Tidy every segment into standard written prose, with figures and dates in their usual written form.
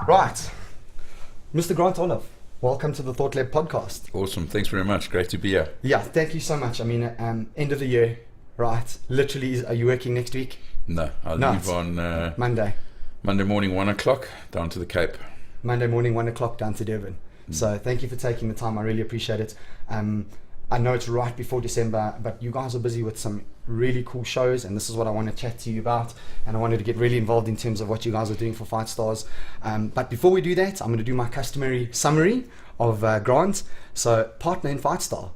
Right. Mr. Grant Oliff, welcome to the Thought Lab podcast. Awesome. Thanks very much. Great to be here. Yeah, thank you so much. I mean, end of the year, right? Literally, are you working next week? No, I leave on Monday morning, 1 o'clock, down to the Cape. Monday morning, 1 o'clock, down to Durban. So thank you for taking the time. I really appreciate it. I know it's right before December, but you guys are busy with some really cool shows, and this is what I want to chat to you about. And I wanted to get really involved in terms of what you guys are doing for Fightstars. But before we do that, I'm going to do my customary summary of Grant. So, partner in Fightstar.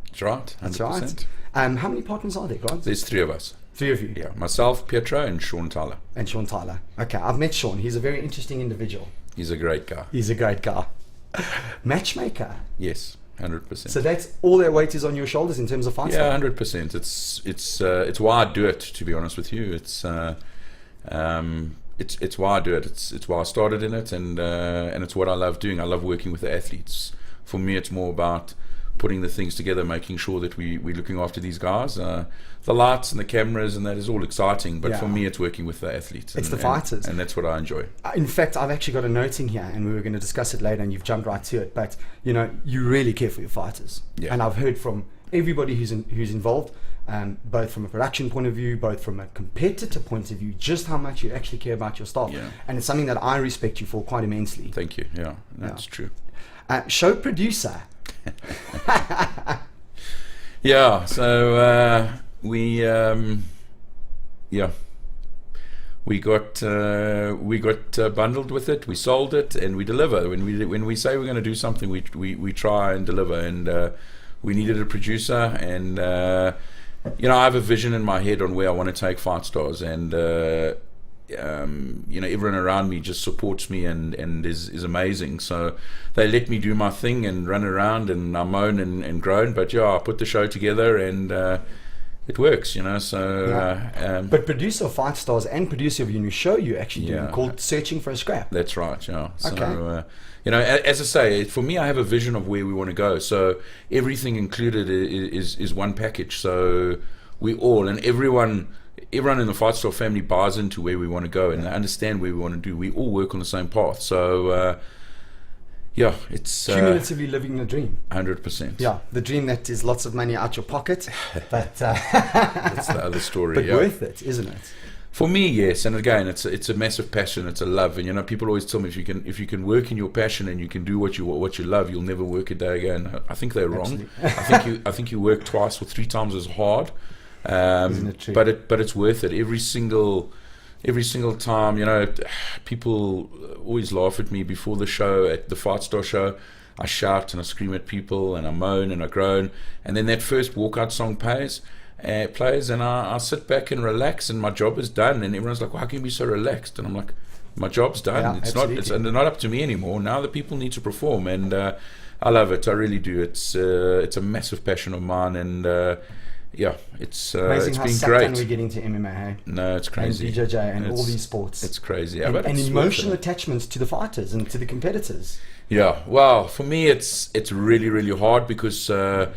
That's right. 100%. That's right. How many partners are there, Grant? There's three of us. Three of you. Yeah, myself, Pietro, and Sean Tyler. And Sean Tyler. Okay, I've met Sean. He's a very interesting individual. He's a great guy. He's a great guy. Matchmaker. Yes, 100%. So that's all that weight is on your shoulders in terms of Fightstar? Yeah, 100%. It's why I do it, to be honest with you. It's why I do it. It's why I started in it, and it's what I love doing. I love working with the athletes. For me, it's more about putting the things together, making sure that we're looking after these guys. The lights and the cameras and that is all exciting, but for me, it's working with the athletes. It's the fighters. And that's what I enjoy. In fact, I've actually got a note in here, and we were going to discuss it later, and you've jumped right to it. But, you really care for your fighters. Yeah. And I've heard from everybody who's involved, both from a production point of view, both from a competitor point of view, just how much you actually care about your staff. Yeah. And it's something that I respect you for quite immensely. Thank you. Yeah, that's true. Show producer. Yeah, so we got bundled with it. We sold it, and we deliver. When we say we're going to do something, we try and deliver. And we needed a producer, and I have a vision in my head on where I want to take Fightstars, and everyone around me just supports me and is amazing. So they let me do my thing and run around, and I moan and groan, but I put the show together, and it works, so but producer of Fightstars and producer of your new show you actually do, called Searching for a Scrap. That's right. So okay. As I say, for me, I have a vision of where we want to go, so everything included is one package. So we all, and everyone in the Fightstar family buys into where we want to go, and they understand where we want to do. We all work on the same path. So, it's cumulatively living the dream. 100%. Yeah, the dream that is lots of money out your pocket, but that's the other story. But worth it, isn't it? For me, yes. And again, it's a massive passion. It's a love, and people always tell me if you can work in your passion and you can do what you love, you'll never work a day again. I think they're wrong. I think you work twice or three times as hard. Isn't it true? But it's worth it every single time. People always laugh at me before the show, at the Fightstar show. I shout and I scream at people, and I moan and I groan, and then that first walkout song plays, and I sit back and relax, and my job is done. And everyone's like, "Well, how can you be so relaxed?" And I'm like, "My job's done. Yeah, it's absolutely. not up to me anymore. Now the people need to perform." And I love it. I really do. It's a massive passion of mine, and it's amazing how been sucked great. in we're getting to MMA, hey? No, it's crazy. And BJJ and all these sports. It's crazy. And it's emotional attachments to the fighters and to the competitors. Yeah, well, for me, it's really, really hard because I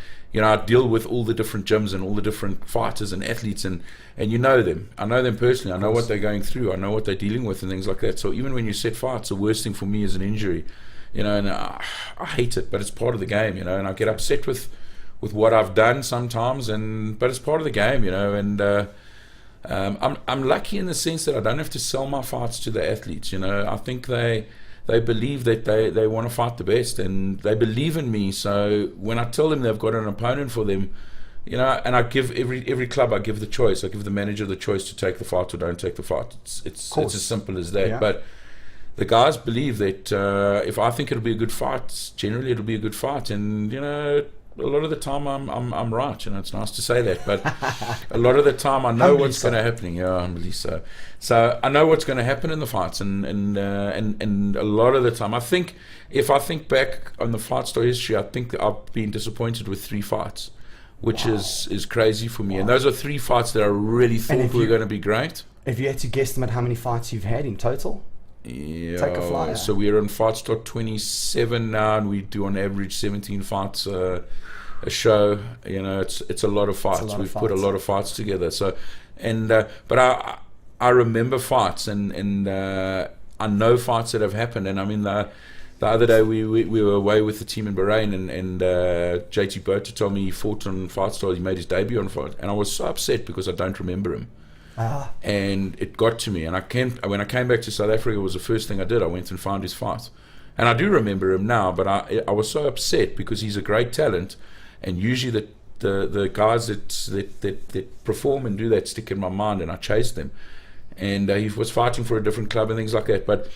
deal with all the different gyms and all the different fighters and athletes, and you know them. I know them personally. I know what they're going through. I know what they're dealing with and things like that. So even when you set fights, the worst thing for me is an injury. And I hate it, but it's part of the game. And I get upset with what I've done sometimes, but it's part of the game, and I'm lucky in the sense that I don't have to sell my fights to the athletes. I think they believe that they want to fight the best, and they believe in me. So when I tell them they've got an opponent for them, and I give every club, I give the choice. I give the manager the choice to take the fight or don't take the fight. It's as simple as that. Yeah. But the guys believe that if I think it'll be a good fight, generally it'll be a good fight, and a lot of the time I'm right. It's nice to say that, but a lot of the time I know what's going to happen. Yeah, humbly so. So I know what's going to happen in the fights, and a lot of the time, I think if I think back on the Fightstar history, I think I've been disappointed with 3 fights, which is crazy for me. And those are 3 fights that I really thought were going to be great. If you had to guesstimate how many fights you've had in total? Yeah, take a flyer. So we're on Fightstar 27 now, and we do on average 17 fights a show. It's a lot of fights. We've put a lot of fights together. So, but I remember fights, and I know fights that have happened, and I mean the other day we were away with the team in Bahrain, and JT Bota told me he fought on Fightstar. He made his debut on Fight, and I was so upset because I don't remember him. And it got to me, and when I came back to South Africa, it was the first thing I did. I went and found his fight, and I do remember him now. But I was so upset because he's a great talent, and usually the guys that perform and do that stick in my mind, and I chase them. And he was fighting for a different club and things like that. But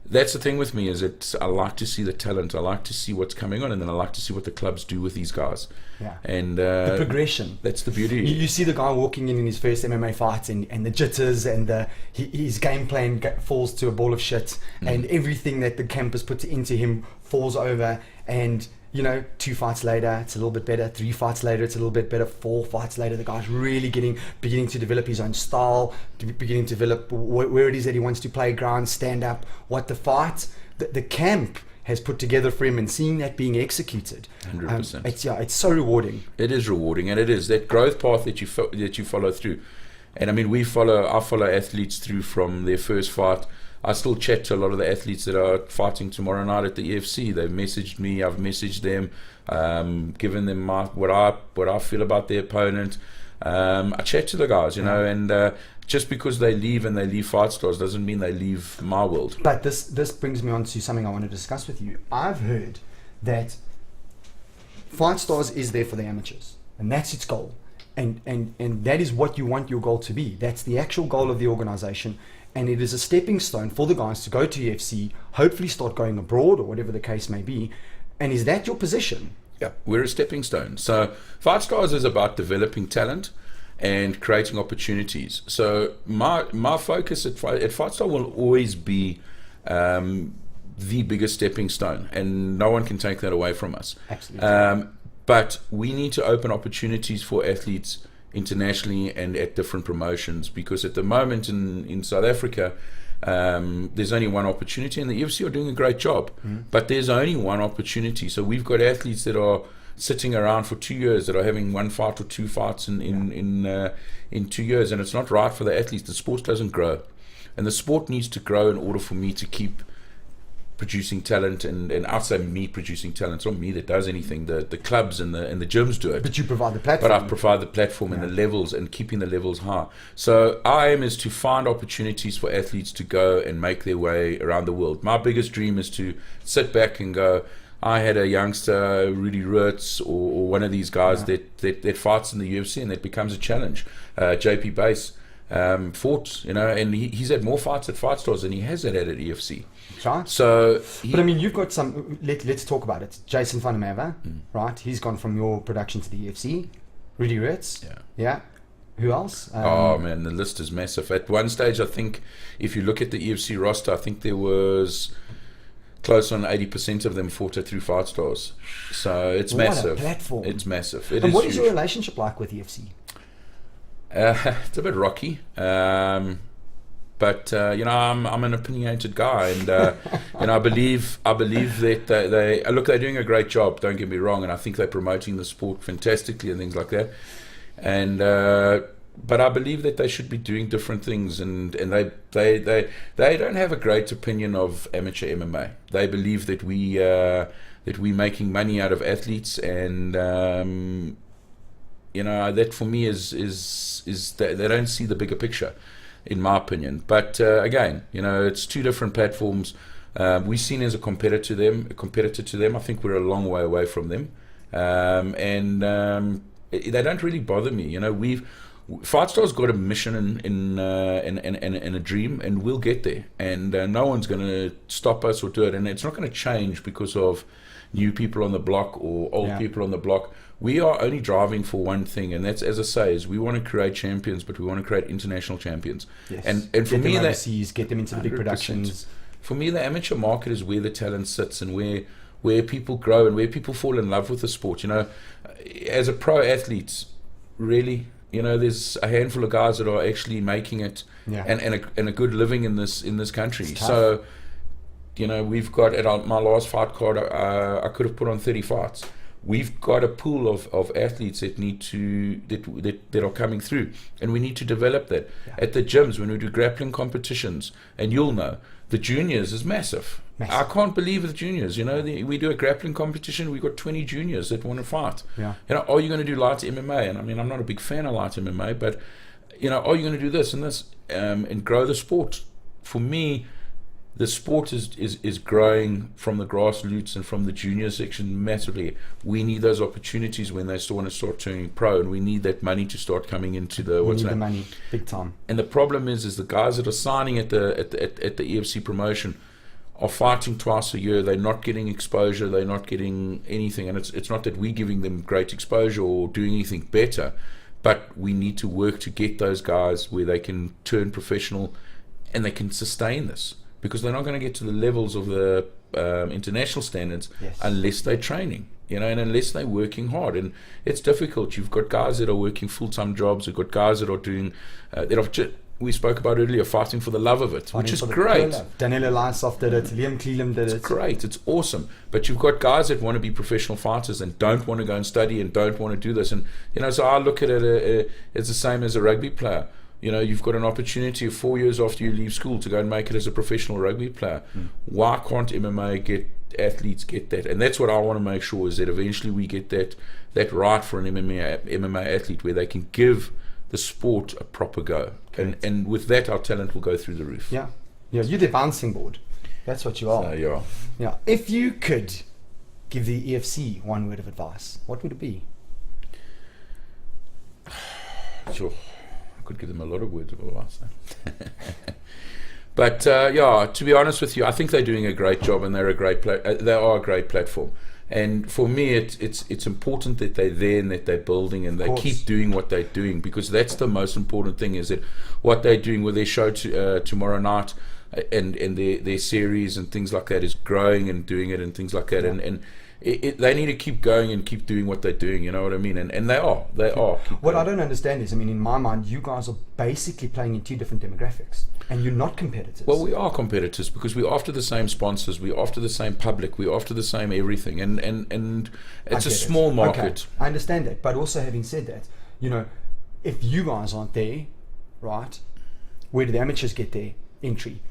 that's the thing with me, is that I like to see the talent, I like to see what's coming on, and then I like to see what the clubs do with these guys. Yeah. And the progression. That's the beauty. You see the guy walking in his first MMA fight, and the jitters, and his game plan falls to a ball of shit, and everything that the camp has put into him falls over, and 2 fights later, it's a little bit better. 3 fights later, it's a little bit better. 4 fights later, the guy's really beginning to develop his own style, beginning to develop where it is that he wants to play ground, stand up, what the fight, the camp has put together for him, and seeing that being executed. 100%. It's so rewarding. It is rewarding, and it is that growth path that you follow through. And I mean, I follow athletes through from their first fight. I still chat to a lot of the athletes that are fighting tomorrow night at the EFC. They've messaged me, I've messaged them, given them what I feel about their opponent. I chat to the guys, and just because they leave Fightstars doesn't mean they leave my world. But this brings me on to something I want to discuss with you. I've heard that Fightstars is there for the amateurs, and that's its goal. And that is what you want your goal to be. That's the actual goal of the organization. And it is a stepping stone for the guys to go to UFC, hopefully start going abroad or whatever the case may be. And is that your position? Yeah, we're a stepping stone. So Fightstars is about developing talent and creating opportunities. So my focus at Fightstar will always be the biggest stepping stone, and no one can take that away from us. Absolutely. But we need to open opportunities for athletes internationally and at different promotions, because at the moment in South Africa, there's only one opportunity, and the UFC are doing a great job, but there's only one opportunity. So we've got athletes that are sitting around for 2 years, that are having 1 fight or 2 fights in 2 years, and it's not right for the athletes. The sport doesn't grow, and the sport needs to grow in order for me to keep producing talent, and outside me producing talent. It's not me that does anything. The clubs and the gyms do it. But you provide the platform. But I provide the platform and the levels, and keeping the levels high. So our aim is to find opportunities for athletes to go and make their way around the world. My biggest dream is to sit back and go, I had a youngster, Rudy Ruetz, or one of these guys that fights in the UFC, and that becomes a challenge. JP Bass fought, and he's had more fights at Fightstars than he has at EFC. Right. So, but I mean, you've got some. Let's talk about it. Jason van der Merwe, right? He's gone from your production to the UFC. Rudy Ruetz. Yeah. Who else? Oh man, the list is massive. At one stage, I think if you look at the EFC roster, I think there was close on 80% of them fought it through Fightstars. So it's massive. What a platform! It's massive. And what is your relationship like with EFC? It's a bit rocky. But I'm an opinionated guy, and I believe that they're doing a great job. Don't get me wrong, and I think they're promoting the sport fantastically and things like that. And but I believe that they should be doing different things, and they don't have a great opinion of amateur MMA. They believe that we're making money out of athletes, and that for me is that they don't see the bigger picture, in my opinion. But again, it's 2 different platforms. We're seen as a competitor to them. I think we're a long way away from them, and they don't really bother me. Fightstar's got a mission and a dream, and we'll get there. And no one's going to stop us or do it. And it's not going to change because of new people on the block or old people on the block. We are only driving for one thing, and that's, as I say, is we want to create champions, but we want to create international champions. Yes. And for me, overseas, get them into the big productions. For me, the amateur market is where the talent sits, and where people grow and where people fall in love with the sport. As a pro athlete, really, there's a handful of guys that are actually making it and a good living in this country. So, we've got at my last fight card, I could have put on 30 fights. we've got a pool of athletes that need to that are coming through, and we need to develop that. At the gyms, when we do grappling competitions, and you'll know, the juniors is massive. I can't believe the juniors. We do a grappling competition, we've got 20 juniors that want to fight. Are you going to do light MMA? And I mean, I'm not a big fan of light MMA, but are you going to do this and this and grow the sport? For me, the sport is growing from the grassroots and from the junior section massively. We need those opportunities when they still want to start turning pro, and we need that money to start coming into the the money big time. And the problem is the guys that are signing at the EFC promotion are fighting twice a year. They're not getting exposure. They're not getting anything, and it's not that we're giving them great exposure or doing anything better, but we need to work to get those guys where they can turn professional and they can sustain this. Because they're not going to get to the levels of the international standards unless they're training, and unless they're working hard. And it's difficult. You've got guys that are working full-time jobs. You've got guys that are doing, we spoke about earlier, fighting for the love of it, which is great. Danilo Lysov did it. Liam Cleland did it. It's great. It's awesome. But you've got guys that want to be professional fighters and don't want to go and study and don't want to do this. And, so I look at it as the same as a rugby player. You've got an opportunity 4 years after you leave school to go and make it as a professional rugby player. Why can't MMA athletes get that? And that's what I want to make sure, is that eventually we get that right for an MMA athlete, where they can give the sport a proper go. And with that, our talent will go through the roof. Yeah, you're the bouncing board. That's what you are. So, yeah. Yeah. If you could give the EFC one word of advice, what would it be? Sure. I could give them a lot of words of advice. But to be honest with you, I think they're doing a great job, and they're a great they are a great platform. And for me, it's important that they're there and that they're building and they keep doing what they're doing, because that's the most important thing, is that what they're doing with their show tomorrow night and their series and things like that is growing and doing it and things like that. And they need to keep going and keep doing what they're doing, you know what I mean? And they are. What I don't understand is, in my mind, you guys are basically playing in two different demographics, and you're not competitors. Well, we are competitors because we're after the same sponsors, we're after the same public, we're after the same everything, and it's a small market. Okay, I understand that, but also having said that, if you guys aren't there, right, where do the amateurs get their entry?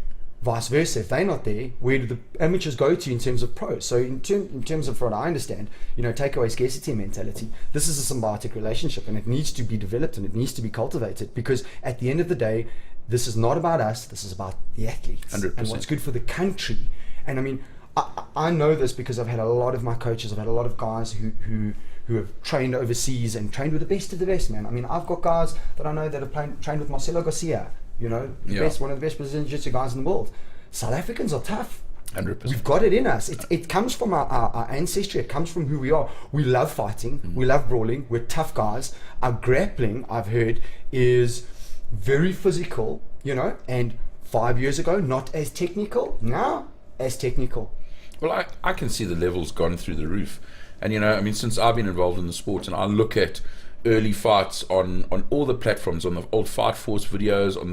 Vice versa, if they're not there, where do the amateurs go to in terms of pros? So in terms of what I understand, take away scarcity mentality, this is a symbiotic relationship, and it needs to be developed and it needs to be cultivated, because at the end of the day, this is not about us, this is about the athletes 100%. And what's good for the country. And I know this because I've had a lot of my coaches, I've had a lot of guys who have trained overseas and trained with the best of the best, man. I've got guys that I know that have trained with Marcelo Garcia, one of the best Brazilian Jiu-Jitsu guys in the world. South Africans are tough. 100%. We've got it in us. It comes from our ancestry. It comes from who we are. We love fighting. We love brawling. We're tough guys. Our grappling, I've heard, is very physical, and 5 years ago, not as technical. Now, as technical. Well, I can see the levels gone through the roof. And, since I've been involved in the sport, and I look at early fights on all the platforms, on the old Fight Force videos, on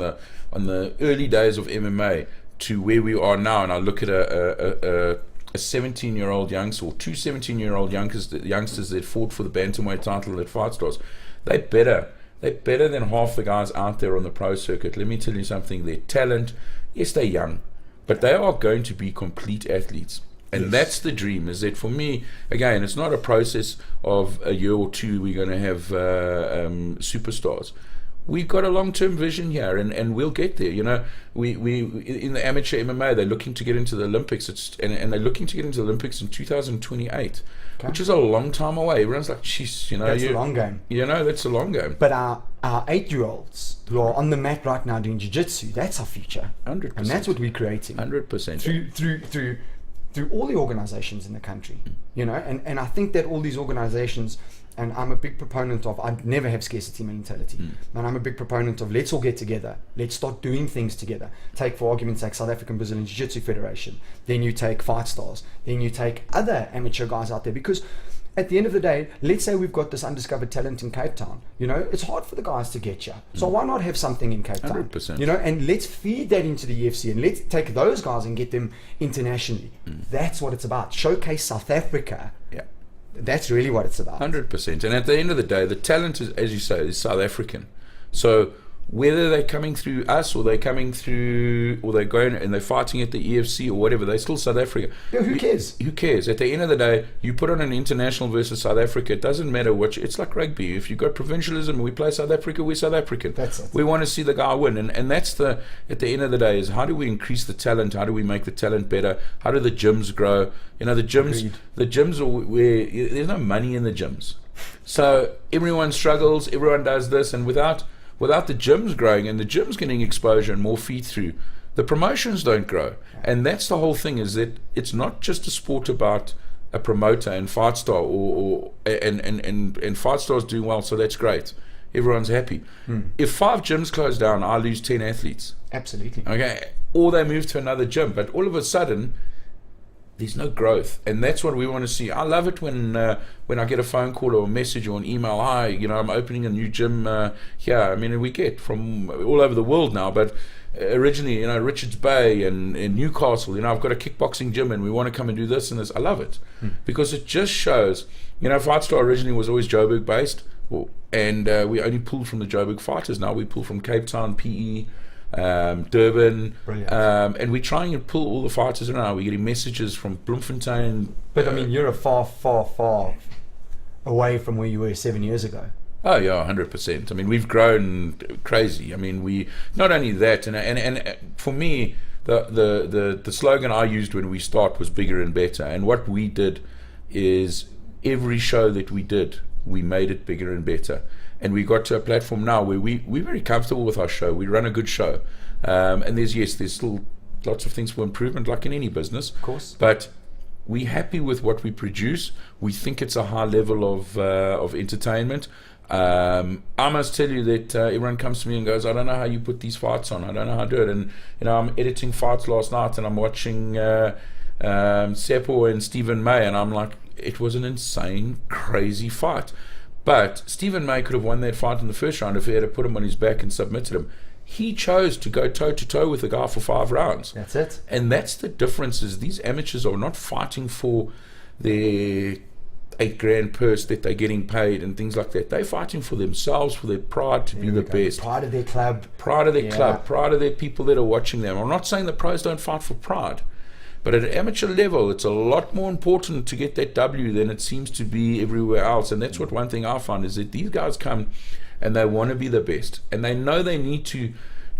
the early days of MMA, to where we are now, and I look at a 17-year-old youngster, or two 17-year-old youngsters that fought for the bantamweight title at Fightstars. They're better than half the guys out there on the pro circuit. Let me tell you something, their talent, yes, they're young, but they are going to be complete athletes. And that's the dream, is that for me, again, it's not a process of a year or two we're going to have superstars. We've got a long-term vision here, and we'll get there. We in the amateur MMA, they're looking to get into the Olympics, and they're looking to get into the Olympics in 2028, which is a long time away. Everyone's like, "Jeez, that's a long game." That's a long game. But our 8-year-olds who are on the mat right now doing jiu-jitsu, that's our future. 100%. And that's what we're creating. 100%. Through all the organizations in the country, and I think that all these organizations, and I'm a big proponent of, I never have scarcity mentality, and I'm a big proponent of, let's all get together, let's start doing things together. Take, for argument's sake, South African Brazilian Jiu-Jitsu Federation, then you take Fightstars, then you take other amateur guys out there, because at the end of the day, let's say we've got this undiscovered talent in Cape Town. It's hard for the guys to get you. So why not have something in Cape Town? 100%. And let's feed that into the UFC, and let's take those guys and get them internationally. That's what it's about. Showcase South Africa. Yeah. That's really what it's about. 100%. And at the end of the day, the talent is, as you say, is South African. So whether they're coming through us or they're coming through, or they're going and they're fighting at the EFC or whatever, they're still South Africa. Yeah, who cares? Who cares? At the end of the day, you put on an international versus South Africa, it doesn't matter which. It's like rugby. If you've got provincialism, we play South Africa, we're South African. That's it. We want to see the guy win. And that's the, at the end of the day, is how do we increase the talent? How do we make the talent better? How do the gyms grow? You know, the gyms, Agreed. the gyms are where there's no money in the gyms. So everyone struggles, everyone does this, and without the gyms growing and the gyms getting exposure and more feed through, the promotions don't grow. And that's the whole thing, is that it's not just a sport about a promoter and Fightstar and Fightstar's doing well, so that's great. Everyone's happy. If 5 gyms close down, I lose 10 athletes. Absolutely. Okay, or they move to another gym, but all of a sudden there's no growth, and that's what we want to see. I love it when I get a phone call or a message or an email. Hi, I'm opening a new gym here. I mean, we get from all over the world now, but originally, Richards Bay and Newcastle. I've got a kickboxing gym, and we want to come and do this and this. I love it because it just shows. Fightstar originally was always Joburg based, and we only pulled from the Joburg fighters. Now we pull from Cape Town, PE. Durban, and we're trying to pull all the fighters around. We're getting messages from Bloemfontein. But I mean, you're a far away from where you were 7 years ago. Oh yeah, 100%. I mean, we've grown crazy. I mean, we not only that, and for me, the slogan I used when we start was bigger and better. And what we did is every show that we did, we made it bigger and better. And we got to a platform now where we're very comfortable with our show. We run a good show. And there's still lots of things for improvement, like in any business. Of course. But we're happy with what we produce. We think it's a high level of entertainment. I must tell you that everyone comes to me and goes, I don't know how you put these fights on. I don't know how to do it. And, I'm editing fights last night, and I'm watching Seppo and Stephen May, and I'm like, it was an insane, crazy fight. But Stephen May could have won that fight in the first round if he had put him on his back and submitted him. He chose to go toe-to-toe with the guy for 5 rounds. That's it. And that's the difference, is these amateurs are not fighting for their $8,000 purse that they're getting paid and things like that. They're fighting for themselves, for their pride to be the best. Pride of their club. Pride of their club. Pride of their people that are watching them. I'm not saying the pros don't fight for pride. But at an amateur level, it's a lot more important to get that W than it seems to be everywhere else. And that's what one thing I find is that these guys come and they want to be the best. And they know they need to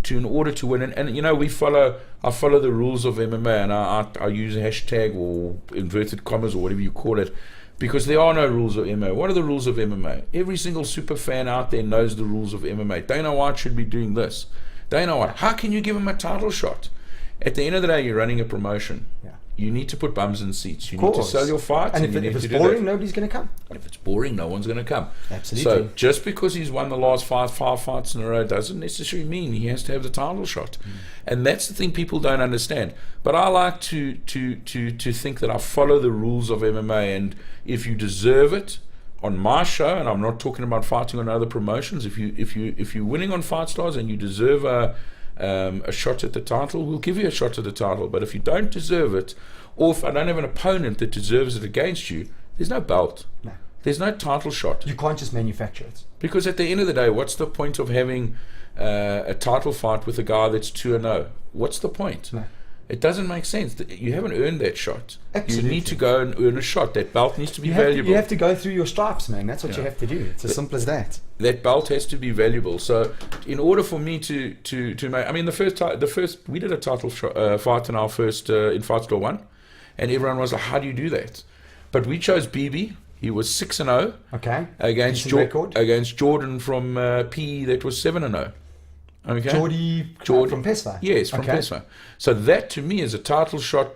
in order to win. And I follow the rules of MMA, and I use a hashtag or inverted commas or whatever you call it, because there are no rules of MMA. What are the rules of MMA? Every single super fan out there knows the rules of MMA. Dana White should be doing this. Dana White, how can you give him a title shot? At the end of the day, you're running a promotion. Yeah. You need to put bums in seats. You need to sell your fights. And if it's boring, nobody's going to come. If it's boring, no one's going to come. Absolutely. So just because he's won the last five fights in a row doesn't necessarily mean he has to have the title shot. And that's the thing people don't understand. But I like to think that I follow the rules of MMA, and if you deserve it on my show, and I'm not talking about fighting on other promotions, if you're winning on Fightstars and you deserve a shot at the title, we'll give you a shot at the title. But if you don't deserve it, or if I don't have an opponent that deserves it against you, there's no belt. No. There's no title shot. You can't just manufacture it. Because at the end of the day, what's the point of having a title fight with a guy that's 2-0? What's the point? No. It doesn't make sense. You haven't earned that shot. Absolutely. You need to go and earn a shot. That belt needs to be valuable. You have to go through your stripes, man. That's what you have to do. It's as simple as that. That belt has to be valuable. So, in order for me to make, I mean, the first we did a title fight in our first in Fightstar 1, and everyone was like, "How do you do that?" But we chose BB. He was 6-0. Okay. Against Jordan from PE that was 7-0. Okay. Jordy from PESFA. Yes, from PESFA. So that to me is a title shot,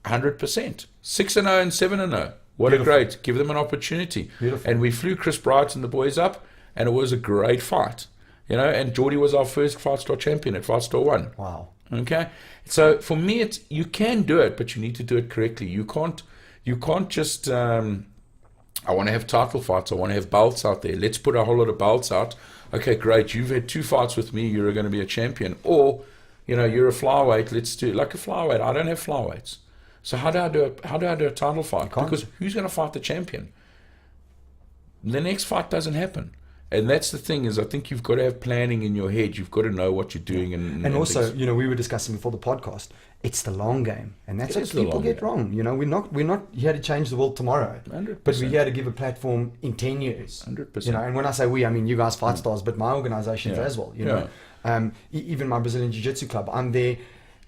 100%. 6-0 and 7-0. What Beautiful. A great! Give them an opportunity. Beautiful. And we flew Chris Bright and the boys up, and it was a great fight. And Jordy was our first Fightstar champion at Fightstar 1. Wow. Okay. So for me, it's you can do it, but you need to do it correctly. You can't just. I want to have title fights. I want to have belts out there. Let's put a whole lot of belts out. Okay, great. You've had 2 fights with me. You're going to be a champion. Or, you're a flyweight. Let's do like a flyweight. I don't have flyweights. So how do I do a title fight? can't. Because who's going to fight the champion? The next fight doesn't happen. And that's the thing, is I think you've got to have planning in your head. You've got to know what you're doing. And also, things. you know, we were discussing before the podcast, it's the long game. And that's It what is the people long get game. wrong. You know, we're not here to change the world tomorrow. 100%. But we're here to give a platform in 10 years. 100%. You know, and when I say we, I mean you guys, Fightstars, but my organizations Yeah. as well. You know, even my Brazilian Jiu-Jitsu club, I'm there.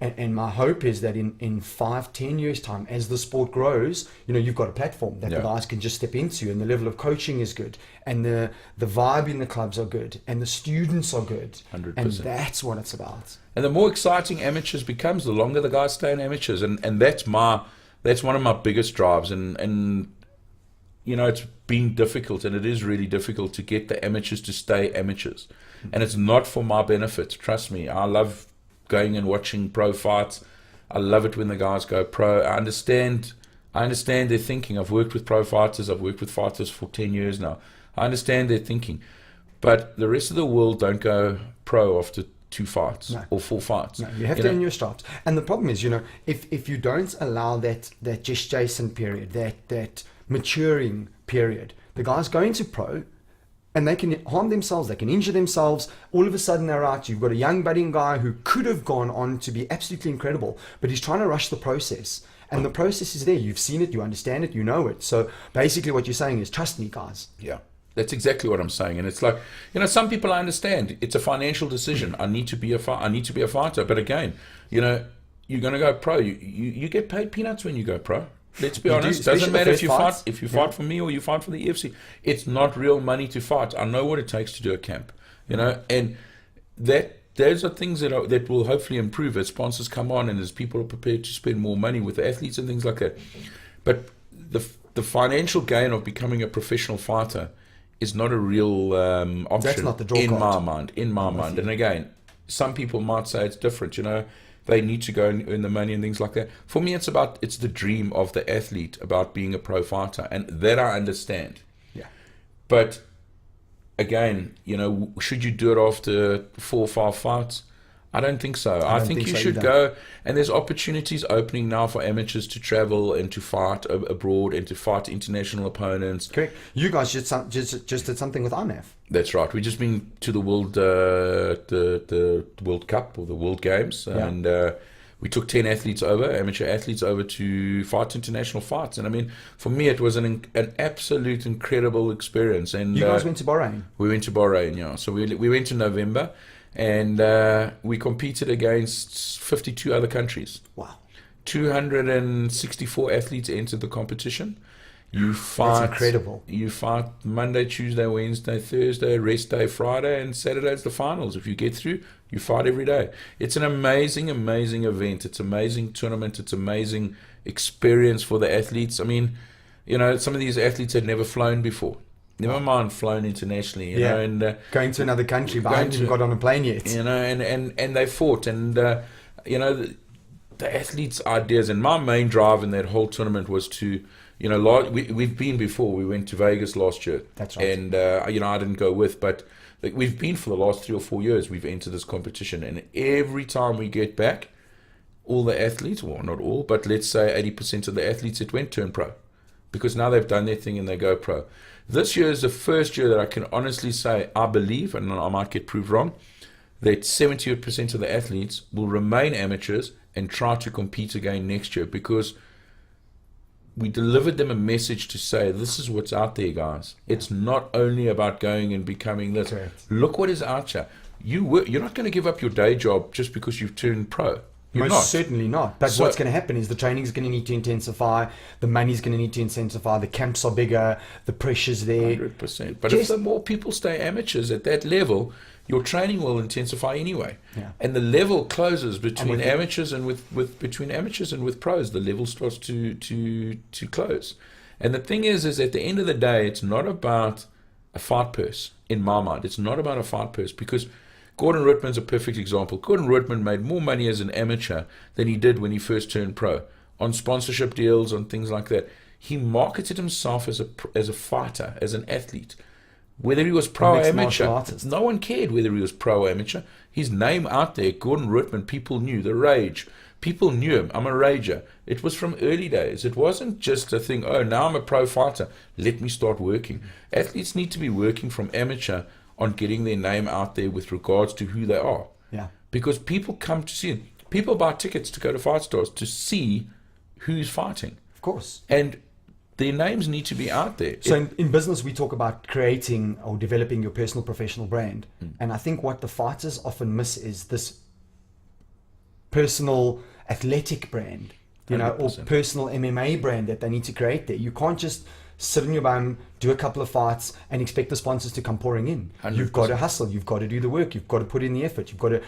And my hope is that in 5-10 years time, as the sport grows, you know, you've got a platform that the guys can just step into, and the level of coaching is good, and the vibe in the clubs are good, and the students are good. 100%. And that's what it's about. And the more exciting amateurs becomes, the longer the guys stay in amateurs. And that's one of my biggest drives. And you know, it's been difficult, and it is really difficult to get the amateurs to stay amateurs. And it's not for my benefit. Trust me, I love going and watching pro fights. I love it when the guys go pro. I understand their thinking. I've worked with pro fighters. I've worked with fighters for 10 years now. I understand their thinking. But the rest of the world don't go pro after 2 fights or 4 fights. No, you have to earn your stripes. And the problem is, you know, if you don't allow that gestation period, that maturing period, the guys go into pro, and they can harm themselves, they can injure themselves. All of a sudden they're out. You've got a young budding guy who could have gone on to be absolutely incredible, but he's trying to rush the process. And the process is there. You've seen it, you understand it, you know it. So basically what you're saying is, trust me, guys. Yeah, that's exactly what I'm saying. And it's like, you know, some people I understand. It's a financial decision. I need to be a fighter. But again, you know, you're going to go pro. You get paid peanuts when you go pro. Let's be honest. It doesn't matter if you fight for me or you fight for the EFC. It's not real money to fight. I know what it takes to do a camp, you know, and those are things that will hopefully improve as sponsors come on and as people are prepared to spend more money with the athletes and things like that. But the financial gain of becoming a professional fighter is not a real option. That's not the draw in card. my mind. And again, some people might say it's different, you know. They need to go and earn the money and things like that. For me, it's the dream of the athlete about being a pro fighter, and that I understand. Yeah. But again, you know, should you do it after 4 or 5 fights? I don't think so. I think you should go, and there's opportunities opening now for amateurs to travel and to fight abroad and to fight international opponents. Correct. You guys just did something with IMAF. That's right. We've just been to the World Cup or the World Games, and we took 10 amateur athletes over to fight international fights. And I mean, for me, it was an absolute incredible experience. And you guys went to Bahrain. We went to Bahrain, yeah. So we went in November, and we competed against 52 other countries. Wow. 264 athletes entered the competition. You fight. That's incredible. You fight Monday, Tuesday, Wednesday, Thursday, rest day, Friday, and Saturday's the finals. If you get through, you fight every day. It's an amazing, amazing event. It's an amazing tournament. It's an amazing experience for the athletes. I mean, you know, some of these athletes had never flown before. Never mind flown internationally, you know, and going to another country, but I haven't even got on a plane yet. You know, and they fought, and you know, the athletes' ideas. And my main drive in that whole tournament was to, you know, we've been before. We went to Vegas last year. That's right. And you know, I didn't go with, but like, we've been for the last 3 or 4 years. We've entered this competition, and every time we get back, all the athletes, well, not all, but let's say 80% of the athletes that went turn pro, because now they've done their thing and they go pro. This year is the first year that I can honestly say I believe, and I might get proved wrong, that 70% of the athletes will remain amateurs and try to compete again next year, because we delivered them a message to say, this is what's out there, guys. It's not only about going and becoming this. Correct. Look what is out there. You're not going to give up your day job just because you've turned pro. You're Most certainly not. But what's going to happen is the training's going to need to intensify, the money's going to need to intensify, the camps are bigger, the pressure's there. 100%. But if the more people stay amateurs at that level, your training will intensify anyway. Yeah. And the level closes between amateurs and between amateurs and with pros. The level starts to close. And the thing is at the end of the day, it's not about a fight purse. In my mind, it's not about a fight purse, because Gordon Rootman's a perfect example. Gordon Rootman made more money as an amateur than he did when he first turned pro, on sponsorship deals, on things like that. He marketed himself as a fighter, as an athlete. Whether he was pro or amateur, no one cared whether he was pro or amateur. His name out there, Gordon Rootman, people knew. The Rage, People knew him. I'm a rager. It was from early days. It wasn't just a thing, oh, now I'm a pro fighter. Let me start working. Athletes need to be working from amateur on getting their name out there with regards to who they are. Yeah. Because people come to see it. People buy tickets to go to Fightstars to see who's fighting. Of course. And their names need to be out there. So in business, we talk about creating or developing your personal professional brand. And I think what the fighters often miss is this personal athletic brand, you know, 100%. or personal MMA brand that they need to create there. You can't just sit in your bum, do a couple of fights and expect the sponsors to come pouring in. 100%. You've got to hustle. You've got to do the work. You've got to put in the effort. You've got to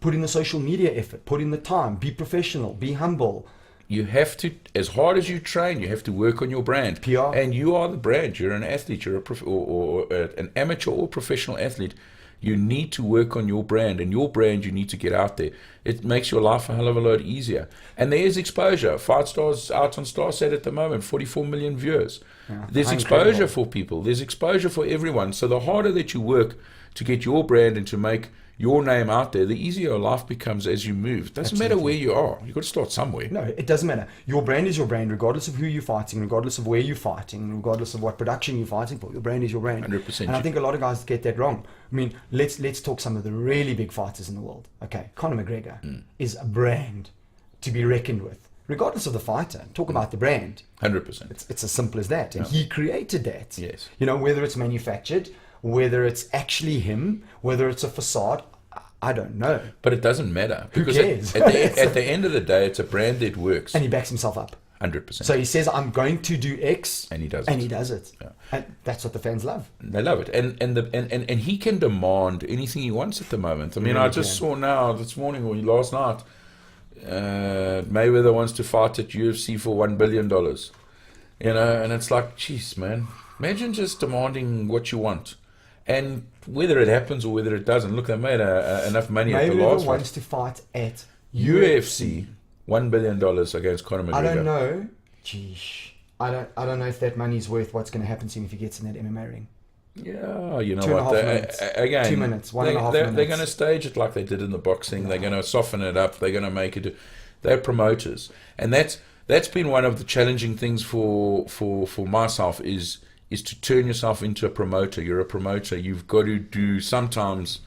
put in the social media effort, put in the time, be professional, be humble. You have to, as hard as you train, you have to work on your brand. PR. And you are the brand. You're an athlete. You're an amateur or professional athlete. You need to work on your brand, and your brand you need to get out there. It makes your life a hell of a lot easier. And there is exposure. Fightstar's out on Starsat at the moment, 44 million viewers. Yeah, There's incredible. exposure for people. There's exposure for everyone. So the harder that you work to get your brand and to make your name out there, the easier your life becomes as you move. It doesn't matter where you are. You've got to start somewhere. No, it doesn't matter. Your brand is your brand, regardless of who you're fighting, regardless of where you're fighting, regardless of what production you're fighting for. Your brand is your brand. 100%. And I think a lot of guys get that wrong. I mean, let's talk some of the really big fighters in the world. Okay, Conor McGregor is a brand to be reckoned with, regardless of the fighter. Talk about the brand. 100%. It's as simple as that. And he created that. Yes. You know, whether it's manufactured, whether it's actually him, whether it's a facade, I don't know. But it doesn't matter. Who Because cares? at the end of the day, it's a brand that works. And he backs himself up. 100%. So he says, I'm going to do X. And he does And it. he does it. Yeah. And that's what the fans love. They love it, and he can demand anything he wants at the moment. I mean, Really I just can. saw now this morning or last night, Mayweather wants to fight at UFC for $1 billion. You know, and it's like, jeez, man, imagine just demanding what you want, and whether it happens or whether it doesn't. Look, they made enough money at the Mayweather last wants to fight at UFC, $1 billion against Conor McGregor. I don't know. Geesh. I don't know if that money's worth what's going to happen to him if he gets in that MMA ring. Yeah, you know 2.5 what? minutes. Again, 2 minutes, 1.5 They're minutes. going to stage it like they did in the boxing. They're going to soften it up. They're going to make it. They're promoters, and that's been one of the challenging things for myself is to turn yourself into a promoter. You're a promoter. You've got to do sometimes,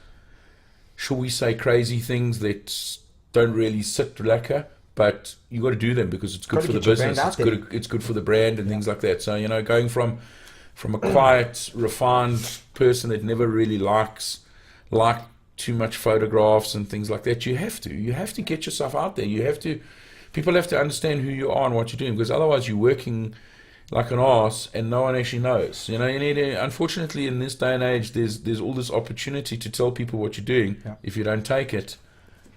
shall we say, crazy things that don't really sit lacquer. But you got to do them because it's good Gotta for the get your brand business. out It's good for the brand and things like that. So, you know, going from a quiet, refined person that never really liked too much photographs and things like that, you have to get yourself out there. People have to understand who you are and what you're doing, because otherwise you're working like an arse and no one actually knows. You know, you need to, unfortunately in this day and age, there's all this opportunity to tell people what you're doing. Yeah. If you don't take it,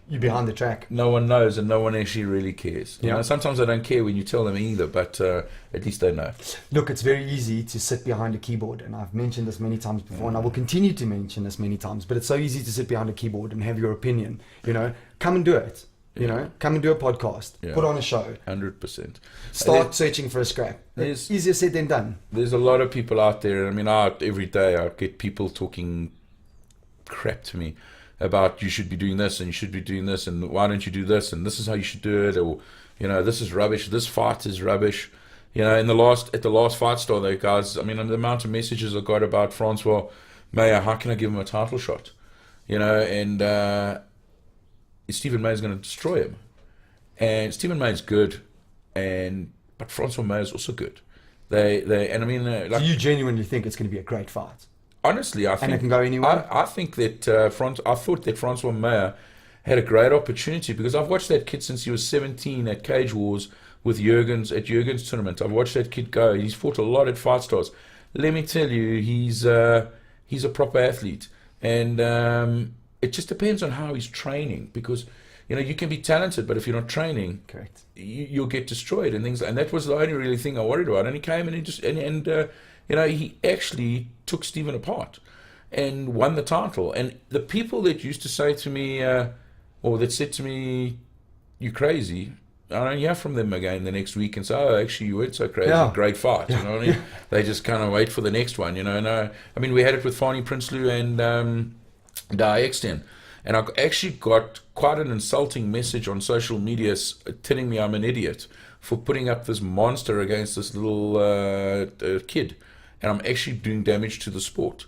You're behind the track. no one knows and no one actually really cares. You Yeah. know, sometimes they don't care when you tell them either, but at least they know. Look, it's very easy to sit behind a keyboard, and I've mentioned this many times before, and I will continue to mention this many times, but it's so easy to sit behind a keyboard and have your opinion. You know, come and do it. You know, come and do a podcast, Yeah. put on a show, 100%. start searching for a scrap. There's- Easier said than done. There's a lot of people out there. I mean, every day I get people talking crap to me about you should be doing this and you should be doing this and why don't you do this and this is how you should do it, or you know, this is rubbish, this fight is rubbish. You know, at the last Fightstar, the guys, I mean, the amount of messages I got about Francois Meyer, how can I give him a title shot? You know, and Stephen May's going to destroy him. And Stephen May's good, but Francois Meyer's also good. And I mean, So you genuinely think it's going to be a great fight? honestly, I think it can go anywhere? I think that I thought that Francois Meyer had a great opportunity, because I've watched that kid since he was 17 at Cage Wars with Jurgen's tournament. I've watched that kid go. He's fought a lot at Fight Stars. Let me tell you, he's a proper athlete, and it just depends on how he's training, because you know, you can be talented, but if you're not training, Correct. you'll get destroyed and things. And that was the only really thing I worried about. And he came and he just you know, he actually took Stephen apart and won the title. And the people that used to say to me, or that said to me, "You crazy," I don't hear from them again the next week and say, "Oh, actually, you weren't so crazy. Yeah. Great fight." You know what I mean? They just kind of wait for the next one. You know, and I mean, we had it with Fani Prinsloo and Dai Exten. And I actually got quite an insulting message on social media telling me I'm an idiot for putting up this monster against this little kid. And I'm actually doing damage to the sport.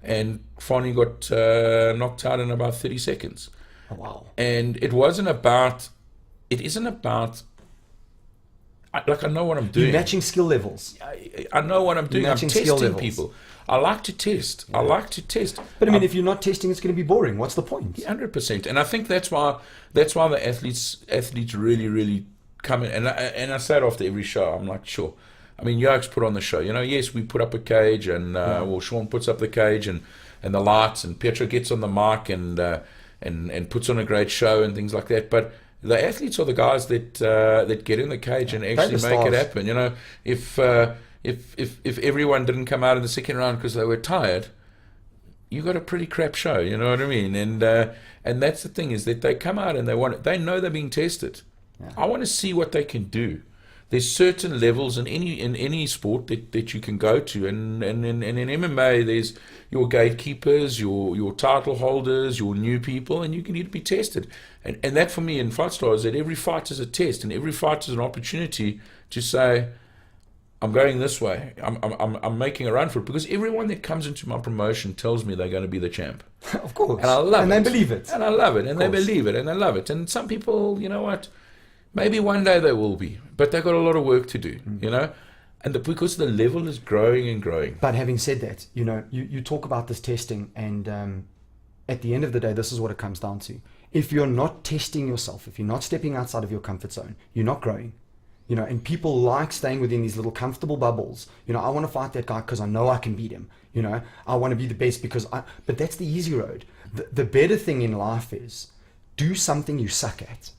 And finally got knocked out in about 30 seconds. Oh, wow. And it isn't about, like I know what I'm doing. You're matching skill levels. I know what I'm doing. I'm Matching skill testing levels. people. I like to test. Yeah. I like to test. But I mean, if you're not testing, it's going to be boring. What's the point? 100%. And I think that's why the athletes really, really come in. And I say it after every show. I'm like, sure. I mean, Jörg's put on the show. You know, yes, we put up a cage, and well, Sean puts up the cage and the lights, and Pietro gets on the mic and puts on a great show and things like that. But the athletes are the guys that get in the cage and actually make it happen. You know, if everyone didn't come out in the second round because they were tired, you got a pretty crap show. You know what I mean? And that's the thing, is that they come out and they know they're being tested. Yeah. I want to see what they can do. There's certain levels in any sport that you can go to, and in MMA there's your gatekeepers, your title holders, your new people, and you need to be tested. And that for me in Fightstar is that every fight is a test, and every fight is an opportunity to say, I'm going this way. I'm making a run for it, because everyone that comes into my promotion tells me they're going to be the champ. Of course. And I love it. And they believe it. And I love it. And they believe it. And they love it. And some people, you know what? Maybe one day they will be, but they've got a lot of work to do, you know, and because the level is growing and growing. But having said that, you know, you talk about this testing, and at the end of the day, this is what it comes down to. If you're not testing yourself, if you're not stepping outside of your comfort zone, you're not growing, you know, and people like staying within these little comfortable bubbles. You know, I want to fight that guy because I know I can beat him. You know, I want to be the best but that's the easy road. The better thing in life is do something you suck at.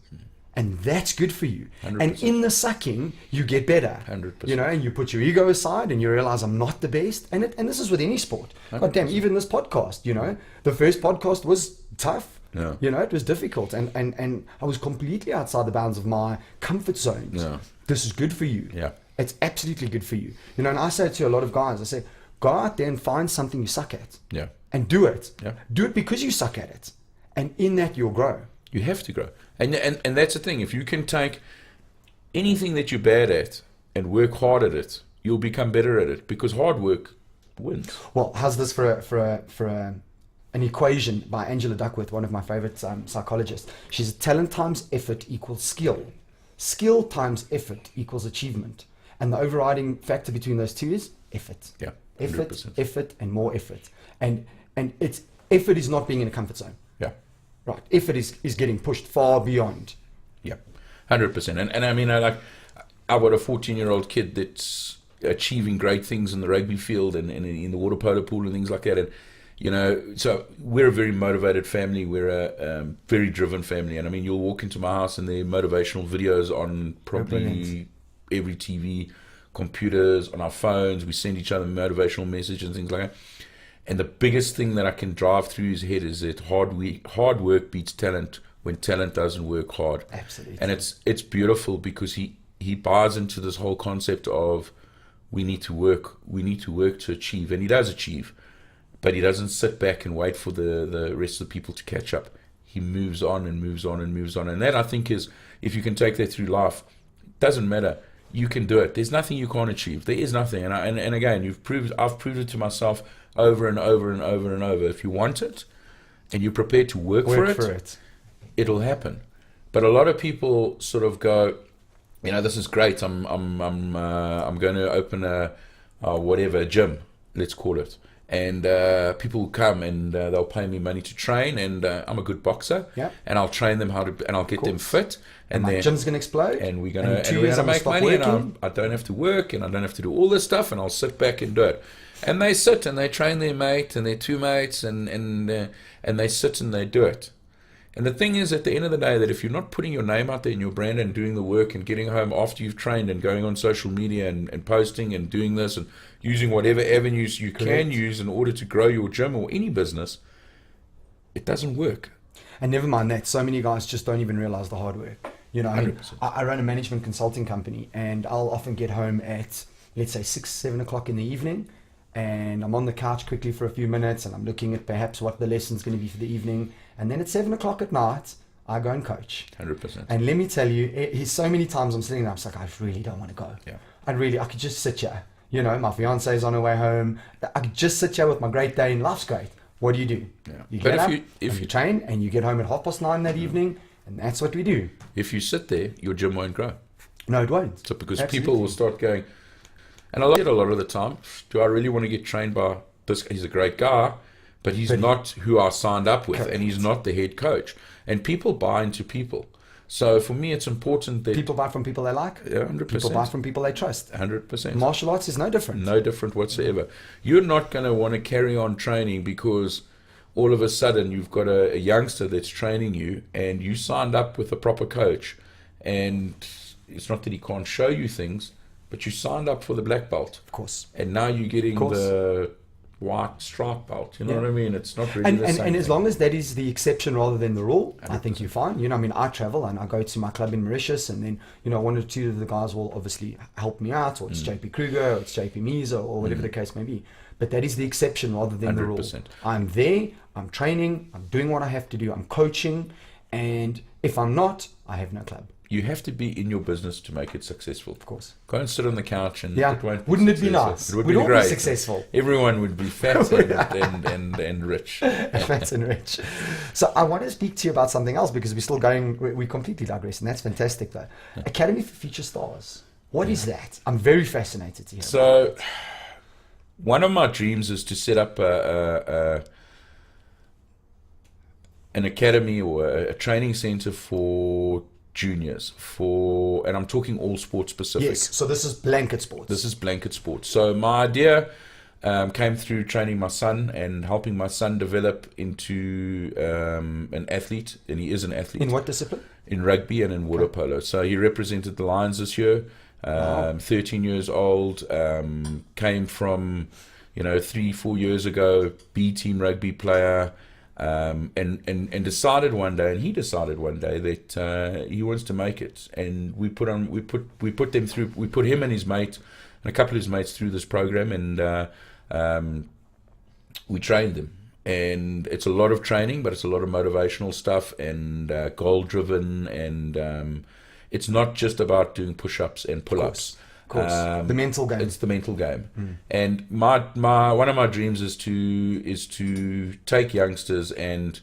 And that's good for you. 100%. And in the sucking, you get better. 100%. You know, and you put your ego aside and you realize I'm not the best. And this is with any sport. 100%. But damn, even this podcast, you know, the first podcast was tough. Yeah. You know, it was difficult. And I was completely outside the bounds of my comfort zones. Yeah. This is good for you. Yeah. It's absolutely good for you. You know, and I say to a lot of guys, I say, go out there and find something you suck at. Yeah. And do it. Yeah. Do it because you suck at it. And in that, you'll grow. You have to grow. And that's the thing. If you can take anything that you're bad at and work hard at it, you'll become better at it, because hard work wins. Well, how's this for an equation by Angela Duckworth, one of my favorite psychologists? She says talent times effort equals skill. Skill times effort equals achievement. And the overriding factor between those two is effort. Yeah. 100%. Effort, and more effort. And effort is not being in a comfort zone. Yeah. Right. Effort is getting pushed far beyond. Yeah. 100%. And I mean, I've got a 14-year-old kid that's achieving great things in the rugby field and in the water polo pool and things like that. And, you know, so we're a very motivated family. We're a very driven family. And I mean, you'll walk into my house and there are motivational videos on probably every TV, computers, on our phones. We send each other motivational messages and things like that. And the biggest thing that I can drive through his head is that hard work beats talent when talent doesn't work hard. Absolutely. And it's beautiful, because he buys into this whole concept of we need to work to achieve. And he does achieve, but he doesn't sit back and wait for the rest of the people to catch up. He moves on and moves on and moves on. And that, I think, is, if you can take that through life, it doesn't matter. You can do it. There's nothing you can't achieve. There is nothing. And again, I've proved it to myself over and over and over and over. If you want it and you're prepared to work for it, it'll happen. But a lot of people sort of go, you know, this is great. I'm going to open a gym, let's call it. And people will come and they'll pay me money to train, and I'm a good boxer. Yeah. And I'll train them and I'll get them fit. And my gym's gonna explode. And we're gonna make money, and I don't have to work, and I don't have to do all this stuff, and I'll sit back and do it. And they sit and they train their mate and their two mates, and they sit and they do it. And the thing is, at the end of the day, that if you're not putting your name out there and your brand and doing the work and getting home after you've trained and going on social media and posting and doing this and using whatever avenues you can use in order to grow your gym or any business, it doesn't work. And never mind that, so many guys just don't even realize the hard work. You know, I run a management consulting company, and I'll often get home at, let's say, 6-7 o'clock in the evening. and I'm on the couch quickly for a few minutes, and I'm looking at perhaps what the lesson's going to be for the evening, and then at 7 o'clock at night, I go and coach. 100%. And let me tell you, he's so many times I'm sitting there, I'm just like, I really don't want to go. Yeah. I could just sit here. You know, my fiance's on her way home. I could just sit here with my Great Dane. Life's great. What do? Yeah. You get up, if you train, and you get home at 9:30 that evening, and that's what we do. If you sit there, your gym won't grow. No, it won't. So because Absolutely. people will start going, and I like it a lot of the time, do I really want to get trained by this? He's a great guy, but he's not who I signed up with, Correct. and he's not the head coach. And people buy into people. So for me, it's important that People buy from people they like. Yeah, 100%. People buy from people they trust. 100%. Martial arts is no different. No different whatsoever. You're not going to want to carry on training because all of a sudden you've got a youngster that's training you, and you signed up with a proper coach, and it's not that he can't show you things, but you signed up for the black belt, Of course. and now you're getting the white stripe belt. You know what I mean? It's not really the same And as thing. long as that is the exception rather than the rule, I 100%. think you're fine. You know, I mean, I travel and I go to my club in Mauritius, and then, you know, one or two of the guys will obviously help me out, or it's JP Kruger, or it's JP MMASA, or whatever the case may be. But that is the exception rather than the rule. 100%. I'm there, I'm training, I'm doing what I have to do, I'm coaching, and if I'm not, I have no club. You have to be in your business to make it successful. Of course. Go and sit on the couch, and Yeah. it won't Wouldn't it be successful. nice? It would We'd be all be great. successful. Everyone would be fat and rich. Fat and rich. So I want to speak to you about something else, because we're still going, we completely digress, and that's fantastic though. Academy for Future Stars. What is that? I'm very fascinated to hear. So, one of my dreams is to set up an academy or a training center for juniors, and I'm talking all sports specific. Yes, so this is blanket sports. This is blanket sports. So my idea came through training my son and helping my son develop into an athlete, and he is an athlete. In what discipline? In rugby and in water polo. So he represented the Lions this year. 13 years old, came from, 3-4 years ago, B team rugby player, and decided one day, that he wants to make it. And we put him and his mate and a couple of his mates through this program, and we trained them. And it's a lot of training, but it's a lot of motivational stuff and goal driven, and it's not just about doing push-ups and pull-ups. Of course. The mental game. It's the mental game. And my one of my dreams is to take youngsters and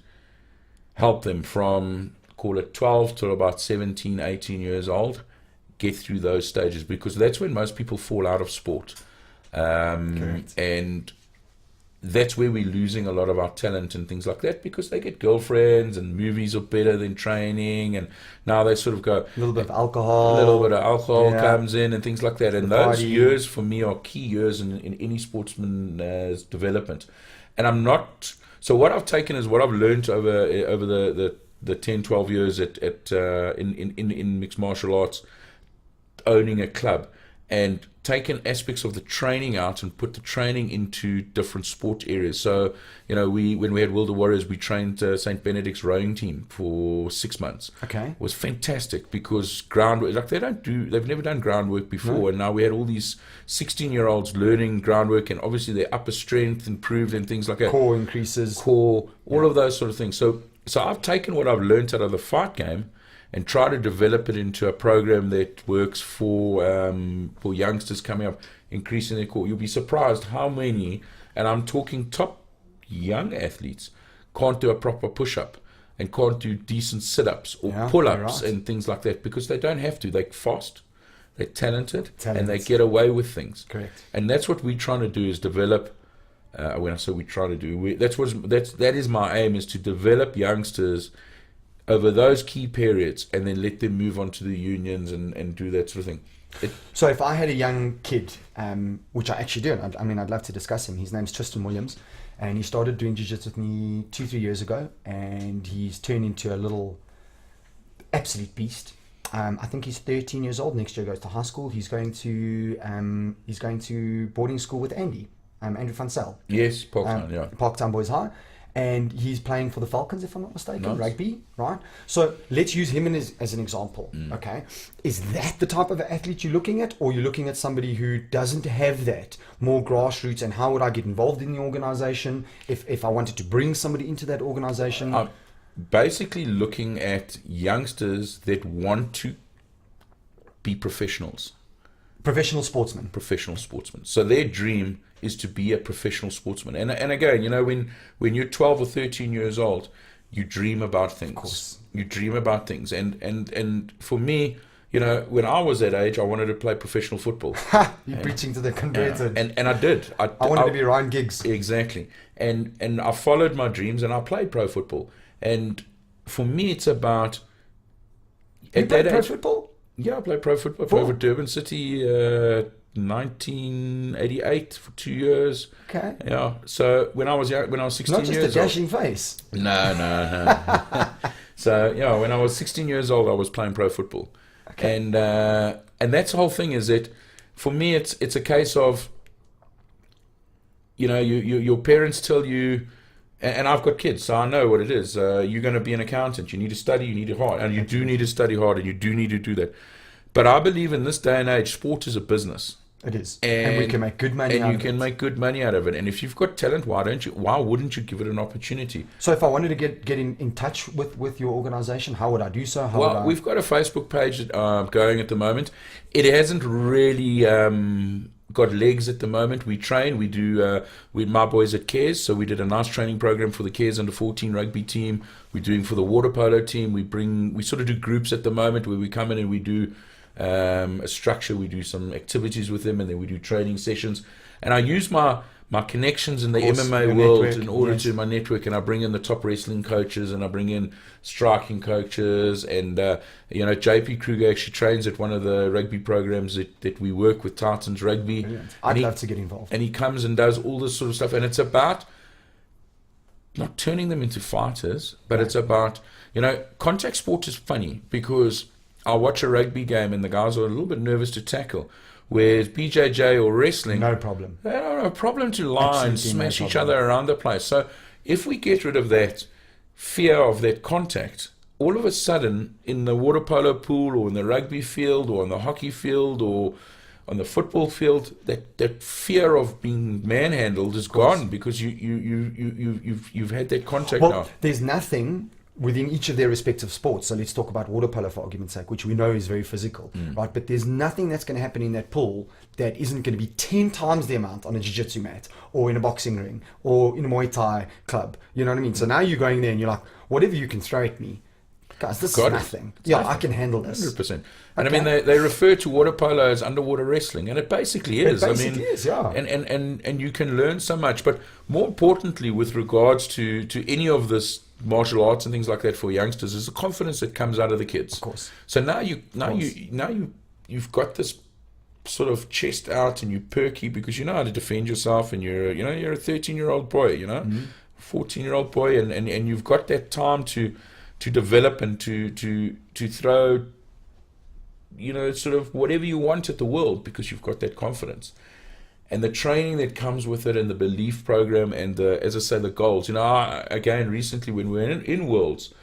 help them from, call it 12 to about 17, 18 years old, get through those stages, because that's when most people fall out of sport. And that's where we're losing a lot of our talent and things like that, because they get girlfriends and movies are better than training, and now they sort of go, a little bit of alcohol. a little bit of alcohol Yeah. comes in and things like that. And The those party. years for me are key years in any sportsman's development. And I'm not, so what I've taken is what I've learned over the 10, 12 years in mixed martial arts, owning a club, and taken aspects of the training out and put the training into different sport areas. So, when we had World of Warriors, we trained St. Benedict's rowing team for 6 months. Okay. It was fantastic, because groundwork, like they've never done groundwork before. And now we had all these 16-year-olds learning groundwork, and obviously their upper strength improved and things like that. Core increases. All of those sort of things. So I've taken what I've learned out of the fight game and try to develop it into a program that works for youngsters coming up, increasing their core. You'll be surprised how many, and I'm talking top young athletes, can't do a proper push-up and can't do decent sit-ups or pull-ups and things like that, because they don't have to. They're fast, they're talented, and they get away with things. Correct. And that's what we're trying to do, is develop. When I say we're trying to do, that is my aim, is to develop youngsters over those key periods, and then let them move on to the unions and do that sort of thing. So if I had a young kid, which I actually do, I'd love to discuss him. His name's Tristan Williams, and he started doing jiu-jitsu with me 2-3 years ago, and he's turned into a little absolute beast. I think he's 13 years old. Next year goes to high school. He's going to boarding school with Andy, Andrew Van Zyl. Yes, Parktown, Parktown Boys High. and he's playing for the Falcons, if I'm not mistaken, Nice. rugby, right? So let's use him as an example, okay? Is that the type of athlete you're looking at, or you're looking at somebody who doesn't have that, more grassroots, and how would I get involved in the organization if I wanted to bring somebody into that organization? I'm basically looking at youngsters that want to be professionals. Professional sportsman. So their dream is to be a professional sportsman. And again, you know, when you're 12 or 13 years old, you dream about things. Of course. You dream about things. And for me, you know, when I was that age, I wanted to play professional football. You're preaching to the converted. And I did. I wanted to be Ryan Giggs. Exactly. And I followed my dreams and I played pro football. And for me, it's about... You at played that pro age, football? yeah, I played pro football. I played for Durban City, 1988 for 2 years. Okay. Yeah. So when I was 16 Not just years a dashing face. old. No. So yeah, when I was 16 years old, I was playing pro football. Okay. And that's the whole thing. Is that for me, it's a case of, you know, your parents tell you. And I've got kids, so I know what it is. You're going to be an accountant. You need to study. You need to hard, and you do need to study hard, and you do need to do that. But I believe in this day and age, sport is a business. It is, and we can make good money. And out you of can it. make good money out of it. And if you've got talent, why wouldn't you give it an opportunity? So if I wanted to get in touch with your organization, how would I do so? How would I... We've got a Facebook page going at the moment. It hasn't really got legs at the moment. We train. We do with my boys at Cares. So we did a nice training program for the Cares under 14 rugby team. We're doing for the water polo team. We sort of do groups at the moment where we come in and we do a structure. We do some activities with them, and then we do training sessions. And I use my connections in the MMA world network, in order yes. to my network, and I bring in the top wrestling coaches, and I bring in striking coaches, and you know, JP Kruger actually trains at one of the rugby programs that we work with, Titans Rugby. Brilliant. I'd love to get involved. And he comes and does all this sort of stuff, and it's about not turning them into fighters, but it's about, you know, contact sport is funny because I watch a rugby game and the guys are a little bit nervous to tackle. Whereas BJJ or wrestling, No problem. they don't have a problem to lie and Absolutely no smash each problem. other around the place. So if we get rid of that fear of that contact, all of a sudden in the water polo pool or in the rugby field or on the hockey field or on the football field, that fear of being manhandled is gone because you've had that contact Well, now. there's nothing within each of their respective sports. So let's talk about water polo for argument's sake, which we know is very physical, right? But there's nothing that's going to happen in that pool that isn't going to be 10 times the amount on a jiu-jitsu mat or in a boxing ring or in a Muay Thai club. You know what I mean? So now you're going there and you're like, whatever you can throw at me, guys, this is nothing. Yeah, I can handle this. 100%. And I mean, they refer to water polo as underwater wrestling, and it basically is. It basically is, yeah. And you can learn so much. But more importantly, with regards to any of this martial arts and things like that for youngsters, is the confidence that comes out of the kids. Of course. So now you've got this sort of chest out and you're perky because you know how to defend yourself, and you're a 13-year-old boy, 14-year-old boy, and you've got that time to develop and to throw, sort of whatever you want at the world because you've got that confidence. And the training that comes with it and the belief program and as I say, the goals. Again, recently when we were in Worlds,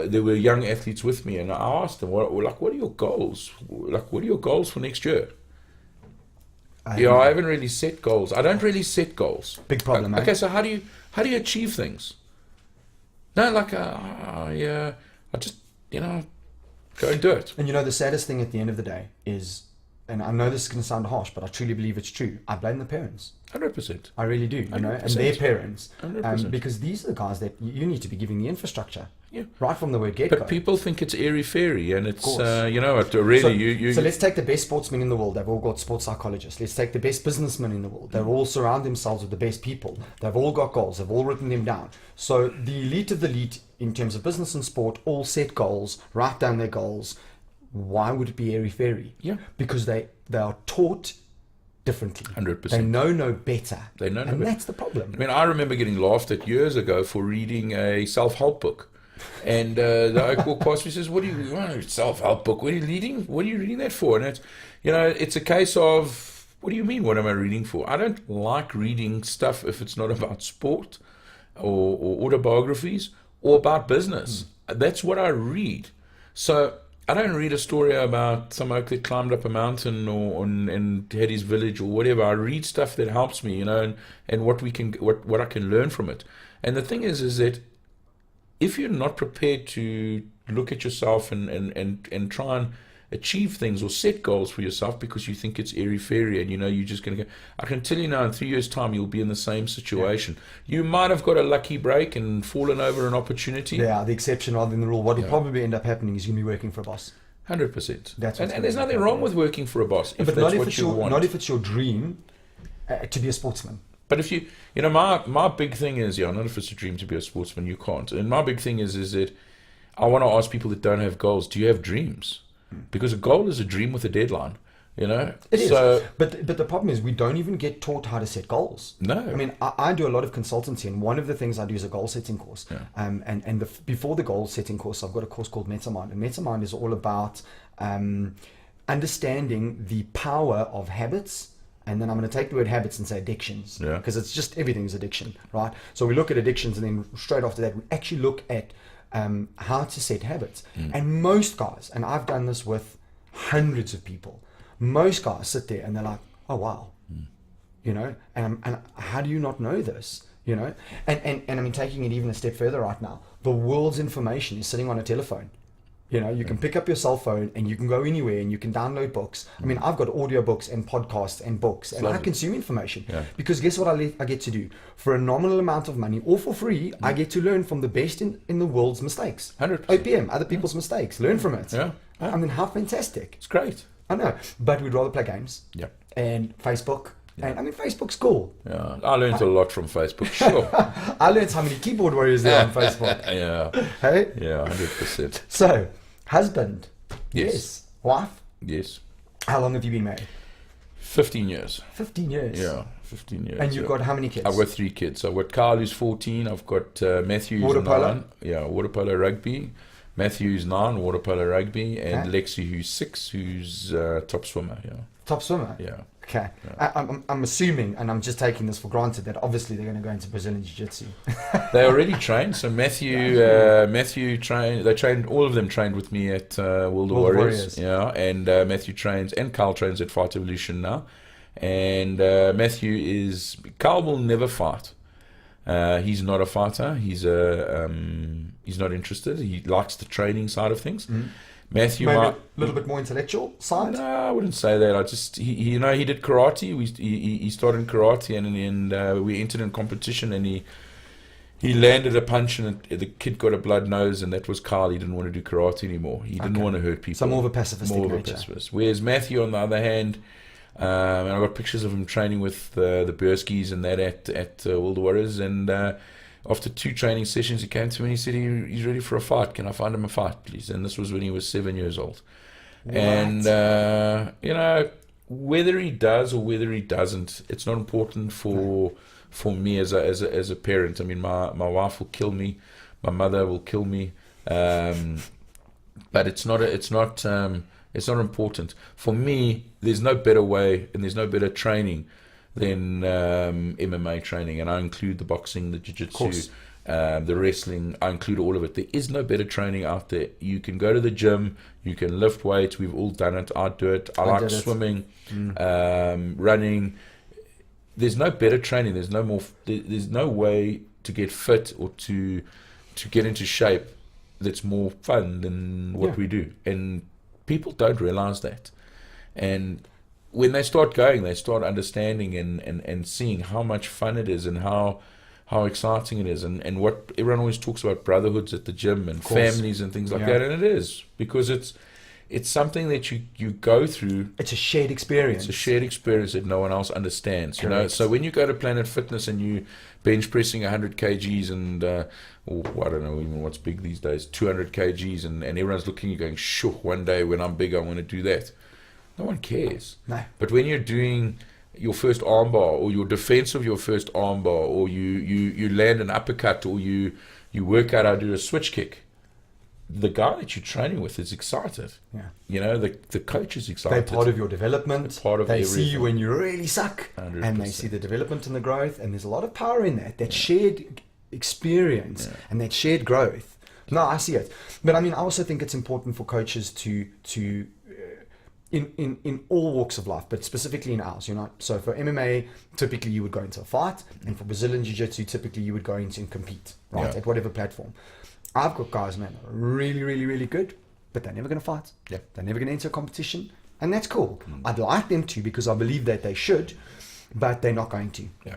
there were young athletes with me, and I asked them, what are your goals? What are your goals for next year? I haven't really set goals. I don't really set goals. Big problem, Okay, so how do you achieve things? No, I just, go and do it. And the saddest thing at the end of the day is, and I know this is going to sound harsh, but I truly believe it's true, I blame the parents. 100%. I really do, and 100%. their parents. 100%. Because these are the guys that you need to be giving the infrastructure. Yeah. Right from the word get-go. But people think it's airy-fairy, and it's, So let's take the best sportsmen in the world. They've all got sports psychologists. Let's take the best businessmen in the world. They all surround themselves with the best people. They've all got goals. They've all written them down. So the elite of the elite in terms of business and sport all set goals, write down their goals. Why would it be airy-fairy? Yeah. Because they are taught differently. 100%. They know no better. And better. That's the problem. I mean, I remember getting laughed at years ago for reading a self-help book. And the oak walked past me and says, what are you, self-help book? What are you reading? What are you reading that for? And it's, it's a case of, what do you mean, what am I reading for? I don't like reading stuff if it's not about sport. or autobiographies or about business. That's what I read. So I don't read a story about some oak that climbed up a mountain and had his village or whatever. I read stuff that helps me, and what I can learn from it. And the thing is that if you're not prepared to look at yourself and try and achieve things or set goals for yourself because you think it's airy-fairy and you're just going to go, I can tell you now, in 3 years' time you'll be in the same situation. You might have got a lucky break and fallen over an opportunity. Yeah, the exception rather than the rule. What will probably end up happening is you'll be working for a boss. 100%. And there's nothing wrong with working for a boss if but that's not if what it's you want. not if it's your dream to be a sportsman. But if my big thing is, not if it's a dream to be a sportsman, you can't. And my big thing is that I want to ask people that don't have goals, do you have dreams? Because a goal is a dream with a deadline, It is. But the problem is we don't even get taught how to set goals. No. I mean, I do a lot of consultancy, and one of the things I do is a goal setting course. Yeah. Before the goal setting course, I've got a course called MetaMind. And MetaMind is all about understanding the power of habits. And then I'm going to take the word habits and say addictions, because it's just everything's addiction, right? So we look at addictions, and then straight after that, we actually look at how to set habits. And most guys, and I've done this with hundreds of people, most guys sit there and they're like, oh wow, and how do you not know this? And I mean, taking it even a step further right now, the world's information is sitting on a telephone. You can pick up your cell phone and you can go anywhere and you can download books. I mean, I've got audiobooks and podcasts and books, and I consume information because guess what I get to do? For a nominal amount of money or for free, I get to learn from the best in the world's mistakes. 100%. OPM, other people's mistakes, learn from it. Yeah. I mean, how fantastic. It's great. I know, but we'd rather play games. Yeah. And Facebook. Yeah. And I mean, Facebook's cool. Yeah, I learned a lot from Facebook, sure. I learned how many keyboard warriors there are on Facebook. Yeah. Hey? Yeah, 100%. So, husband. Yes. Wife. Yes. How long have you been married? 15 years. 15 years. Yeah, 15 years. And you've got how many kids? I've got 3 kids. I've got Carl, who's 14. I've got Matthew, who's 9. Polo? Yeah, water polo rugby. Matthew, who's 9, water polo rugby. And Lexi, who's 6, who's top swimmer. Yeah. Top swimmer? Yeah. Okay. Yeah. I'm assuming, and I'm just taking this for granted, that obviously they're going to go into Brazilian Jiu-Jitsu. They already trained. So Matthew trained. All of them trained with me at World of Warriors. Yeah, and Matthew trains, and Carl trains at Fight Evolution now. And Carl will never fight. He's not a fighter. He's not interested. He likes the training side of things. Mm-hmm. Matthew maybe a little bit more intellectual side. No, I wouldn't say that. I just he did karate. He started in karate, and we entered in competition, and he landed a punch, and the kid got a blood nose, and that was Carl. He didn't want to do karate anymore. He didn't want to hurt people. So more of a pacifist. Whereas Matthew, on the other hand, and I got pictures of him training with the Burskis and that at World Warriors, and after 2 training sessions, he came to me and he said he's ready for a fight. Can I find him a fight, please? And this was when he was 7 years old. What? And whether he does or whether he doesn't, it's not important for me as a parent. I mean, my wife will kill me, my mother will kill me, but it's not important for me. There's no better way and there's no better training than MMA training, and I include the boxing, the jiu-jitsu, the wrestling. I include all of it. There is no better training out there. You can go to the gym, you can lift weights. We've all done it. I do it. I like swimming, running. There's no better training. There's no more. There's no way to get fit or to get into shape that's more fun than what we do, and people don't realize that. And when they start going, they start understanding and seeing how much fun it is and how exciting it is, and what everyone always talks about, brotherhoods at the gym and families and things like that, and it is, because it's something that you go through. It's a shared experience. It's a shared experience that no one else understands. Correct. So when you go to Planet Fitness and you bench pressing 100 kgs and or I don't know even what's big these days, 200 kgs, and everyone's looking at you going, sure, one day when I'm big I want to do that. No one cares. No. But when you're doing your first armbar, or your defense of your first armbar, or you land an uppercut, or you work out how to do a switch kick, the guy that you're training with is excited. Yeah. The coach is excited. They're part of your development. They see you when you really suck, 100%. and they see the development and the growth, and there's a lot of power in that. That shared experience and that shared growth. No, I see it. But I mean, I also think it's important for coaches to in all walks of life, but specifically in ours, you know. So for MMA, typically you would go into a fight, and for Brazilian Jiu-Jitsu, typically you would go into and compete, right, at whatever platform. I've got guys, man, really, really, really good, but they're never going to fight. Yeah. They're never going to enter a competition, and that's cool. I'd like them to because I believe that they should, but they're not going to. Yeah.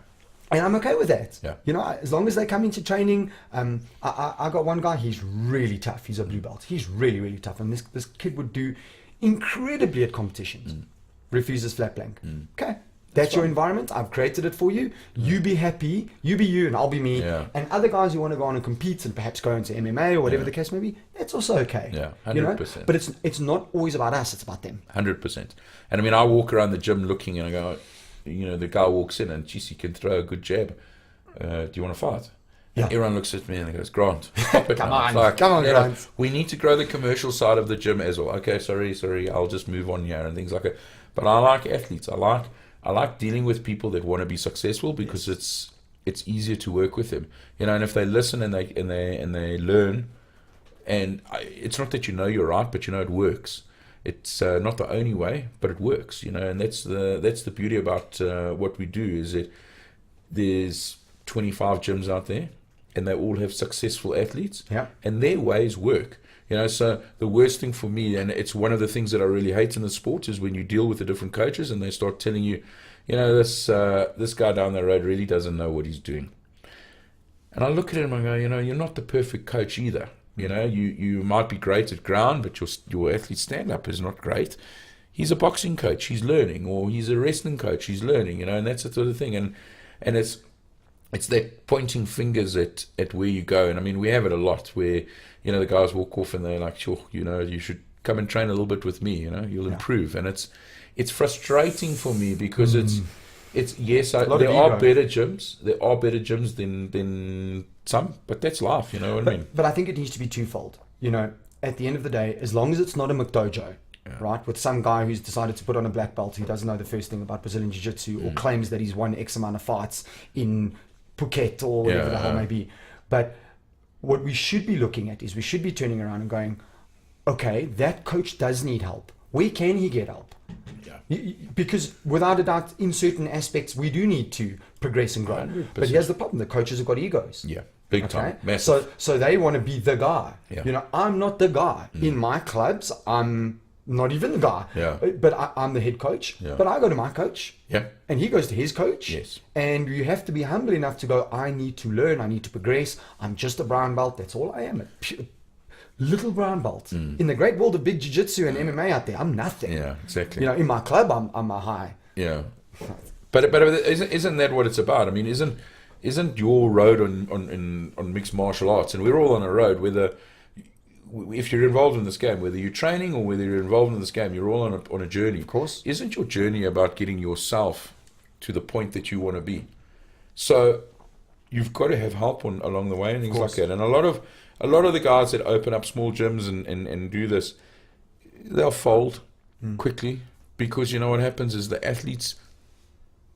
And I'm okay with that. Yeah. You know, as long as they come into training. I got one guy, he's really tough. He's a blue belt. He's really, really tough. And this kid would do incredibly at competitions. Refuses flat blank. Okay. That's your environment. I've created it for you. You be happy. You be you and I'll be me. Yeah. And other guys who want to go on and compete and perhaps go into MMA or whatever the case may be, that's also okay. Yeah, 100%. You know? But it's not always about us. It's about them. 100%. And I mean, I walk around the gym looking and I go, you know, the guy walks in and, geez, he can throw a good jab. Do you want to fight? And everyone looks at me and goes, Grant, stop it. Come now. on, It's like, come on, you know, Grant. we need to grow the commercial side of the gym as well. Okay, sorry, I'll just move on here and things like that. But I like athletes. I like dealing with people that want to be successful because it's easier to work with them. You know, and if they listen and they learn, and it's not that you know you're right, but you know it works. It's not the only way, but it works, you know, and that's the beauty about what we do is that there's 25 gyms out there, and they all have successful athletes, and their ways work, you know. So the worst thing for me, and it's one of the things that I really hate in the sport, is when you deal with the different coaches and they start telling you, you know, this guy down the road really doesn't know what he's doing. And I look at him and go, you know, you're not the perfect coach either. You know, you might be great at ground, but your athlete stand-up is not great. He's a boxing coach, he's learning, or he's a wrestling coach, he's learning, you know, and that's the sort of thing. And it's that pointing fingers at where you go. And I mean, we have it a lot where, you know, the guys walk off and they're like, sure, you know, you should come and train a little bit with me, you know, you'll improve. And it's frustrating for me because it's yes, there are better gyms. There are better gyms than some, but that's life, you know what I mean? But I think it needs to be twofold. You know, at the end of the day, as long as it's not a McDojo, right, with some guy who's decided to put on a black belt who doesn't know the first thing about Brazilian Jiu-Jitsu or claims that he's won X amount of fights in Phuket or whatever the hell may be. But what we should be looking at is we should be turning around and going, okay, that coach does need help. Where can he get help? Because without a doubt, in certain aspects, we do need to progress and grow. 100%. But here's the problem: the coaches have got egos. Yeah, big time. Massive. So they want to be the guy. You know, I'm not the guy in my clubs. I'm not even the guy. But I'm the head coach. But I go to my coach. And he goes to his coach. Yes. And you have to be humble enough to go, I need to learn. I need to progress. I'm just a brown belt. That's all I am. Little brown belt. In the great world of big jiu-jitsu and MMA out there, I'm nothing. Yeah, exactly. You know, in my club, I'm a high. Yeah. But isn't that what it's about? I mean, isn't your road on mixed martial arts, and we're all on a road, whether if you're involved in this game, whether you're training or whether you're involved in this game, you're all on a journey. Of course. Isn't your journey about getting yourself to the point that you want to be? So you've got to have help along the way and things like that. And a lot of the guys that open up small gyms and do this, they'll fold quickly, because you know what happens is the athletes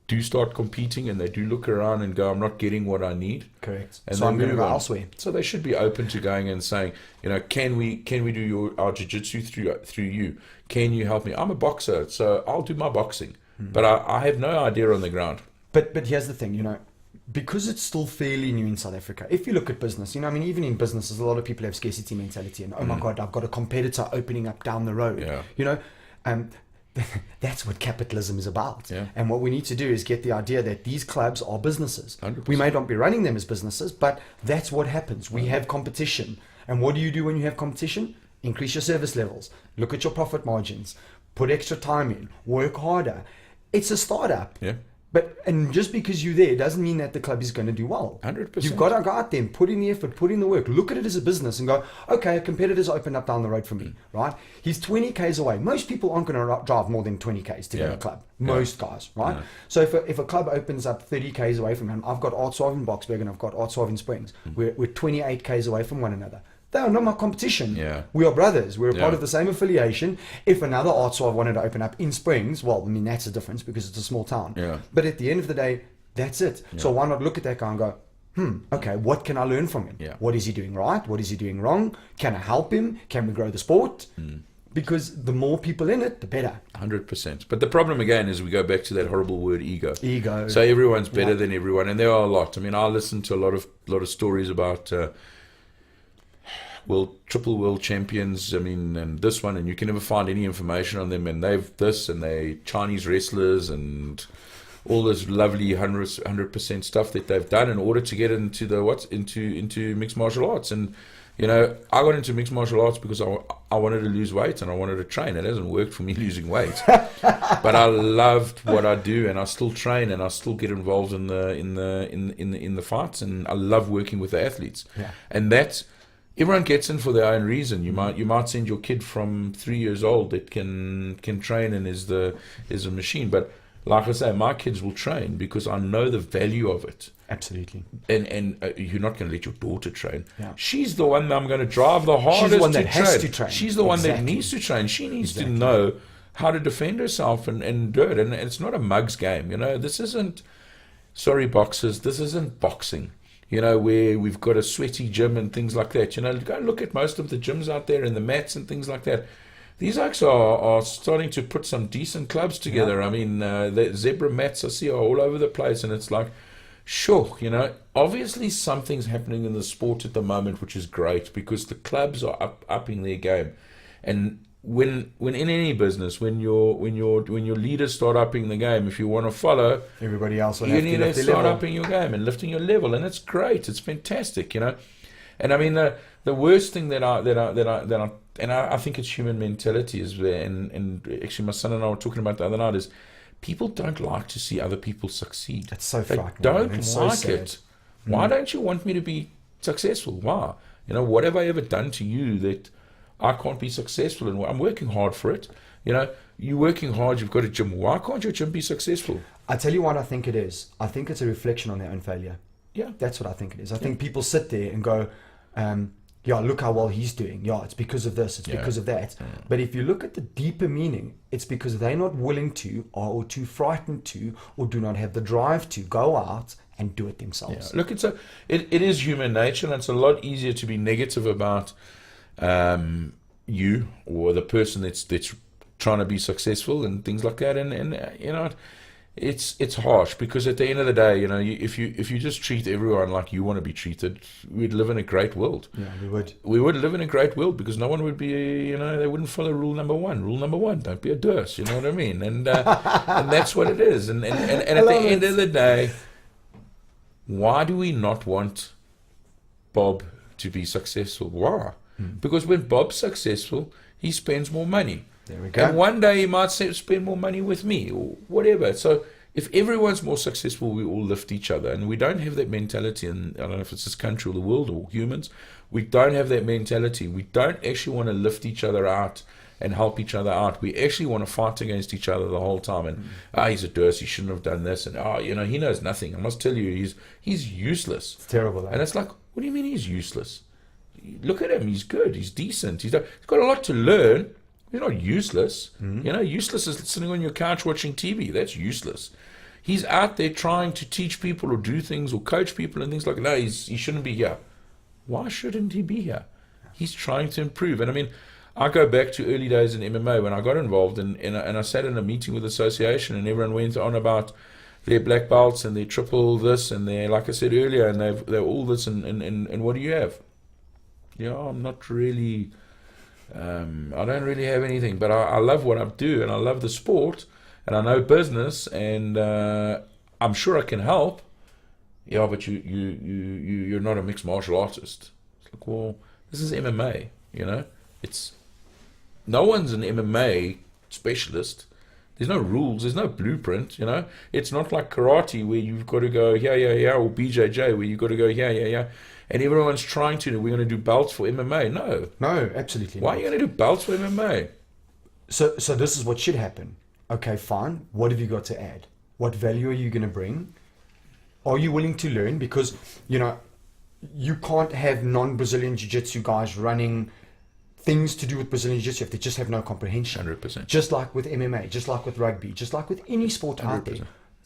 do start competing and they do look around and go, I'm not getting what I need. Correct. And so I'm going to go elsewhere. So they should be open to going and saying, you know, can we do our jiu-jitsu through you? Can you help me? I'm a boxer, so I'll do my boxing. But I have no idea on the ground. But here's the thing, you know, because it's still fairly new in South Africa. If you look at business, you know, I mean, even in businesses, a lot of people have scarcity mentality and, oh my God, I've got a competitor opening up down the road. You know, that's what capitalism is about. And what we need to do is get the idea that these clubs are businesses. 100%. We may not be running them as businesses, but that's what happens. We have competition. And what do you do when you have competition? Increase your service levels. Look at your profit margins. Put extra time in. Work harder. It's a startup. And just because you're there doesn't mean that the club is going to do well. 100%. You've got to go out there and put in the effort, put in the work. Look at it as a business and go, okay, a competitor's opened up down the road from me, right? He's 20 Ks away. Most people aren't going to drive more than 20 Ks to get a club. Most guys, right? So if a club opens up 30 Ks away from him, I've got Artswave in Boksburg and I've got Artswave in Springs. We're 28 Ks away from one another. They are not my competition. We are brothers. We're a part of the same affiliation. If another Artswave wanted to open up in Springs, well, I mean, that's a difference because it's a small town. But at the end of the day, that's it. So why not look at that guy and go, okay, what can I learn from him? Yeah. What is he doing right? What is he doing wrong? Can I help him? Can we grow the sport? Because the more people in it, the better. 100%. But the problem again is we go back to that horrible word ego. Ego. So everyone's better than everyone, and there are a lot. I mean, I listen to a lot of stories about triple world champions. I mean, and this one, and you can never find any information on them. And they've this, and they Chinese wrestlers, and all this lovely 100% stuff that they've done in order to get into into mixed martial arts. And you know, I got into mixed martial arts because I wanted to lose weight and I wanted to train. It hasn't worked for me losing weight, but I loved what I do, and I still train, and I still get involved in the fights, and I love working with the athletes. Yeah. And that's everyone gets in for their own reason. You might send your kid from 3 years old that can train and is a machine, but like I say, my kids will train because I know the value of it. Absolutely. And you're not going to let your daughter train. Yeah. She's the one that I'm going to drive the hardest She's the one that to has train. to train. She's the one that Exactly. needs to train. She needs Exactly. to know how to defend herself and do it. And it's not a mug's game. You know, this isn't, sorry boxers, this isn't boxing. You know, where we've got a sweaty gym and things like that. You know, go and look at most of the gyms out there and the mats and things like that. These acts are starting to put some decent clubs together. Yeah. I mean, the zebra mats I see are all over the place, and it's like, sure, you know, obviously something's happening in the sport at the moment, which is great because the clubs are upping their game. And when in any business, when your leaders start upping the game, if you want to follow, everybody else will you have need to start upping your game and lifting your level, and it's great. It's fantastic, you know. And I mean, the worst thing that I think it's human mentality is there, and actually my son and I were talking about the other night, is people don't like to see other people succeed. That's so frightening. They don't like it. Why don't you want me to be successful? Why? You know, what have I ever done to you that I can't be successful? And I'm working hard for it. You know, you're working hard, you've got a gym. Why can't your gym be successful? I tell you what I think it is. I think it's a reflection on their own failure. Yeah. That's what I think it is. I think people sit there and go, yeah, look how well he's doing. Yeah, it's because of this. It's because of that. Yeah. But if you look at the deeper meaning, it's because they're not willing to, or too frightened to, or do not have the drive to go out and do it themselves. Yeah. Look, it is human nature, and it's a lot easier to be negative about you or the person that's trying to be successful and things like that. And you know, it's harsh because at the end of the day, you know, if you just treat everyone like you want to be treated, we'd live in a great world. Yeah, we would. We would live in a great world because no one would be, you know, they wouldn't follow rule number one. Rule number one, don't be a durs. You know what I mean? And and that's what it is. And at the end of the day, why do we not want Bob to be successful? Why? Because when Bob's successful, he spends more money. There we go. And one day he might spend more money with me or whatever. So if everyone's more successful, we all lift each other. And we don't have that mentality. And I don't know if it's this country or the world or humans. We don't have that mentality. We don't actually want to lift each other out and help each other out. We actually want to fight against each other the whole time. And he's a durs, he shouldn't have done this. And you know, he knows nothing. I must tell you, he's useless. It's terrible. And it's like, what do you mean he's useless? Look at him. He's good. He's decent. He's got a lot to learn. He's not useless. You know, useless is sitting on your couch watching TV. That's useless. He's out there trying to teach people or do things or coach people and things like that. No, he shouldn't be here. Why shouldn't he be here? He's trying to improve. And I mean, I go back to early days in MMA when I got involved and I sat in a meeting with the association and everyone went on about their black belts and their triple this and their, like I said earlier, and they're all this and what do you have? Yeah, I'm not really... I don't really have anything, but I love what I do and I love the sport and I know business and I'm sure I can help. Yeah, but you're not a mixed martial artist. It's like, well, this is MMA, you know. No one's an MMA specialist. There's no rules. There's no blueprint, you know. It's not like karate where you've got to go yeah, or BJJ where you've got to go yeah. And everyone's trying to, we're going to do belts for MMA. No, absolutely Why are you going to do belts for MMA? So this is what should happen. Okay, fine. What have you got to add? What value are you going to bring? Are you willing to learn? Because, you know, you can't have non-Brazilian Jiu-Jitsu guys running things to do with Brazilian Jiu-Jitsu if they just have no comprehension. 100%. Just like with MMA, just like with rugby, just like with any sport out there.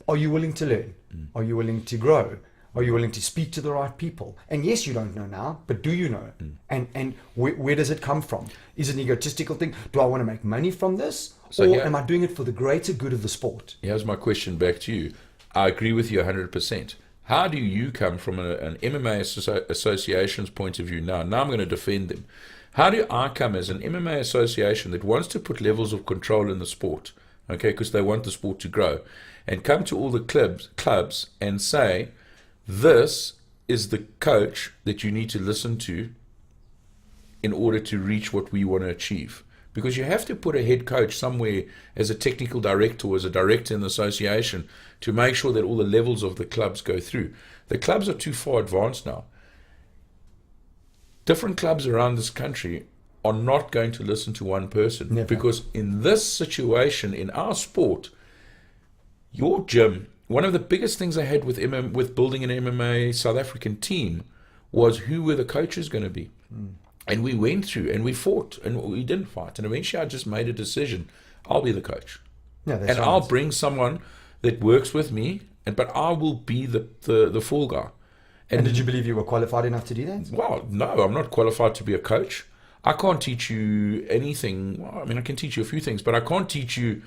Are you willing to learn? Are you willing to grow? Are you willing to speak to the right people? And yes, you don't know now, but do you know? And where does it come from? Is it an egotistical thing? Do I want to make money from this? Or am I doing it for the greater good of the sport? Here's my question back to you. I agree with you 100%. How do you come from an MMA association's point of view now? Now I'm going to defend them. How do I come as an MMA association that wants to put levels of control in the sport, okay, because they want the sport to grow, and come to all the clubs and say, this is the coach that you need to listen to in order to reach what we want to achieve? Because you have to put a head coach somewhere as a technical director or as a director in the association to make sure that all the levels of the clubs go through. The clubs are too far advanced now. Different clubs around this country are not going to listen to one person. Never. Because in this situation, in our sport, your gym, one of the biggest things I had with building an MMA South African team was who were the coaches going to be. And we went through and we fought and we didn't fight. And eventually I just made a decision. I'll be the coach. Yeah, that's and right. I'll bring someone that works with me, but I will be the fall guy. And did you believe you were qualified enough to do that? Well, no, I'm not qualified to be a coach. I can't teach you anything. Well, I mean, I can teach you a few things, but I can't teach you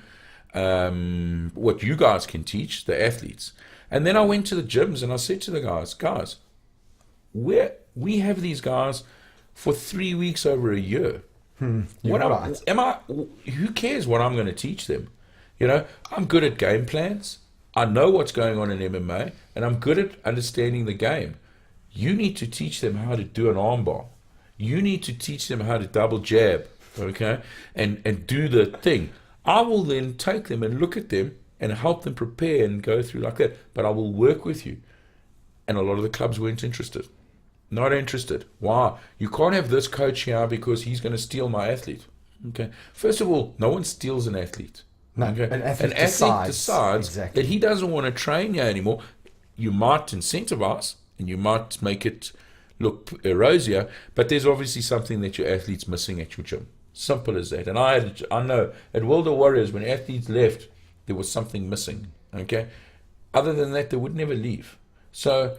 what you guys can teach, the athletes. And then I went to the gyms and I said to the guys, we have these guys for 3 weeks over a year. You're right. Who cares what I'm going to teach them? You know, I'm good at game plans. I know what's going on in MMA, and I'm good at understanding the game. You need to teach them how to do an armbar. You need to teach them how to double jab, okay, and do the thing. I will then take them and look at them and help them prepare and go through like that. But I will work with you. And a lot of the clubs weren't interested. Not interested. Why? You can't have this coach here because he's going to steal my athlete. Okay. First of all, no one steals an athlete. No, okay? an athlete decides that he doesn't want to train you anymore. You might incentivize and you might make it look rosier, but there's obviously something that your athlete's missing at your gym. Simple as that. And I know at World of Warriors, when athletes left, there was something missing. Okay. Other than that, they would never leave. So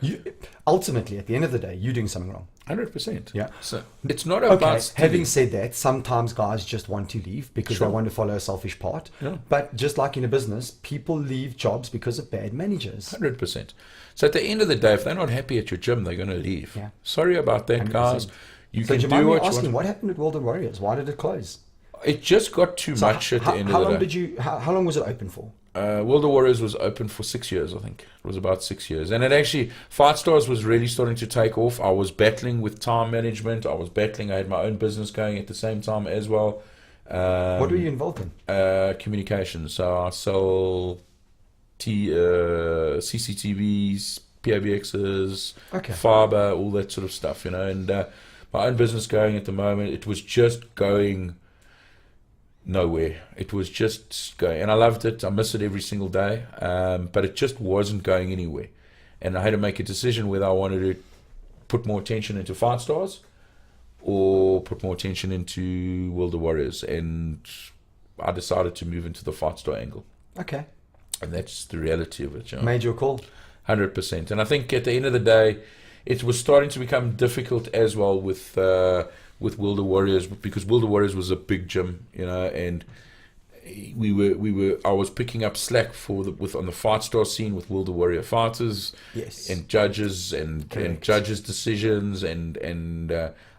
ultimately, at the end of the day, you're doing something wrong. 100%. Yeah. So it's not about stealing. Having said that, sometimes guys just want to leave because they want to follow a selfish path. Yeah. But just like in a business, people leave jobs because of bad managers. 100%. So at the end of the day, if they're not happy at your gym, they're going to leave. Yeah. Sorry about that, 100%. guys. You so can do do you mind me what you asking, want. what happened at World of Warriors? Why did it close? It just got too much at the end of the day. How long was it open for? World of Warriors was open for 6 years, I think. It was about 6 years. And it actually, Fightstars was really starting to take off. I was battling with time management. I had my own business going at the same time as well. What were you involved in? Communications. So I sell CCTVs, PABXs, fiber, all that sort of stuff, you know. And my own business going at the moment, it was just going nowhere. It was just going, and I loved it. I miss it every single day, but it just wasn't going anywhere. And I had to make a decision whether I wanted to put more attention into Fightstars or put more attention into World of Warriors. And I decided to move into the Fightstar angle. Okay. And that's the reality of it. You know? Made your call. 100%. And I think at the end of the day, it was starting to become difficult as well with World of Warriors, because World of Warriors was a big gym, you know, and I was picking up slack on the Fightstar scene with World of Warrior fighters, yes, and judges and judges' decisions, and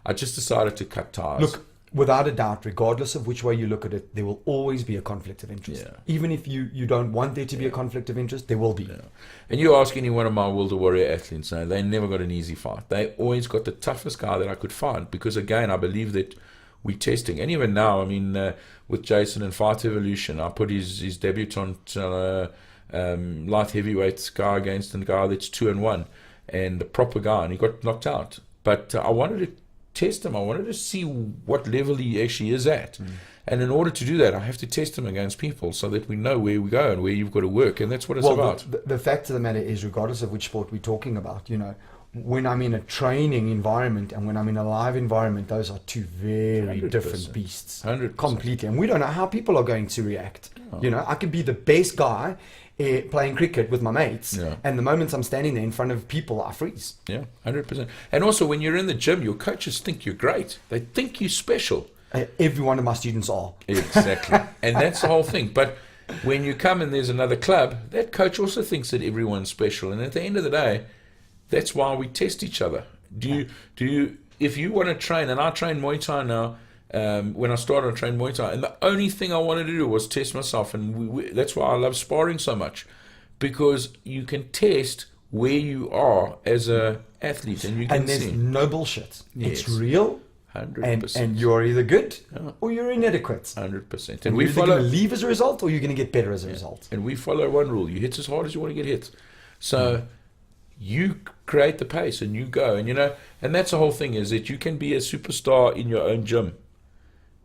I just decided to cut ties. Look, without a doubt, regardless of which way you look at it, there will always be a conflict of interest. Yeah. Even if you don't want there to be a conflict of interest, there will be. Yeah. And you ask any one of my World of Warrior athletes, no, they never got an easy fight. They always got the toughest guy that I could find, because again, I believe that we're testing. And even now, I mean, with Jason and Fight Evolution, I put his debutant light heavyweight guy against a guy that's 2-1, and a proper guy, and he got knocked out. But I wanted to test him. I wanted to see what level he actually is at. And in order to do that, I have to test him against people so that we know where we go and where you've got to work. And that's what it's about. The fact of the matter is, regardless of which sport we're talking about, you know, when I'm in a training environment and when I'm in a live environment, those are two very 100%. different beasts. 100%. Completely. And we don't know how people are going to react. Oh. You know, I could be the best guy playing cricket with my mates, Yeah. and the moment I'm standing there in front of people, I freeze. Yeah, 100%. And also, when you're in the gym, your coaches think you're great. They think you're special. Every one of my students are. Exactly. And that's the whole thing. But when you come and there's another club, that coach also thinks that everyone's special. And at the end of the day, that's why we test each other. Do you, if you want to train, and I train Muay Thai now, when I started, I trained Muay Thai, and the only thing I wanted to do was test myself. And that's why I love sparring so much, because you can test where you are as a athlete, and you can And there's see. no bullshit. Yes. It's real. 100%. And you're either good Yeah. or you're inadequate. 100%. And And we you're either follow. going to leave as a result or you're going to get better as a result. And we follow one rule: you hit as hard as you want to get hit. So you create the pace and you go, and and that's the whole thing, is that you can be a superstar in your own gym,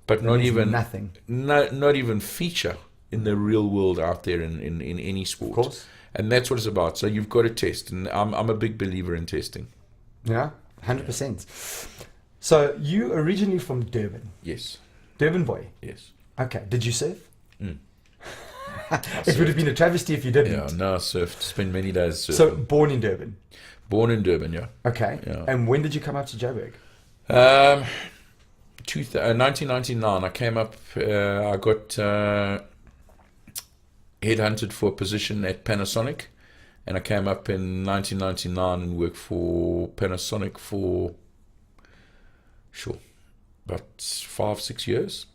but not means even nothing. not even feature in the real world out there in any sport. Of course. And that's what it's about. So you've got to test, and I'm a big believer in testing. Yeah, 100%. So you originally from Durban. Yes, Durban boy. yes. Okay. Did you surf? Mm. It would have been a travesty if you didn't. Yeah, no, I surfed. Spent many days surfing. So born in Durban. Born in Durban, yeah. Okay. Yeah. And when did you come up to Joburg? 1999, I came up, I got headhunted for a position at Panasonic, and I came up in 1999 and worked for Panasonic for, about 5-6 years,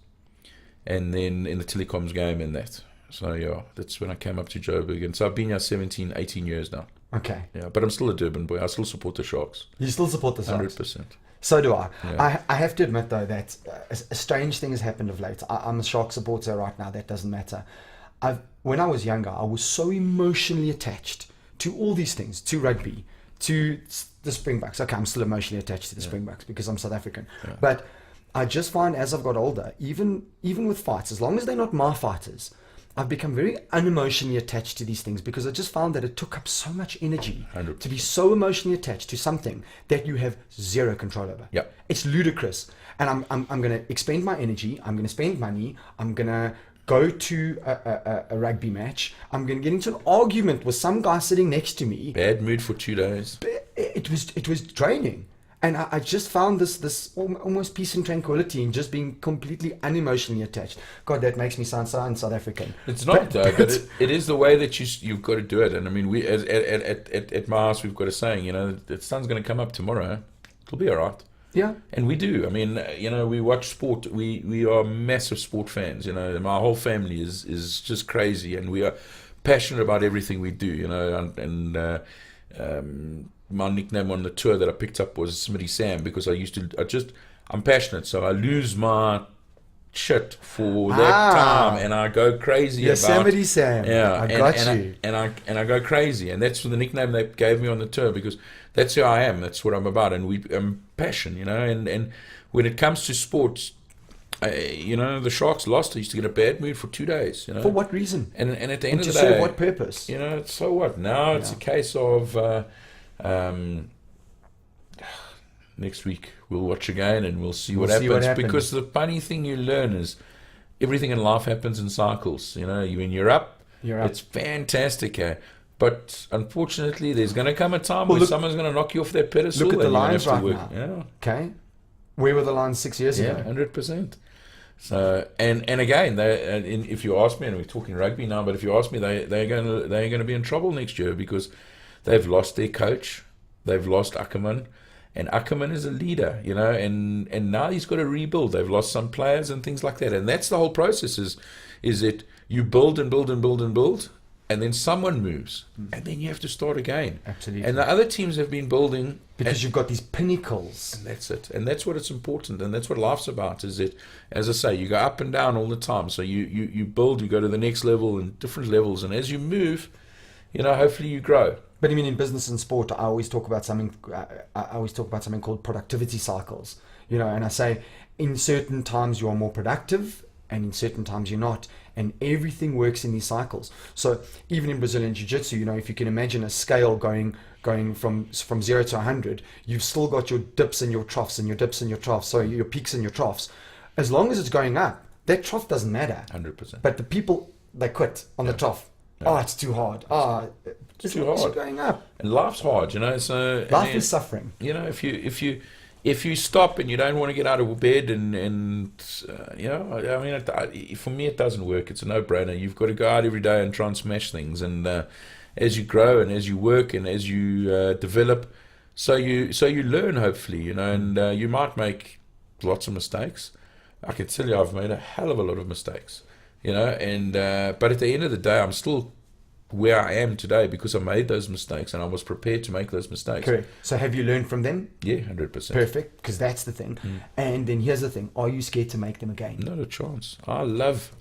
and then in the telecoms game and that. So yeah, that's when I came up to Joburg, and so I've been here 17-18 years now. Okay. Yeah, but I'm still a Durban boy. I still support the Sharks. You still support the Sharks? 100%. So do I. Yeah. I have to admit, though, that a strange thing has happened of late. I'm a Shark supporter right now. That doesn't matter. When I was younger, I was so emotionally attached to all these things, to rugby, to the Springboks. Okay, I'm still emotionally attached to the Springboks because I'm South African. Yeah. But I just find as I've got older, even with fights, as long as they're not my fighters, I've become very unemotionally attached to these things, because I just found that it took up so much energy 100%. to be so emotionally attached to something that you have zero control over. Yeah. It's ludicrous. And I'm going to expend my energy. I'm going to spend money. I'm going to go to a rugby match. I'm going to get into an argument with some guy sitting next to me. Bad mood for 2 days. It was draining. And I just found this almost peace and tranquility in just being completely unemotionally attached. God, that makes me sound so un-South-African. It's not, though, but it is the way that you've got to do it. And I mean, we at my house, we've got a saying, the sun's going to come up tomorrow. It'll be all right. Yeah. And we do. I mean, we watch sport. We are massive sport fans. My whole family is just crazy, and we are passionate about everything we do. My nickname on the tour that I picked up was Smitty Sam, because I'm passionate, so I lose my shit for that time, and I go crazy about Yosemite Sam. Yeah, I got you. And I go crazy, and that's the nickname they gave me on the tour, because that's who I am. That's what I'm about, and I'm passion, and when it comes to sports, the Sharks lost. I used to get a bad mood for 2 days. For what reason? And at the end of To the day, serve what purpose? So what? Now it's a case of next week we'll watch again and we'll see what happens. Because the funny thing you learn is everything in life happens in cycles. When you're up, it's fantastic. But unfortunately, there's going to come a time where someone's going to knock you off that pedestal. Look at the and Lions you have right to work. now. Yeah. Okay. Where were the Lions 6 years ago? 100%. So and again, if you ask me, and we're talking rugby now, but if you ask me, they're going to be in trouble next year, because they've lost their coach, they've lost Ackerman, and Ackerman is a leader, and now he's got to rebuild. They've lost some players and things like that, and that's the whole process. Is that you build and build and build and build, and then someone moves, and then you have to start again. Absolutely. And the other teams have been building, because you've got these pinnacles. and that's it. And that's what it's important, and that's what life's about. Is that, as I say, you go up and down all the time. So you build, you go to the next level and different levels, and as you move, hopefully you grow. But I mean, in business and sport, I always talk about something. I always talk about something called productivity cycles. And I say, in certain times you are more productive, and in certain times you're not, and everything works in these cycles. So even in Brazilian Jiu-Jitsu, you know, if you can imagine a scale going from 0 to 100, you've still got your dips and your troughs and your dips and your troughs, so your peaks and your troughs. As long as it's going up, that trough doesn't matter. 100%. But the people, they quit on the trough. Oh, it's too hard. It's too hard. Going up. And life's hard, you know. So life is suffering. You know, if you stop and you don't want to get out of bed and you know, I mean, for me it doesn't work. It's a no-brainer. You've got to go out every day and try and smash things. And as you grow and as you work and as you develop, so you learn, hopefully, you know. And you might make lots of mistakes. I can tell you, I've made a hell of a lot of mistakes, you know. And but at the end of the day, I'm still where I am today because I made those mistakes and I was prepared to make those mistakes. Correct. So have you learned from them? Yeah, 100%. Perfect, because that's the thing. And then here's the thing: are you scared to make them again? Not a chance. I love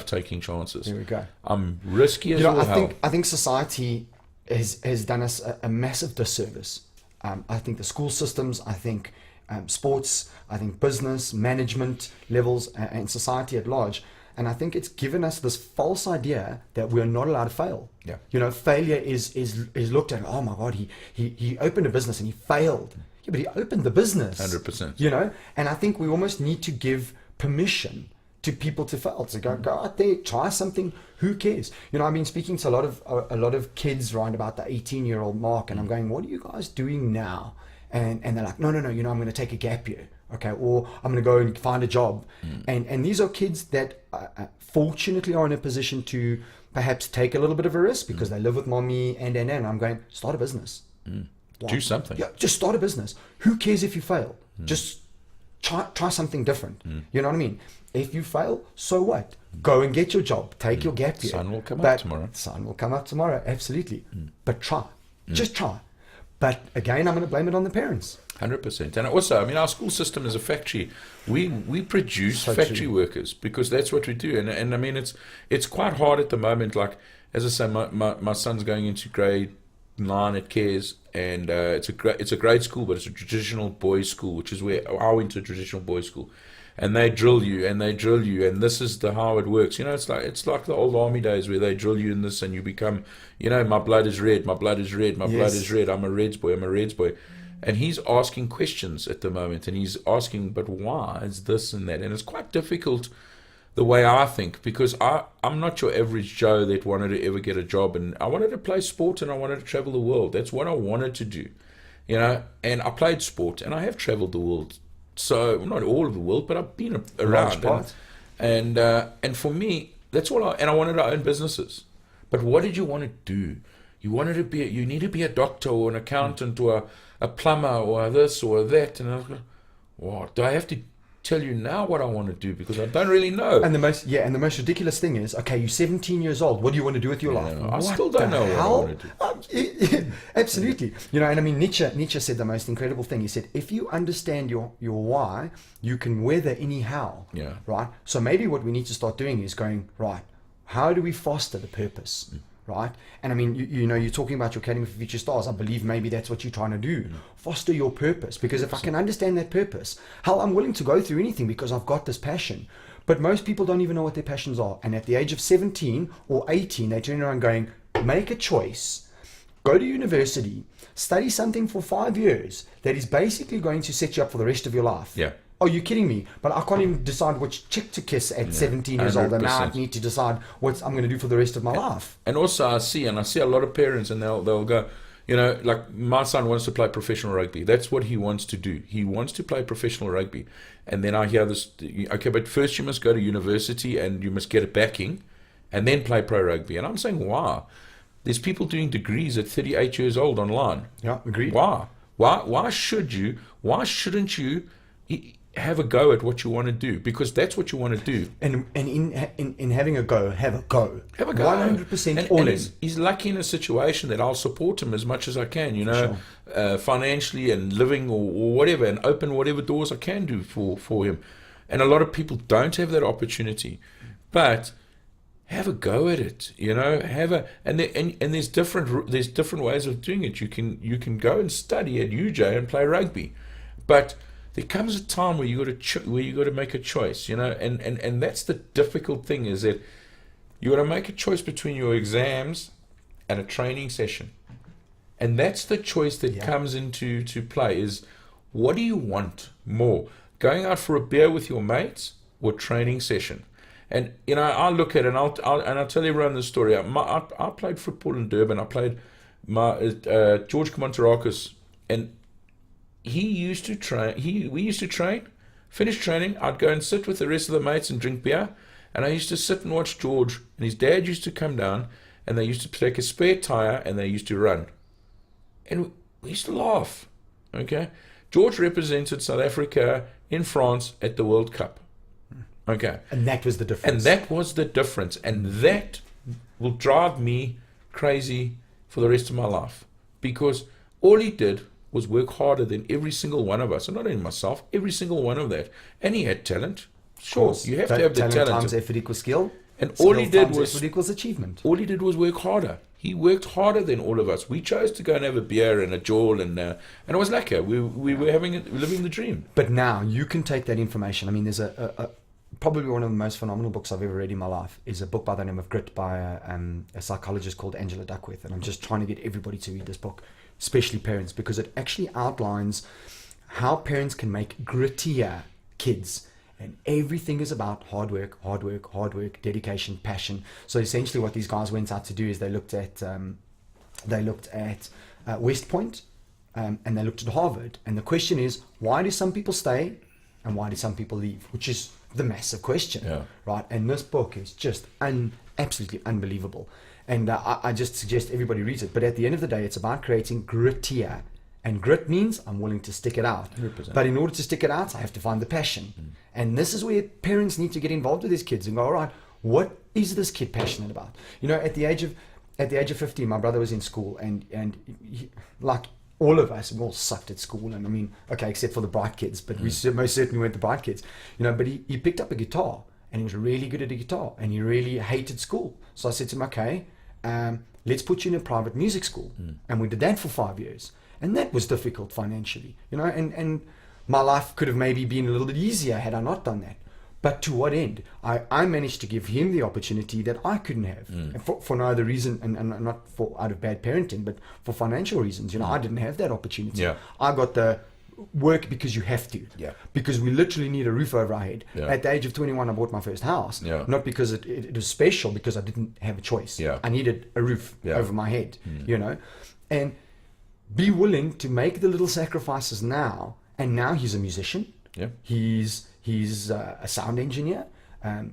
taking chances. There we go. I'm risky as well. hell. I think society has done us a massive disservice. I think the school systems, I think sports, I think business, management levels, and society at large. And I think it's given us this false idea that we're not allowed to fail. Yeah. You know, failure is looked at, oh my God, he opened a business and he failed. Yeah, but he opened the business. 100%. You know, and I think we almost need to give permission to people to fail. So go out there, try something. Who cares? You know, I've been speaking to a lot of kids around about the 18-year-old mark, and I'm going, what are you guys doing now? And they're like, no, you know, I'm going to take a gap year. Okay, or I'm going to go and find a job. And these are kids that fortunately are in a position to perhaps take a little bit of a risk because they live with mommy and I'm going, start a business. Do something. Yeah, just start a business. Who cares if you fail? Just try something different. You know what I mean? If you fail, so what? Go and get your job. Take your gap year. Sun will come up tomorrow. Sun will come up tomorrow, absolutely. But try. Just try. But again, I'm going to blame it on the parents. 100%. And also, I mean, our school system is a factory. We produce factory workers because that's what we do. And I mean, it's quite hard at the moment. Like, as I say, my son's going into grade 9 at Cares, and it's a grade school, but it's a traditional boys' school, which is where I went to a traditional boys' school. And they drill you, and this is how it works. You know, it's like the old army days where they drill you in this, and you become, you know, my blood is red, my blood is red, my blood is red. I'm a Reds boy. And he's asking questions at the moment, and he's asking, but why is this and that? And it's quite difficult the way I think, because I'm not your average Joe that wanted to ever get a job, and I wanted to play sport and I wanted to travel the world. That's what I wanted to do, you know. And I played sport, and I have traveled the world. So not all of the world, but I've been around. And for me, that's all. I wanted to own businesses. But what did you want to do? You need to be a doctor or an accountant or a plumber or this or that. And I was like, what? Do I have to tell you now what I want to do? Because I don't really know. And the most ridiculous thing is, okay, you're 17 years old. What do you want to do with your life? I still don't know what I want to do. Absolutely. You know, and I mean, Nietzsche said the most incredible thing. He said, if you understand your why, you can weather any how. Yeah. Right? So maybe what we need to start doing is going, right, how do we foster the purpose? Right? And I mean, you know, you're talking about your Academy for Future Stars. I believe maybe that's what you're trying to do. Foster your purpose. Because if I can understand that purpose, hell, I'm willing to go through anything because I've got this passion. But most people don't even know what their passions are. And at the age of 17 or 18, they turn around going, make a choice, go to university, study something for 5 years that is basically going to set you up for the rest of your life. Yeah. Are you kidding me? But I can't even decide which chick to kiss at 17 years old, and now I need to decide what I'm going to do for the rest of my life. And also I see a lot of parents, and they'll go, you know, like my son wants to play professional rugby. That's what he wants to do. He wants to play professional rugby. And then I hear this, okay, but first you must go to university and you must get a backing and then play pro rugby. And I'm saying, wow, there's people doing degrees at 38 years old online. Yeah, agreed. Why shouldn't you have a go at what you want to do? Because that's what you want to do. And in having a go, have a go. Have a go. 100% all in. He's lucky in a situation that I'll support him as much as I can, you know, financially and living or whatever, and open whatever doors I can do for him. And a lot of people don't have that opportunity. But have a go at it, you know. And there's different ways of doing it. You can go and study at UJ and play rugby, but there comes a time where you got to make a choice, and that's the difficult thing, is that you got to make a choice between your exams and a training session, and that's the choice that comes into play. Is what do you want more, going out for a beer with your mates or training session? And I look at it, and I'll tell everyone the story. I played football in Durban. I played George Kamontarakis, and he used to train. We used to train. Finish training, I'd go and sit with the rest of the mates and drink beer. And I used to sit and watch George, and his dad used to come down, and they used to take a spare tire, and they used to run. And we used to laugh. Okay, George represented South Africa in France at the World Cup. Okay, and that was the difference. And that was the difference, and that will drive me crazy for the rest of my life, because all he did was work harder than every single one of us, and not only myself, every single one of that. And he had talent. Sure, you have to have the talent. Times effort equals skill. And all he did was effort equals achievement. All he did was work harder. He worked harder than all of us. We chose to go and have a beer and a jaw, and it was lekker. We were living the dream. But now you can take that information. I mean, there's probably one of the most phenomenal books I've ever read in my life is a book by the name of Grit by a psychologist called Angela Duckworth, and I'm just trying to get everybody to read this book, especially parents, because it actually outlines how parents can make grittier kids. And everything is about hard work, dedication, passion. So essentially what these guys went out to do is they looked at West Point, and they looked at Harvard. And the question is, why do some people stay and why do some people leave? Which is the massive question, right? And this book is just absolutely unbelievable. And I just suggest everybody reads it. But at the end of the day, it's about creating grittier. And grit means I'm willing to stick it out. 100%. But in order to stick it out, I have to find the passion. And this is where parents need to get involved with these kids and go, all right, what is this kid passionate about? At the age of 15, my brother was in school, and he, like all of us, we all sucked at school. And I mean, okay, except for the bright kids, but we most certainly weren't the bright kids. But he picked up a guitar, and he was really good at the guitar, and he really hated school. So I said to him, okay, let's put you in a private music school. And we did that for 5 years. And that was difficult financially, and my life could have maybe been a little bit easier had I not done that. But to what end? I managed to give him the opportunity that I couldn't have, and for no other reason, and not for out of bad parenting, but for financial reasons. I didn't have that opportunity. I got the work because you have to, because we literally need a roof over our head. At the age of 21, I bought my first house, not because it was special, because I didn't have a choice. I needed a roof over my head, and be willing to make the little sacrifices now. And now he's a musician. He's a sound engineer.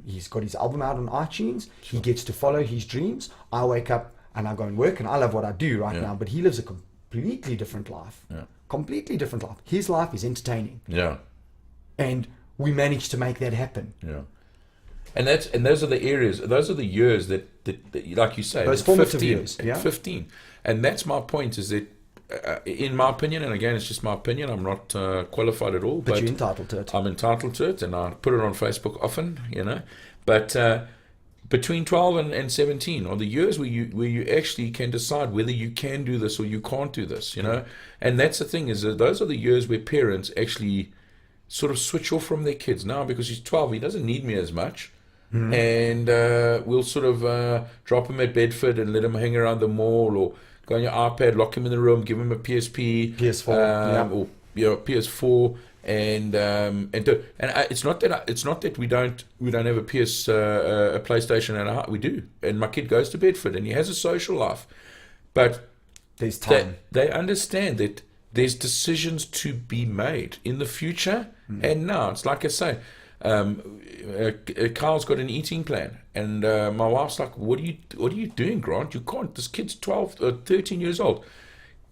He's got his album out on iTunes. He gets to follow his dreams. I wake up and I go and work, and I love what I do right now. But he lives a completely different life. Completely different life. His life is entertaining. And we managed to make that happen. And those are the areas. Those are the years that like you say, those formative years. 15. And that's my point. Is that in my opinion, and again, it's just my opinion, I'm not qualified at all. But you're entitled to it. I'm entitled to it, and I put it on Facebook often, But between 12 and 17 are the years where you actually can decide whether you can do this or you can't do this, And that's the thing, is that those are the years where parents actually sort of switch off from their kids. Now, because he's 12, he doesn't need me as much. And we'll sort of drop him at Bedford and let him hang around the mall, or go on your iPad, lock him in the room, give him a PSP, PS4, or PS4, and it's not that we don't have a PlayStation at our house. We do, and my kid goes to Bedford and he has a social life, but there's time. They understand that there's decisions to be made in the future, and now it's like I say. Carl's got an eating plan, and my wife's like, what are you doing, Grant? You can't. This kid's 12 or 13 years old.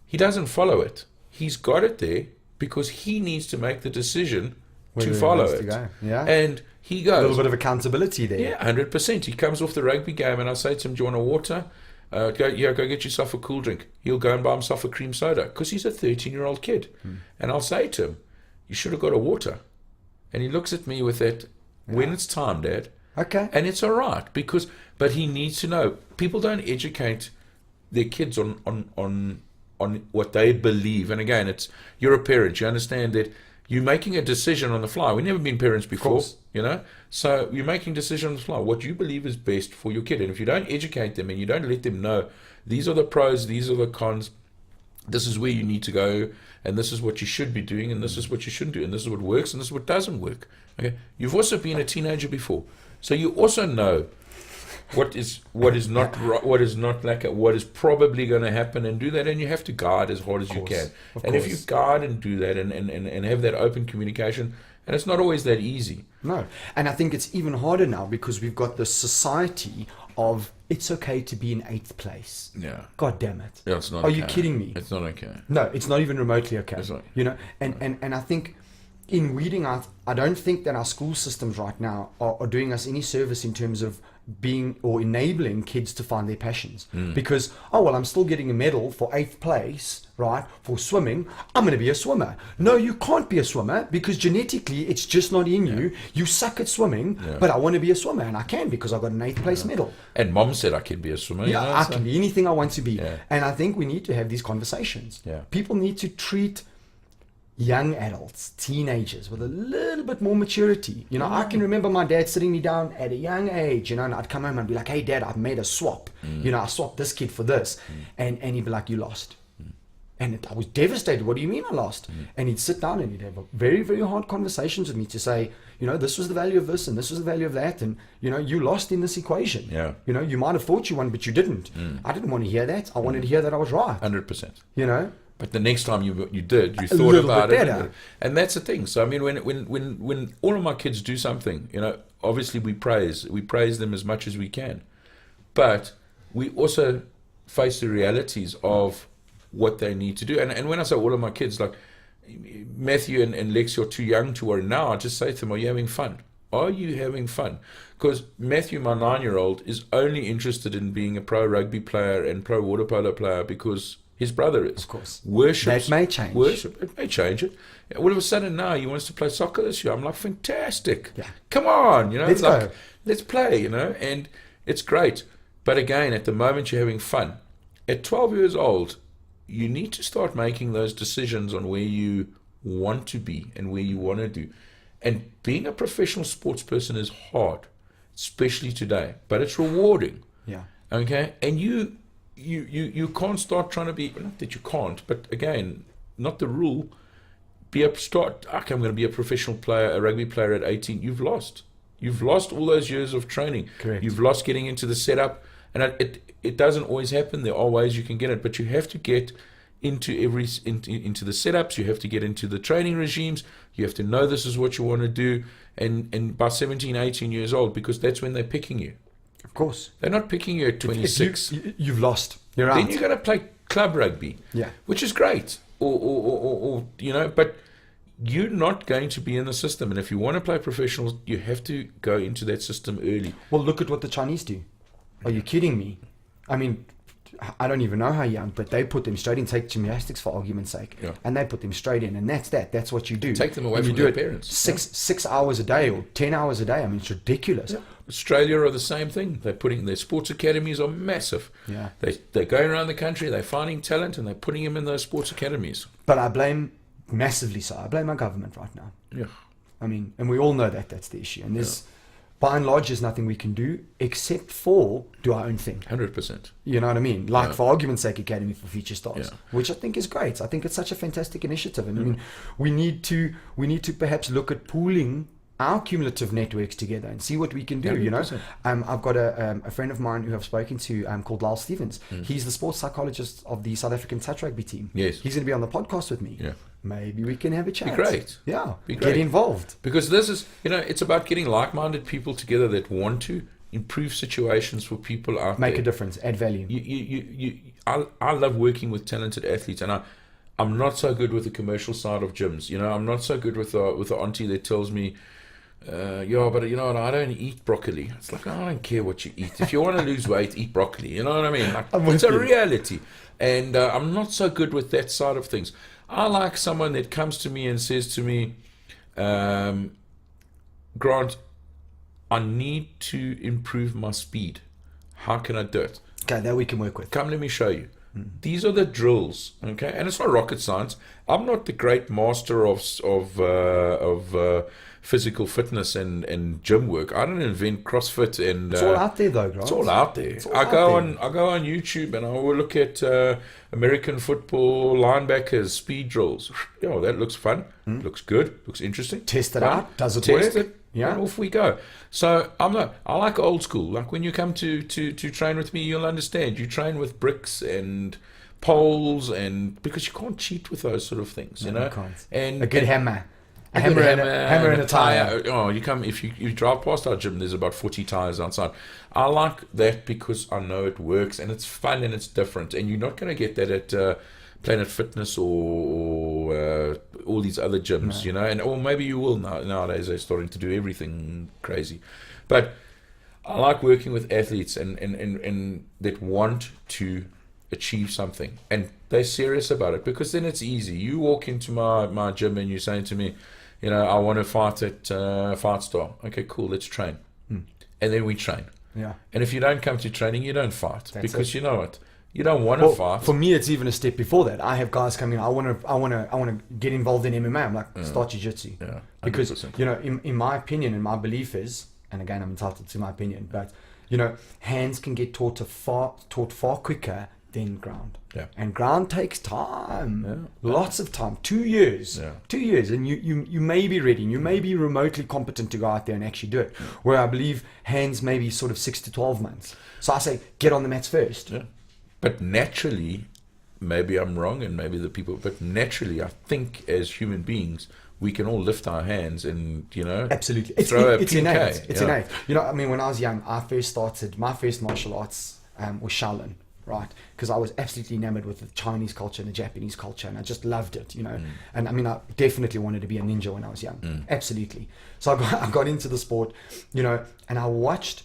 He doesn't follow it. He's got it there because he needs to make the decision to follow it. And he goes. A little bit of accountability there. 100%. He comes off the rugby game, and I say to him, do you want a water? Go get yourself a cool drink. He'll go and buy himself a cream soda because he's a 13-year-old kid. And I'll say to him, you should have got a water. And he looks at me with that, when it's time, Dad. Okay. And it's all right, but he needs to know. People don't educate their kids on what they believe. And again, you're a parent. You understand that you're making a decision on the fly. We've never been parents before, course. so you're making decisions on the fly, what you believe is best for your kid. And if you don't educate them and you don't let them know, these are the pros, these are the cons, this is where you need to go, and this is what you should be doing, and this is what you shouldn't do, and this is what works, and this is what doesn't work. Okay, you've also been a teenager before, so you also know what is not right, what is not like what is probably going to happen, and do that, and you have to guide as hard as you can. And if you guide and do that, and have that open communication, and it's not always that easy. No, and I think it's even harder now because we've got this society of it's okay to be in 8th place. Yeah. God damn it. Yeah, it's not. Are okay. you kidding me? It's not okay. No, it's not even remotely okay. It's not. And I think in weeding out, I don't think that our school systems right now are doing us any service in terms of being or enabling kids to find their passions. Because, I'm still getting a medal for 8th place, right, for swimming. I'm going to be a swimmer. No, you can't be a swimmer because genetically it's just not in you. You suck at swimming, but I want to be a swimmer, and I can because I got an 8th place medal. And mom said I could be a swimmer. Yeah, I can be anything I want to be. Yeah. And I think we need to have these conversations. Yeah. People need to treat young adults, teenagers, with a little bit more maturity. I can remember my dad sitting me down at a young age, and I'd come home and be like, hey dad, I've made a swap. I swapped this kid for this. And he'd be like, you lost. And I was devastated. What do you mean I lost? And he'd sit down and he'd have very, very hard conversations with me to say, this was the value of this and this was the value of that. And, you lost in this equation. Yeah. You might have thought you won, but you didn't. I didn't want to hear that. I wanted to hear that I was right. 100%. But the next time you thought about it, and that's the thing. So I mean, when all of my kids do something, obviously we praise them as much as we can, but we also face the realities of what they need to do. And when I say all of my kids, like Matthew and Lex are too young to worry now, I just say to them, are you having fun? Are you having fun? Because Matthew, my 9-year-old, is only interested in being a pro rugby player and pro water polo player because his brother is. Of course. Worships. That may change. It may change it. All of a sudden now he wants to play soccer this year. I'm like, fantastic. Yeah. Come on, Let's go. Let's play, and it's great. But again, at the moment you're having fun. At 12 years old, you need to start making those decisions on where you want to be and where you want to do. And being a professional sports person is hard, especially today, but it's rewarding. Yeah. Okay? And you can't start trying to be, not that you can't, but again, not the rule, okay, I'm going to be a professional player, a rugby player at 18. You've lost all those years of training. Correct. You've lost getting into the setup, and it doesn't always happen. There are ways you can get it, but you have to get into the setups. You have to get into the training regimes. You have to know this is what you want to do, and by 17, 18 years old, because that's when they're picking you. Of course. They're not picking you at 26. You've lost. You're out. Then you're going to play club rugby, which is great, or but you're not going to be in the system. And if you want to play professionals, you have to go into that system early. Well, look at what the Chinese do. Are you kidding me? I mean, I don't even know how young, but they put them straight in, take gymnastics for argument's sake, and they put them straight in, and that's what you do. Take them away from their parents. Six hours a day or 10 hours a day. I mean, it's ridiculous. Yeah. Australia are the same thing. They're putting their sports academies are massive. Yeah, they're going around the country. They're finding talent and they're putting them in those sports academies. But I blame massively. So I blame our government right now. Yeah, I mean, and we all know that that's the issue. And there's, by and large, there's nothing we can do except for do our own thing. 100%. You know what I mean? Like, for argument's sake, Academy for Future Stars, Yeah. which I think is great. I think it's such a fantastic initiative. And I mean, we need to perhaps look at pooling our cumulative networks together and see what we can do. 100%. I've got a friend of mine who I've spoken to called Lyle Stevens. He's the sports psychologist of the South African touch rugby team. Yes. He's going to be on the podcast with me. Yeah. Maybe we can have a chat. Be great. Yeah. Be great. Get involved. Because this is, it's about getting like-minded people together that want to improve situations for people out there. Make a difference. Add value. I love working with talented athletes, and I'm not so good with the commercial side of gyms. I'm not so good with the auntie that tells me, but you know what, I don't eat broccoli. It's like, I don't care what you eat. If you want to lose weight, eat broccoli. You know what I mean? Like, it's a reality. And I'm not so good with that side of things. I like someone that comes to me and says to me, Grant, I need to improve my speed. How can I do it? Okay, that we can work with. Come, let me show you. These are the drills, okay? And it's not rocket science. I'm not the great master of physical fitness and gym work. I don't invent CrossFit and. It's all out there, though, Grant. It's all out there. I go on YouTube and I will look at American football linebackers speed drills. Oh, that looks fun. Looks good. Looks interesting. Test it Fun. out. Does it Test work? it. Yeah. And off we go. So I like old school. Like when you come to train with me, you'll understand. You train with bricks and poles, and because you can't cheat with those sort of things, you know. You can't. And A good hammer. a hammer good and a tire. Oh, you come if you drive past our gym. There's about 40 tires outside. I like that because I know it works and it's fun and it's different. And you're not going to get that at Planet Fitness or all these other gyms, you know. And or maybe you will nowadays. They're starting to do everything crazy, but I like working with athletes and that want to achieve something and they're serious about it, because then it's easy. You walk into my gym and you're saying to me, you know, I want to fight at Fightstar. Okay, cool, let's train. And then we train. Yeah. And if you don't come to training, you don't fight. That's because it. You know what? You don't want to fight. For me, it's even a step before that. I have guys coming. I want to get involved in MMA. I'm like, start jiu-jitsu. Yeah, because 100%. you know, in my opinion, and my belief is, and again, I'm entitled to my opinion, but you know, hands can get taught far quicker than ground. Yeah. And ground takes time. Yeah. Lots of time. 2 years. Yeah. 2 years, and you may be ready. And you may be remotely competent to go out there and actually do it. Where I believe hands maybe sort of 6 to 12 months. So I say, get on the mats first. Yeah. But naturally, maybe I'm wrong, and maybe the people. But naturally, I think as human beings, we can all lift our hands and, you know, Absolutely, it's PK. innate. It's Yeah. innate. You know, I mean, when I was young, I first started my first martial arts was Shaolin, right? Because I was absolutely enamored with the Chinese culture and the Japanese culture, and I just loved it, you know. And I mean, I definitely wanted to be a ninja when I was young, absolutely. So I got into the sport, you know, and I watched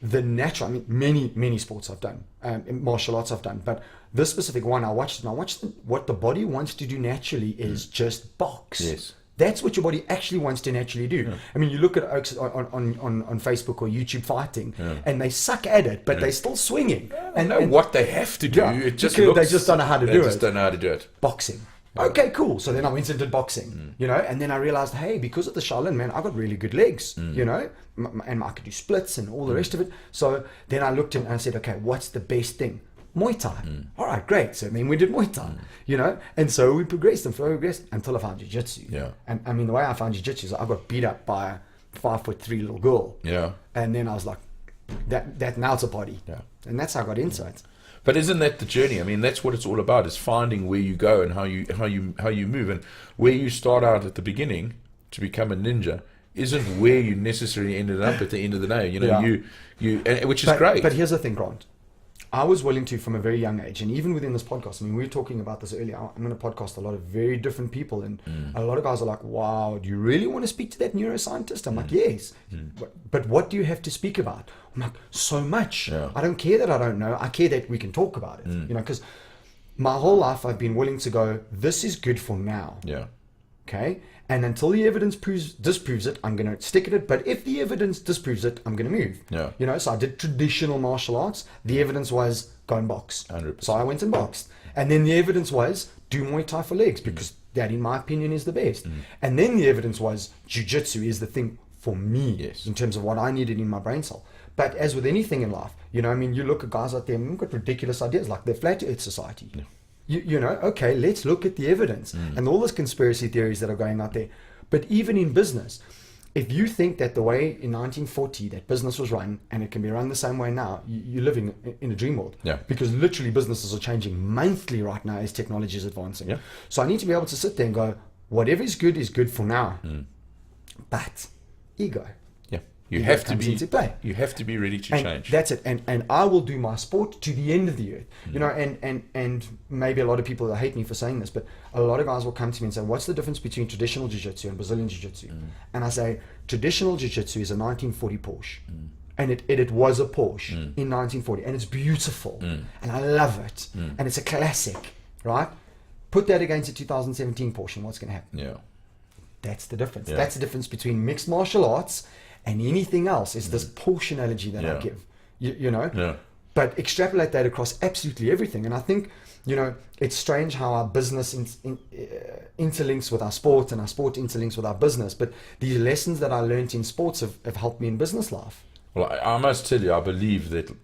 the natural. I mean, many sports I've done, martial arts I've done, but this specific one I watched, and I watched what the body wants to do naturally is just box. Yes. That's what your body actually wants to naturally do. Yeah. I mean, you look at oaks on Facebook or YouTube fighting, and they suck at it, but they're still swinging. And know what they have to do. Yeah, It just because they just don't know how to do it. They just don't know how to do it. Boxing. Okay, cool. So then I went into boxing, you know, and then I realized, hey, because of the Shaolin, man, I got really good legs, you know, and I could do splits and all the rest of it. So then I looked and I said, okay, what's the best thing? Muay Thai. All right, great. So I mean, we did Muay Thai, you know, and so we progressed until I found Jiu-Jitsu. Yeah. And I mean, the way I found Jiu-Jitsu is I got beat up by a 5'3" little girl. Yeah. And then I was like, that now it's a party. Yeah. And that's how I got into it. But isn't that the journey? I mean, that's what it's all about, is finding where you go and how you move, and where you start out at the beginning to become a ninja isn't where you necessarily ended up at the end of the day. You know, which is great. But here's the thing, Grant. I was willing to, from a very young age, and even within this podcast, I mean, we were talking about this earlier. I'm going to podcast a lot of very different people, and a lot of guys are like, wow, do you really want to speak to that neuroscientist? I'm like, yes. But what do you have to speak about? I'm like, so much. Yeah. I don't care that I don't know. I care that we can talk about it. You know, because my whole life I've been willing to go, this is good for now. Yeah. Okay? And until the evidence disproves it, I'm going to stick at it. But if the evidence disproves it, I'm going to move. Yeah. You know, so I did traditional martial arts. The evidence was go and box. 100%. So I went and boxed. And then the evidence was do Muay Thai for legs, because that, in my opinion, is the best. And then the evidence was jiu-jitsu is the thing for me, in terms of what I needed in my brain cell. But as with anything in life, you know, I mean, you look at guys out there and they've got ridiculous ideas, like the Flat Earth Society. Yeah. You know, okay, let's look at the evidence and all those conspiracy theories that are going out there. But even in business, if you think that the way in 1940 that business was run and it can be run the same way now, you're living in a dream world. Yeah. Because literally businesses are changing monthly right now as technology is advancing. Yeah. So I need to be able to sit there and go, whatever is good for now. But ego. You have to comes be into play. You have to be ready to And change. that's it. And I will do my sport to the end of the earth. You know, and maybe a lot of people that hate me for saying this, but a lot of guys will come to me and say, what's the difference between traditional jiu-jitsu and Brazilian jiu-jitsu? And I say, traditional jiu-jitsu is a 1940 Porsche. And it was a Porsche in 1940. And it's beautiful. And I love it. And it's a classic, right? Put that against a 2017 Porsche and what's going to happen? Yeah. That's the difference. Yeah. That's the difference between mixed martial arts and anything else, is this Porsche analogy that I give. You know? Yeah. but extrapolate that across absolutely everything. And I think, you know, it's strange how our business interlinks with our sport, and our sport interlinks with our business. But these lessons that I learned in sports have helped me in business life. Well, I must tell you, I believe that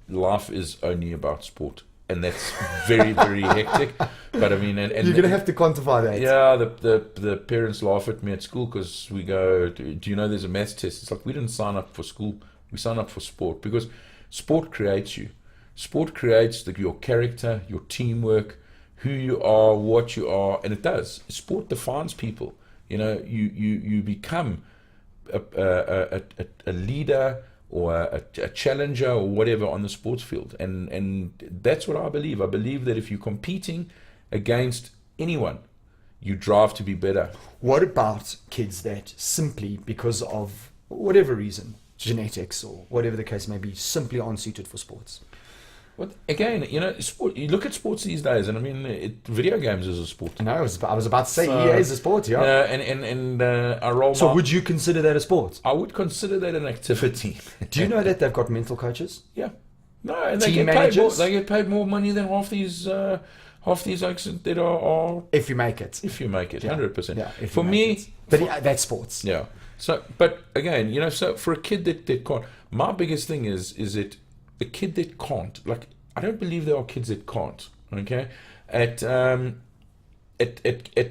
life is only about sport. And that's very, very hectic. But I mean, and you're going to have to quantify that. Yeah, the parents laugh at me at school because we go, do you know there's a maths test? It's like, we didn't sign up for school. We signed up for sport, because sport creates you. Sport creates your character, your teamwork, who you are, what you are, and it does. Sport defines people. You know, you become a leader, or a challenger, or whatever on the sports field. And that's what I believe. I believe that if you're competing against anyone, you drive to be better. What about kids that simply, because of whatever reason, genetics or whatever the case may be, simply aren't suited for sports? Well, again, you know, sport. You look at sports these days, and I mean, video games is a sport. No, I was about to say EA is a sport, yeah. And I roll. So would you consider that a sport? I would consider that an activity. Do you know that they've got mental coaches? Yeah. No, and they Team get paid more. managers? They get paid more money than half these oaks that are. If you make it. If you make it, Yeah. 100%. Yeah, if you For make me, it. But yeah, that's sports. yeah. So, but again, you know, so for a kid that can't, my biggest thing is that a kid that can't, like, I don't believe there are kids that can't. Okay, at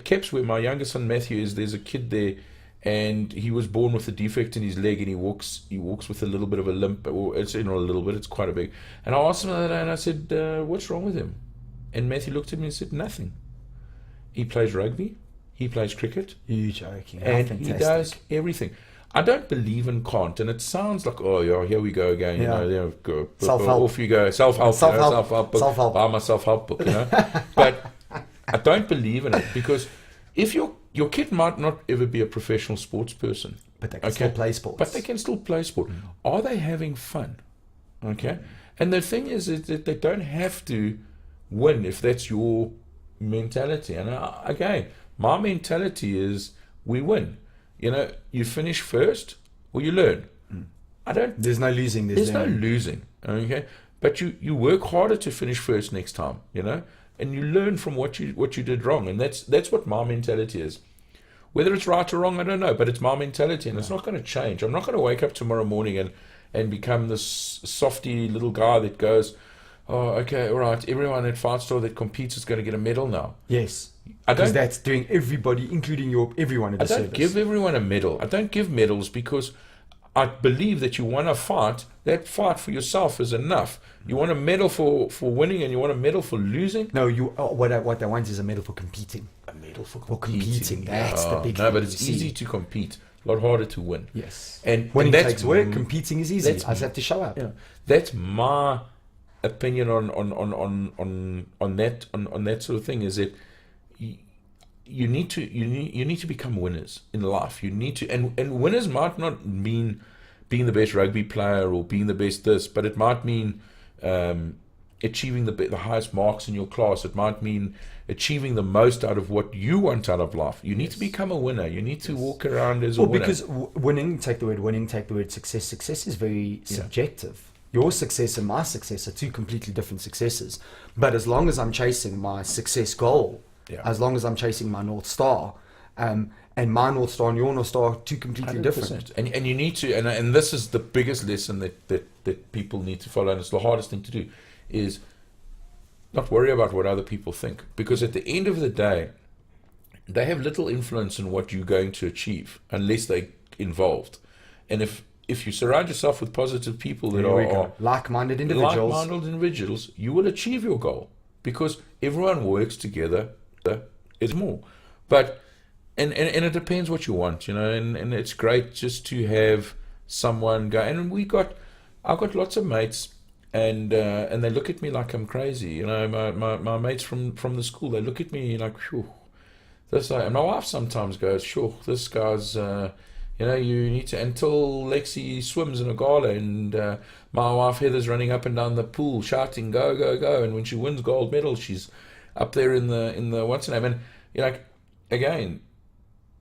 Keps, where my youngest son Matthew is, there's a kid there, and he was born with a defect in his leg, and he walks with a little bit of a limp, or it's, you know, a little bit, it's quite a big. And I asked him the other day, and I said, "What's wrong with him?" And Matthew looked at me and said, "Nothing. He plays rugby, he plays cricket, You're joking. and How he fantastic. does everything." I don't believe in can't, and it sounds like, oh yeah, here we go again. You Yeah. know, there we go. Self-help. Off you go, self-help, Self-help. you know, self-help book. Self-help. Buy my self-help book, you know. But I don't believe in it, because if your kid might not ever be a professional sports person, But they can still play sports. but they can still play sport. Are they having fun? Okay, and the thing is that they don't have to win if that's your mentality. And again, my mentality is we win. You know, you finish first or you learn. I don't. There's no losing. There's no losing. Okay, but you work harder to finish first next time. You know, and you learn from what you did wrong, and that's what my mentality is. Whether it's right or wrong, I don't know, but it's my mentality, and it's not going to change. I'm not going to wake up tomorrow morning and become this softy little guy that goes, "Oh, okay, all right, everyone at Fightstar that competes is going to get a medal now." Yes. I Because don't. that's doing everybody, including everyone, a I don't disservice. give everyone a medal. I don't give medals, because I believe that you want to fight. That fight for yourself is enough. You want a medal for winning, and you want a medal for losing. No, what they want is a medal for competing. A medal for competing, that's the big No, thing but you it's see. easy to compete. A lot harder to win. Yes. And Winning that's takes work, competing is easy. I that's- just have to show up. Yeah, that's my opinion on that sort of thing. Is that you need to become winners in life. You need to, and winners might not mean being the best rugby player or being the best this, but it might mean achieving the highest marks in your class. It might mean achieving the most out of what you want out of life. You need to become a winner. You need to walk around as a winner. Because winning, take the word success. Success is very subjective. Your success and my success are two completely different successes. But as long as I'm chasing my success goal, as long as I'm chasing my North Star, and my North Star and your North Star are two completely 100%. different. And you need to, and this is the biggest lesson that people need to follow, and it's the hardest thing to do, is not worry about what other people think. Because at the end of the day, they have little influence in what you're going to achieve unless they're involved. And if you surround yourself with positive people that are like-minded individuals, you will achieve your goal, because everyone works together. It's more. But and it depends what you want, you know, and it's great just to have someone go. And I've got lots of mates, and they look at me like I'm crazy, you know. My mates from the school, they look at me like, phew, and my wife sometimes goes, sure, this guy's you know, you need to, until Lexi swims in a gala, and my wife Heather's running up and down the pool shouting, go, go, go. And when she wins gold medal, she's up there in the what's her name. And you know, again,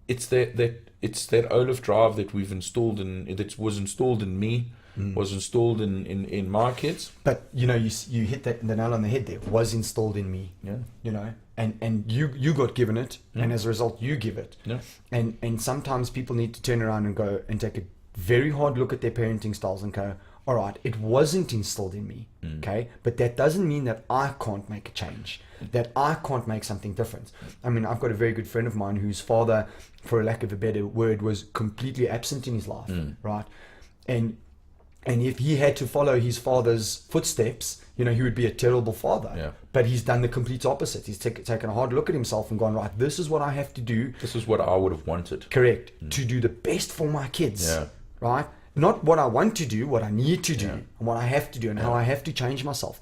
it's that Oliff drive that was installed in me, was installed in my kids. But you know, you hit the nail on the head there. Was installed in me. Yeah. You know, and you got given it, and as a result, you give it. Yeah. And sometimes people need to turn around and go and take a very hard look at their parenting styles and go, all right, it wasn't instilled in me, okay? But that doesn't mean that I can't make a change, that I can't make something different. I mean, I've got a very good friend of mine whose father, for a lack of a better word, was completely absent in his life, right? And if he had to follow his father's footsteps, you know, he would be a terrible father. Yeah. But he's done the complete opposite. He's taken a hard look at himself and gone, right, this is what I have to do. This is what I would have wanted. Correct. To do the best for my kids. Yeah. Right? Not what I want to do, what I need to do, and what I have to do, and how I have to change myself.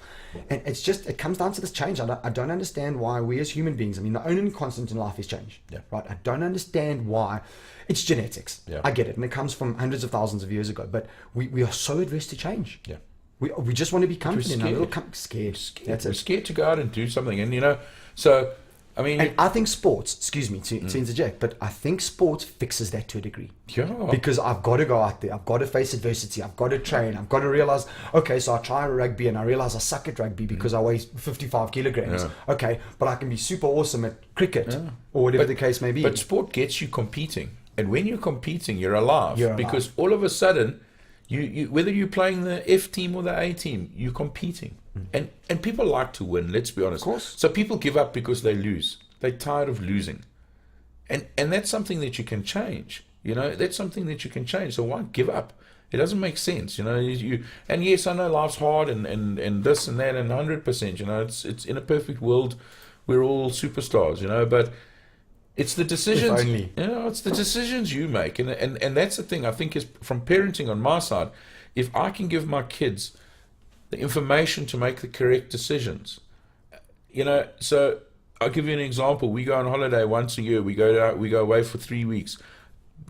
And it comes down to this change. I don't understand why we as human beings, I mean, the only constant in life is change. Yeah. Right? I don't understand why. It's genetics. Yeah. I get it. And it comes from hundreds of thousands of years ago. But we are so adverse to change. Yeah. We just want to be comfortable in our scared. little scared. That's We're it. scared to go out and do something. And, you know, so, I mean... And I think sports, excuse me to interject, but I think sports fixes that to a degree. Yeah. Because I've got to go out there, I've got to face adversity, I've got to train, I've got to realize, okay, so I try rugby and I realize I suck at rugby because I weigh 55 kilograms. Yeah. Okay, but I can be super awesome at cricket or whatever the case may be. But sport gets you competing. And when you're competing, you're alive. You're alive. Because all of a sudden, you whether you're playing the F team or the A team, you're competing. And people like to win, let's be honest. Of course. So people give up because they lose. They're tired of losing. And that's something that you can change. You know, that's something that you can change. So why give up? It doesn't make sense, you know. And yes, I know life's hard and this and that and 100%. You know, it's in a perfect world, we're all superstars, you know. But it's the decisions. If only. You know, it's the decisions you make, and that's the thing I think is from parenting on my side. If I can give my kids the information to make the correct decisions, you know. So I'll give you an example. We go on holiday once a year. We go away for 3 weeks.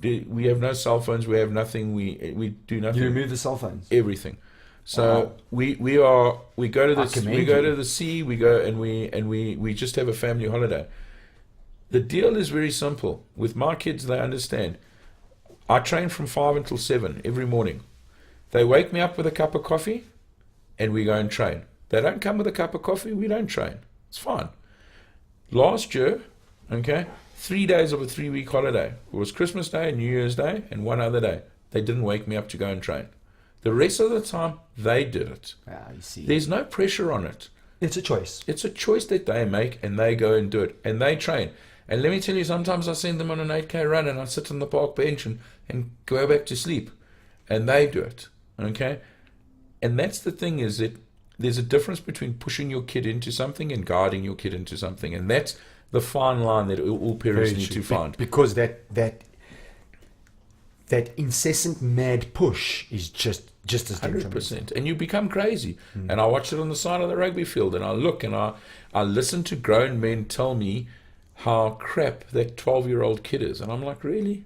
We have no cell phones. We have nothing. We do nothing. You remove the cell phones. Everything. So we go to the sea. We go and we just have a family holiday. The deal is very simple. With my kids, they understand. I train from 5 until 7 every morning. They wake me up with a cup of coffee, and we go and train. They don't come with a cup of coffee. We don't train. It's fine. Last year, okay, 3 days of a 3-week holiday. It was Christmas Day, New Year's Day, and one other day. They didn't wake me up to go and train. The rest of the time, they did it. You see. There's no pressure on it. It's a choice. It's a choice that they make, and they go and do it, and they train. And let me tell you, sometimes I send them on an 8K run, and I sit on the park bench and go back to sleep, and they do it, okay? And that's the thing, is that there's a difference between pushing your kid into something and guiding your kid into something, and that's the fine line that all parents need to find. Because that incessant mad push is just as dangerous. 100%. And you become crazy. And I watch it on the side of the rugby field, and I look and I listen to grown men tell me how crap that 12-year-old kid is. And I'm like, really?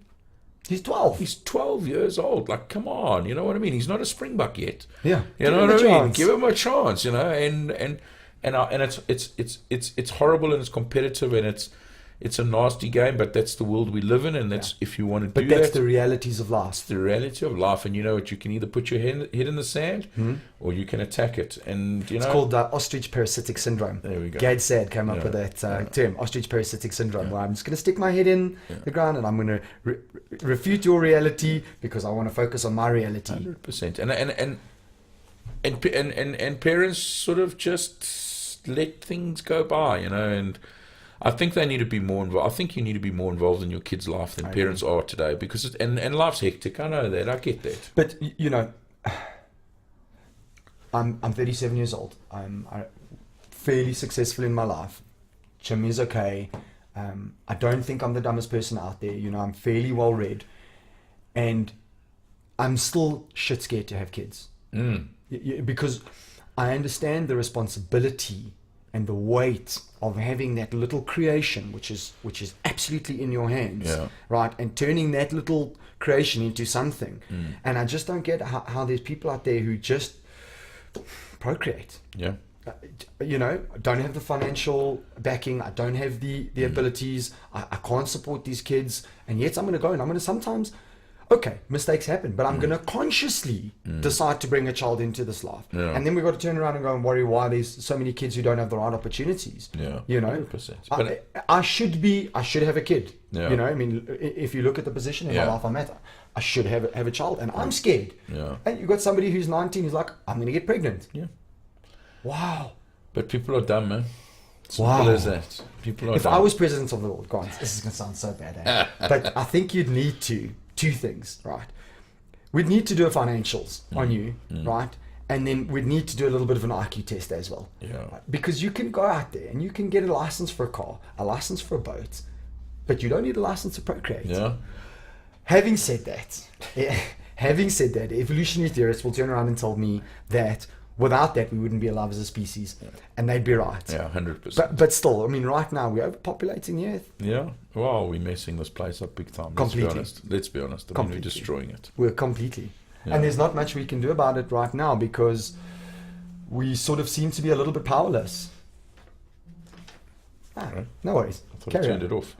He's 12. He's 12 years old. Like, come on. You know what I mean? He's not a Springbok yet. Yeah. You know what I mean? Give him a chance, you know. And it's horrible, and it's competitive, and it's a nasty game, but that's the world we live in, and that's if you want to do that. But that's the realities of life. It's the reality of life, and you know what? You can either put your head in the sand, or you can attack it. And you know, it's called ostrich parasitic syndrome. There we go. Gad Sad came up with that term, ostrich parasitic syndrome, where I'm just going to stick my head in the ground, and I'm going to refute your reality because I want to focus on my reality. 100%. And parents sort of just let things go by, you know. And I think they need to be more involved. I think you need to be more involved in your kid's life than parents are today, because and life's hectic. I know that. I get that. But you know, I'm 37 years old. I'm fairly successful in my life. Gym is okay. I don't think I'm the dumbest person out there. You know, I'm fairly well read, and I'm still shit scared to have kids because I understand the responsibility and the weight of having that little creation, which is absolutely in your hands, right? And turning that little creation into something. And I just don't get how there's people out there who just procreate. Yeah. You know, don't have the financial backing. I don't have the abilities. I can't support these kids. And yet I'm going to go and I'm going to sometimes... okay, mistakes happen, but I'm going to consciously decide to bring a child into this life. Yeah. And then we've got to turn around and go and worry why there's so many kids who don't have the right opportunities. Yeah, you know, 100%. I should have a kid. Yeah. You know, I mean, if you look at the position in my life I'm at, I should have a child, and I'm scared. Yeah. And you've got somebody who's 19 who's like, I'm going to get pregnant. Yeah. Wow. But people are dumb, man. Simple as that. People are If dumb. I was president of the world, Grant, this is going to sound so bad, eh? But I think you'd need two things, right? We'd need to do a financials on you, right? And then we'd need to do a little bit of an IQ test as well. Yeah. Right? Because you can go out there and you can get a license for a car, a license for a boat, but you don't need a license to procreate. Yeah. Having said that, evolutionary theorists will turn around and tell me that without that we wouldn't be alive as a species, and they'd be right. Yeah, 100%. But still, I mean, right now we're overpopulating the earth. Yeah. Well, we're messing this place up big time. Completely. Let's be honest. I mean, we're destroying it. We're completely. Yeah. And there's not much we can do about it right now because we sort of seem to be a little bit powerless. Right. No worries. I thought Carry I turned on. it off.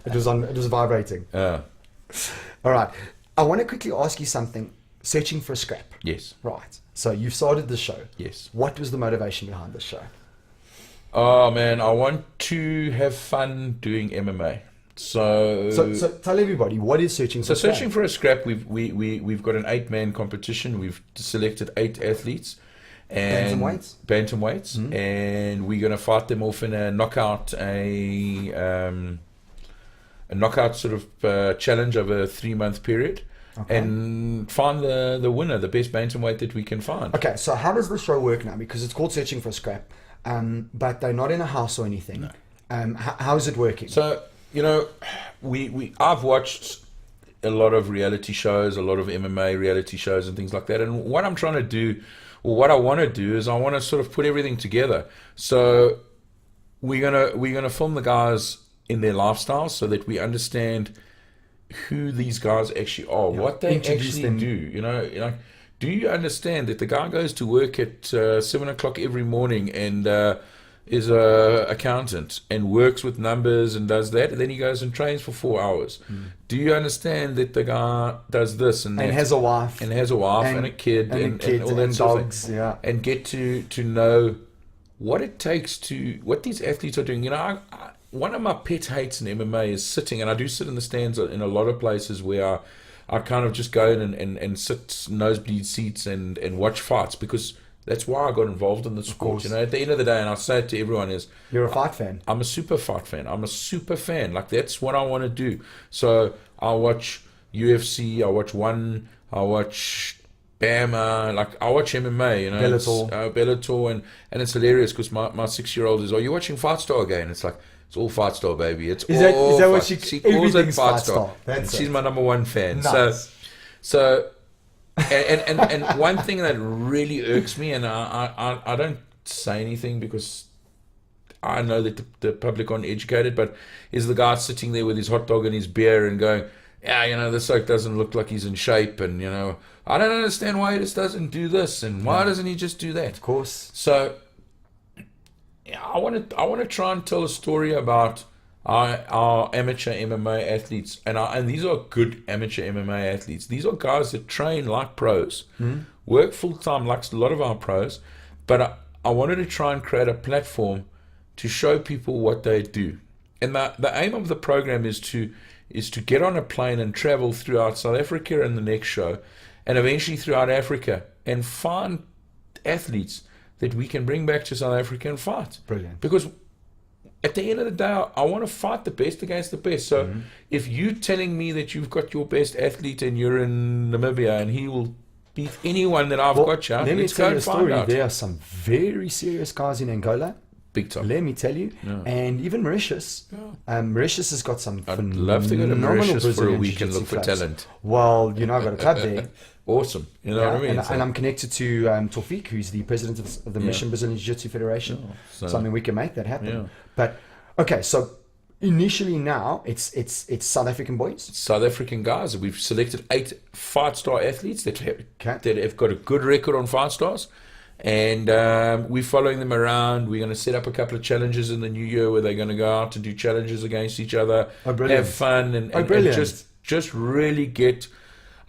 It was vibrating. Yeah. All right. I want to quickly ask you something. Searching for a scrap. Yes. Right. So you've started the show. Yes. What was the motivation behind the show? Oh man, I want to have fun doing MMA. So tell everybody, what is Searching for a Scrap? Searching for a Scrap, we've got an 8-man competition. We've selected 8 athletes and bantamweights, and we're going to fight them off in a knockout sort of challenge over a 3-month period. Okay. And find the winner, the best bantamweight that we can find. Okay, so how does the show work now? Because it's called Searching for a Scrap, but they're not in a house or anything. No. How is it working? So, you know, I've watched a lot of reality shows, a lot of MMA reality shows and things like that. And what I'm trying to do, or what I want to do, is I want to sort of put everything together. So we're gonna film the guys in their lifestyles so that we understand who these guys actually are, what they actually do. You know, do you understand that the guy goes to work at 7 o'clock every morning and is a accountant and works with numbers and does that, and then he goes and trains for 4 hours? Do you understand that the guy does this and that, has a wife and a kid and all that sort of thing, and get to know what it takes to what these athletes are doing? You know, one of my pet hates in MMA is sitting, and I do sit in the stands in a lot of places where I kind of just go in and sit nosebleed seats and watch fights, because that's why I got involved in the sport. You know, at the end of the day, and I say it to everyone, is you're a fight fan. I'm a super fight fan. I'm a super fan. Like, that's what I want to do. So I watch UFC, I watch I watch Bama, like I watch MMA, you know, Bellator, and it's hilarious because my 6-year-old is, are you watching Fightstar again? It's like, it's all Fightstar, baby. Is that what she calls it? Fightstar. She's my number one fan. Nice. So and one thing that really irks me, and I don't say anything because I know that the public aren't educated, but is the guy sitting there with his hot dog and his beer and going, yeah, you know, this bloke doesn't look like he's in shape, and, you know, I don't understand why he just doesn't do this, and why doesn't he just do that? Of course. So I want to try and tell a story about our amateur MMA athletes, and these are good amateur MMA athletes. These are guys that train like pros, work full time like a lot of our pros, but I wanted to try and create a platform to show people what they do. And the aim of the program is to get on a plane and travel throughout South Africa and the next show, and eventually throughout Africa, and find athletes that we can bring back to South Africa and fight. Brilliant. Because at the end of the day, I want to fight the best against the best. So if you're telling me that you've got your best athlete and you're in Namibia and he will beat anyone that I've got here, let me tell you a story. There are some very serious guys in Angola. Big time. Let me tell you. Yeah. And even Mauritius. Yeah. Mauritius has got some I'd love to go to Mauritius for a week and look for talent. Well, you know, I've got a club there. Awesome. You know what I mean? And I'm connected to Taufik, who's the president of the Mission Brazilian Jiu-Jitsu Federation. Yeah. So I mean, we can make that happen. Yeah. But, okay, so initially now, it's South African boys? It's South African guys. We've selected 8 Fightstar athletes that have got a good record on Fightstars. And we're following them around. We're going to set up a couple of challenges in the new year where they're going to go out and do challenges against each other, have fun, and just really get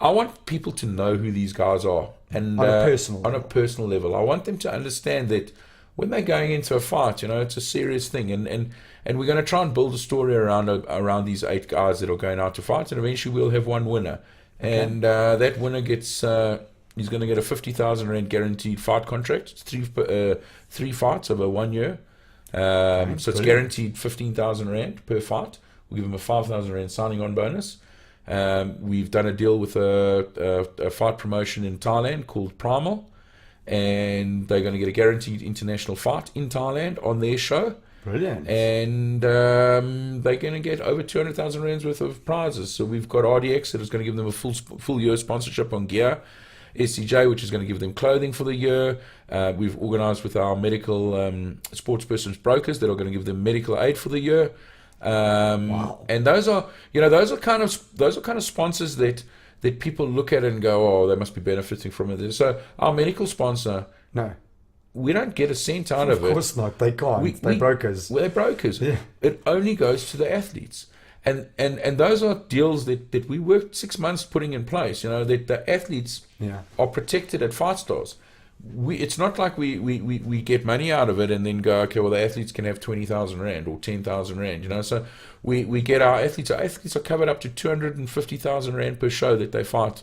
I want people to know who these guys are, and On a personal on a level. personal level. I want them to understand that when they're going into a fight, it's a serious thing, and we're going to try and build a story around these 8 guys that are going out to fight, and eventually we'll have one winner, and that winner gets. He's going to get a 50,000 rand guaranteed fight contract. It's three fights over 1 year. So it's brilliant. guaranteed 15,000 rand per fight. We'll give him a 5,000 rand signing on bonus. We've done a deal with a fight promotion in Thailand called Primal, and they're going to get a guaranteed international fight in Thailand on their show. Brilliant. And they're going to get over 200,000 rands worth of prizes. So we've got RDX that is going to give them a full year sponsorship on gear. SCJ, which is going to give them clothing for the year. We've organized with our medical sports persons brokers that are going to give them medical aid for the year. Wow. And those are kind of sponsors that people look at and go, oh, they must be benefiting from it. So our medical sponsor, No, we don't get a cent out of it. of course not. They can't. They're brokers. Well, they're brokers. Yeah. It only goes to the athletes. And those are deals that we worked 6 months putting in place, that the athletes Yeah. are protected at Fightstar's. It's not like we get money out of it and then go, okay, well, the athletes can have 20,000 rand or 10,000 rand, so we get our athletes are covered up to 250,000 rand per show that they fight,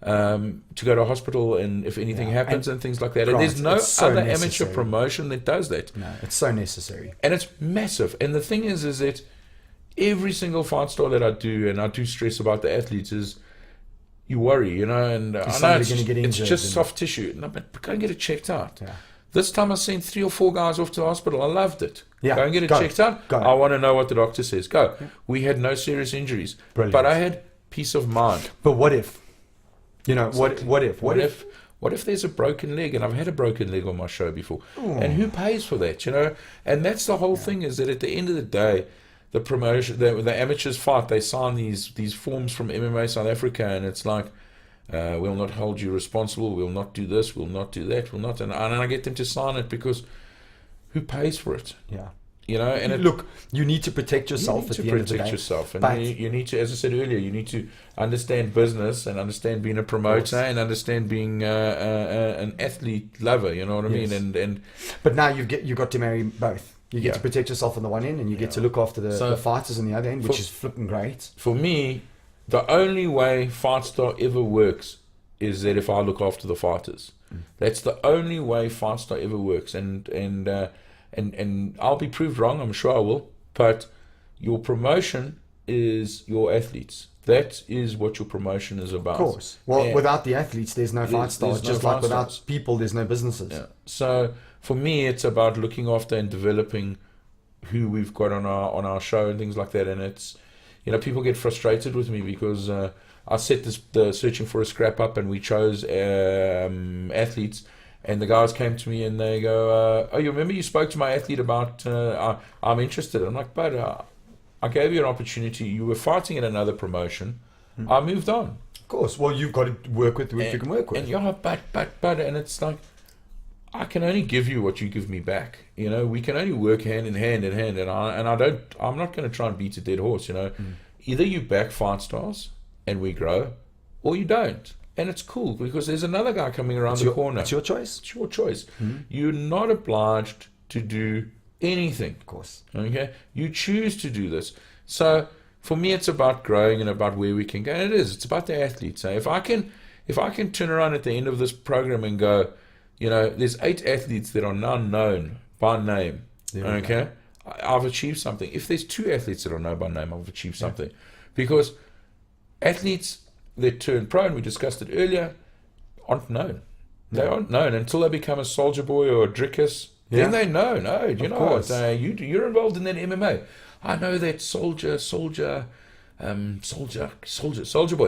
to go to hospital and if anything happens and things like that. Grant, And there's no it's so other necessary. amateur promotion that does that. No, it's so necessary. And it's massive. And the thing is that every single fight star that I do, and I do stress about the athletes, is you worry, and I know somebody it's, gonna get it's injured just and- soft tissue. No, but go and get it checked out. Yeah. This time I sent 3 or 4 guys off to the hospital. I loved it. Yeah, Go and get it go. checked out. Go. I want to know what the doctor says. Go. We had no serious injuries. Brilliant. But I had peace of mind. But what if? What if? What if there's a broken leg? And I've had a broken leg on my show before. And who pays for that? And that's the whole thing, is that at the end of the day, the promotion, the amateurs fight, they sign these forms from MMA South Africa, and it's like, we'll not hold you responsible, we'll not do this, we'll not do that, we'll not, and I get them to sign it because who pays for it? Yeah. And it, Look, you need to protect yourself you need at to the end of the protect day. yourself, and But- you need to, as I said earlier, you need to understand business and understand being a promoter and understand being an athlete lover. You know what I Yes. mean? And But now you got to marry both. You get Yeah. to protect yourself on the one end, and you get Yeah. to look after the So- fighters on the other end, which For- is flipping great. for me, the only way Fightstar ever works is that if I look after the fighters. That's the only way Fightstar ever works, and I'll be proved wrong. I'm sure I will. But your promotion is your athletes. That is what your promotion is about. Of course. Well, And- without the athletes, there's no fight stars. there's no Just like fight without stars. people, there's no businesses. Yeah. So for me, it's about looking after and developing who we've got on our show and things like that. And it's, people get frustrated with me because I set the searching for a scrap up, and we chose athletes. And the guys came to me and they go, "Oh, you remember you spoke to my athlete about I'm interested." I'm like, "But I gave you an opportunity. You were fighting in another promotion. I moved on." Of course. Well, you've got to work with who you can work with. And and it's like, I can only give you what you give me back. We can only work hand in hand, I'm not going to try and beat a dead horse. Either you back Fight Stars and we grow, or you don't. And it's cool because there's another guy coming around the corner. It's your choice. It's your choice. You're not obliged to do anything. Of course. Okay, you choose to do this. So for me, it's about growing and about where we can go. And it's about the athletes. If I can turn around at the end of this program and go, there's 8 athletes that are now known by name. There we Okay, I've achieved something. If there's 2 athletes that are known by name, I've achieved something. Because athletes that turn pro, and we discussed it earlier, aren't known. They aren't known until they become a Soldier Boy or a Drickus. Yeah. Then they know. No, you Of know course. what? You're involved in that MMA. I know that Soldier Boy.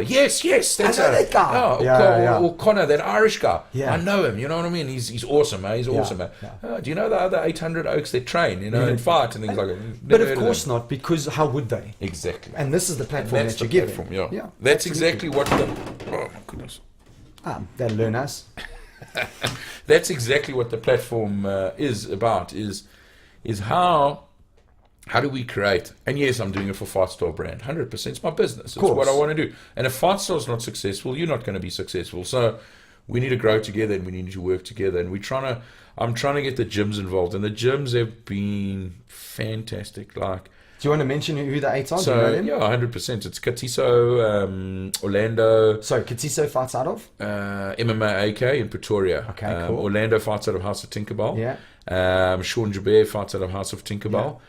Yes, that's I know that guy. Oh, Yeah. or Connor, that Irish guy. Yeah. I know him. You know what I mean? He's awesome, man. He's awesome, man. Yeah. Oh, do you know the other 800 Oaks that train, and fight and things like that? But Never of heard course them. not, because how would they? Exactly. And this is the platform That's that the you give platform, them. yeah. That's exactly what the... Oh, my goodness. They'll learn us. That's exactly what the platform is about, is how how do we create? And yes, I'm doing it for Fightstar brand. 100%. It's my business. It's what I want to do. And if Fightstar's not successful, you're not going to be successful. So we need to grow together and we need to work together. And I'm trying to get the gyms involved. And the gyms have been fantastic. Like, do you want to mention who the 8 are? so, do you know them? yeah, 100%. It's Katiso, Orlando. Sorry, Katiso fights out of? MMASA in Pretoria. Okay, cool. Orlando fights out of House of Tinkerbell. Yeah. Sean Jabir fights out of House of Tinkerbell.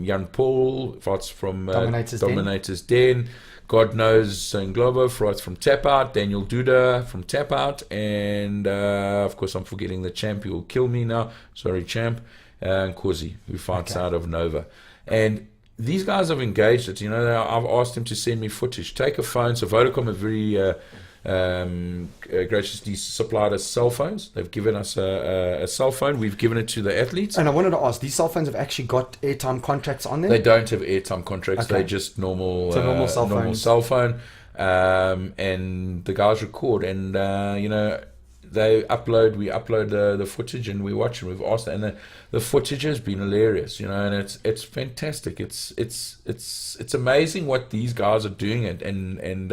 Jan Paul fights from Dominators Den. God knows Globo fights from Tap Out. Daniel Duda from Tap Out. And of course, I'm forgetting the champ who will kill me now. Sorry, champ. And Kozi, who fights out of Nova. And these guys have engaged it. You know, I've asked them to send me footage. Take a phone. So Vodacom have very graciously supplied us cell phones. They've given us a cell phone. We've given it to the athletes. And I wanted to ask, these cell phones have actually got airtime contracts on them? They don't have airtime contracts. Okay. They're just normal, normal cell phone. And the guys record, and you know, we upload the footage and we watch, and we've asked, and the footage has been hilarious, you know, and it's fantastic. It's amazing what these guys are doing, and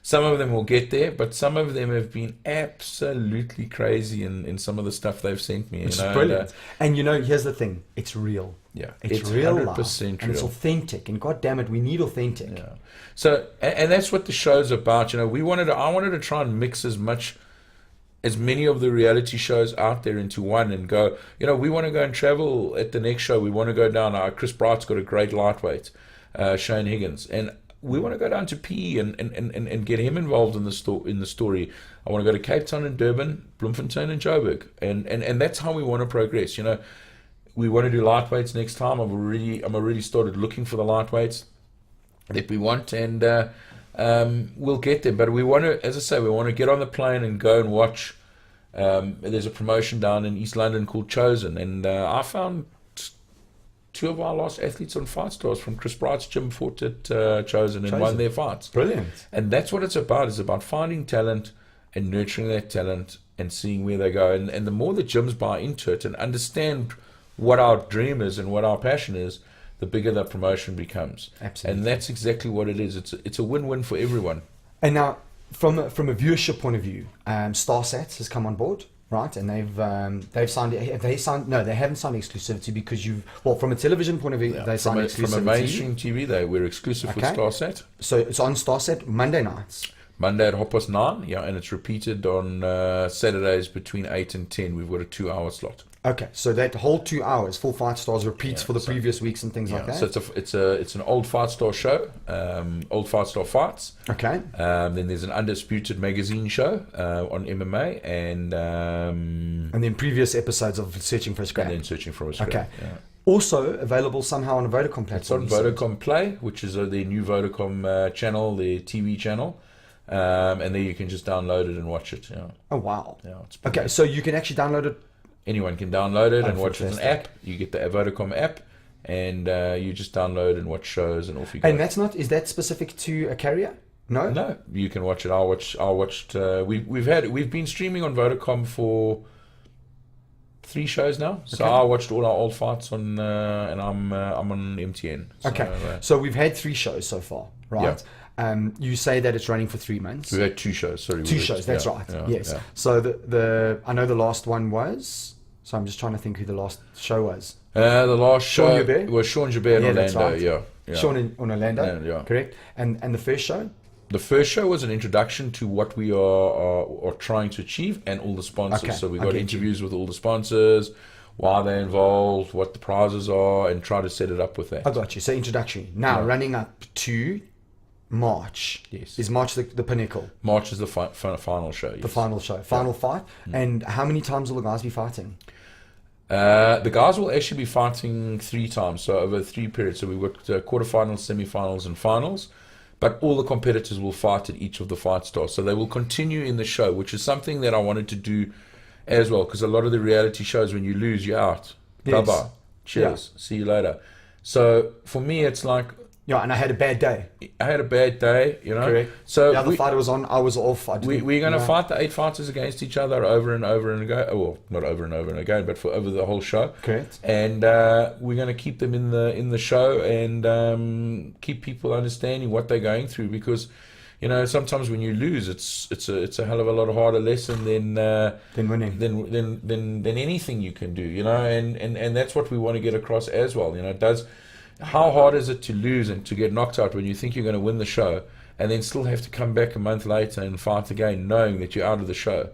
some of them will get there, but some of them have been absolutely crazy in some of the stuff they've sent me. It's brilliant. And you know, here's the thing, it's real. Yeah, it's real 100% life, real. and it's authentic, and god damn it, we need authentic. Yeah. So, and that's what the show's about. You know, I wanted to try and mix as many of the reality shows out there into one, and go, you know, we want to go and travel at the next show. We want to go down. Chris Bright's got a great lightweight, Shane Higgins, and we want to go down to PE and get him involved in the story. I want to go to Cape Town and Durban, Bloemfontein and Joburg, and that's how we want to progress. You know, we want to do lightweights next time. I'm already started looking for the lightweights that we want, and we'll get there. But we want to, as I say, we want to get on the plane and go and watch. There's a promotion down in East London called Chosen, and I found 2 of our last athletes on Fightstars from Chris Bright's gym fought at Chosen and won their fights. Brilliant. And that's what it's about. It's about finding talent and nurturing that talent and seeing where they go. And the more the gyms buy into it and understand what our dream is and what our passion is, the bigger the promotion becomes. Absolutely. And that's exactly what it is. It's a win-win for everyone. And now, from a viewership point of view, Starsat has come on board. Right, and they've signed. Have they signed? No, they haven't signed exclusivity because from a television point of view, they signed exclusivity. From a mainstream TV, we're exclusive with Starsat. So it's on Starsat Monday nights. Monday at 9:30, yeah, and it's repeated on Saturdays between 8 and 10. We've got a 2-hour slot. Okay, so that whole 2 hours, full Fightstars repeats for the previous weeks and things like that. So it's an old Fightstar show, old Fightstar fights. Okay. Then there's an Undisputed magazine show on MMA, and then previous episodes of Searching for a Scrap. And then Searching for a Scrap. Okay. Yeah. Also available somehow on a Vodacom platform. It's on Vodacom Play, which is their new Vodacom channel, their TV channel. And there you can just download it and watch it. Yeah. Oh wow. Yeah. It's okay, so you can actually download it. Anyone can download it and watch it as an app. You get the Vodacom app, and you just download and watch shows, and off you go. And is that specific to a carrier? No. No, you can watch it. I watched. We've been streaming on Vodacom for 3 shows now. So I watched all our old fights on, and I'm on MTN. So, okay. So we've had 3 shows so far, right? Yeah. You say that it's running for 3 months. We had 2 shows. Sorry, 2 shows. That's right. Yes. Yeah. So the I know the last one was. So I'm just trying to think who the last show was. The last show was Sean Jabir in Orlando. That's right. Yeah. Sean in Orlando. Correct. And the first show. The first show was an introduction to what we are trying to achieve and all the sponsors. Okay. So we got interviews with all the sponsors, why they're involved, what the prizes are, and try to set it up with that. I got you. So introduction. Now running up to March. Yes. Is March the pinnacle? March is the final show. Yes. The final show. Final fight. And how many times will the guys be fighting? The guys will actually be fighting 3 times, so over 3 periods. So we've got quarterfinals, semifinals, and finals. But all the competitors will fight at each of the fight stars. So they will continue in the show, which is something that I wanted to do as well. Because a lot of the reality shows, when you lose, you're out. Yes. Bye-bye. Cheers. Yeah. See you later. So for me, it's like Yeah, and I had a bad day. I had a bad day, you know. Correct. So the other fighter was on, I was off. we're going to fight the 8 fighters against each other over and over and again. Well, not over and over and again, but for over the whole show. Correct. And we're going to keep them in the show and keep people understanding what they're going through, because, you know, sometimes when you lose, it's a hell of a lot harder lesson than winning, than anything you can do, you know. And that's what we want to get across as well. You know, how hard is it to lose and to get knocked out when you think you're going to win the show, and then still have to come back a month later and fight again, knowing that you're out of the show?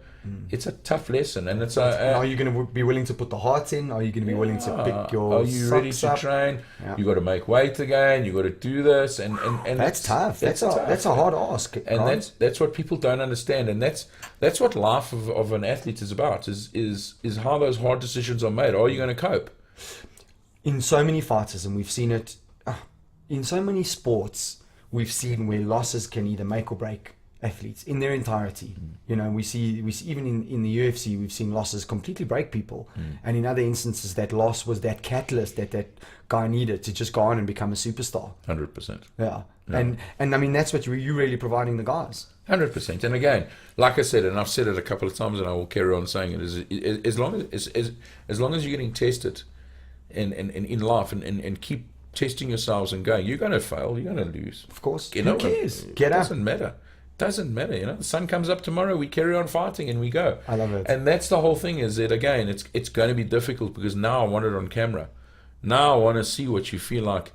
It's a tough lesson, and it's are you going to be willing to put the heart in? Are you going to be willing to pick your Are you ready to train? Yeah. You got to make weight again. You got to do this, and that's tough. That's a hard ask. And that's what people don't understand, and that's what life of an athlete is about. Is how those hard decisions are made. Are you going to cope? In so many fighters, and we've seen it in so many sports, we've seen where losses can either make or break athletes in their entirety. You know, we see even in the UFC, we've seen losses completely break people, and in other instances, that loss was that catalyst that guy needed to just go on and become a superstar. 100%. Yeah. And I mean, that's what you're really providing the guys. 100%. And again, like I said, and I've said it a couple of times, and I will carry on saying it, is as long as you're getting tested in life and keep testing yourselves and going, you're going to fail, you're going to lose. Of course. Who cares? It doesn't matter. Doesn't matter, you know. The sun comes up tomorrow, we carry on fighting and we go. I love it. And that's the whole thing, is that, again, it's going to be difficult, because now I want it on camera. Now I want to see what you feel like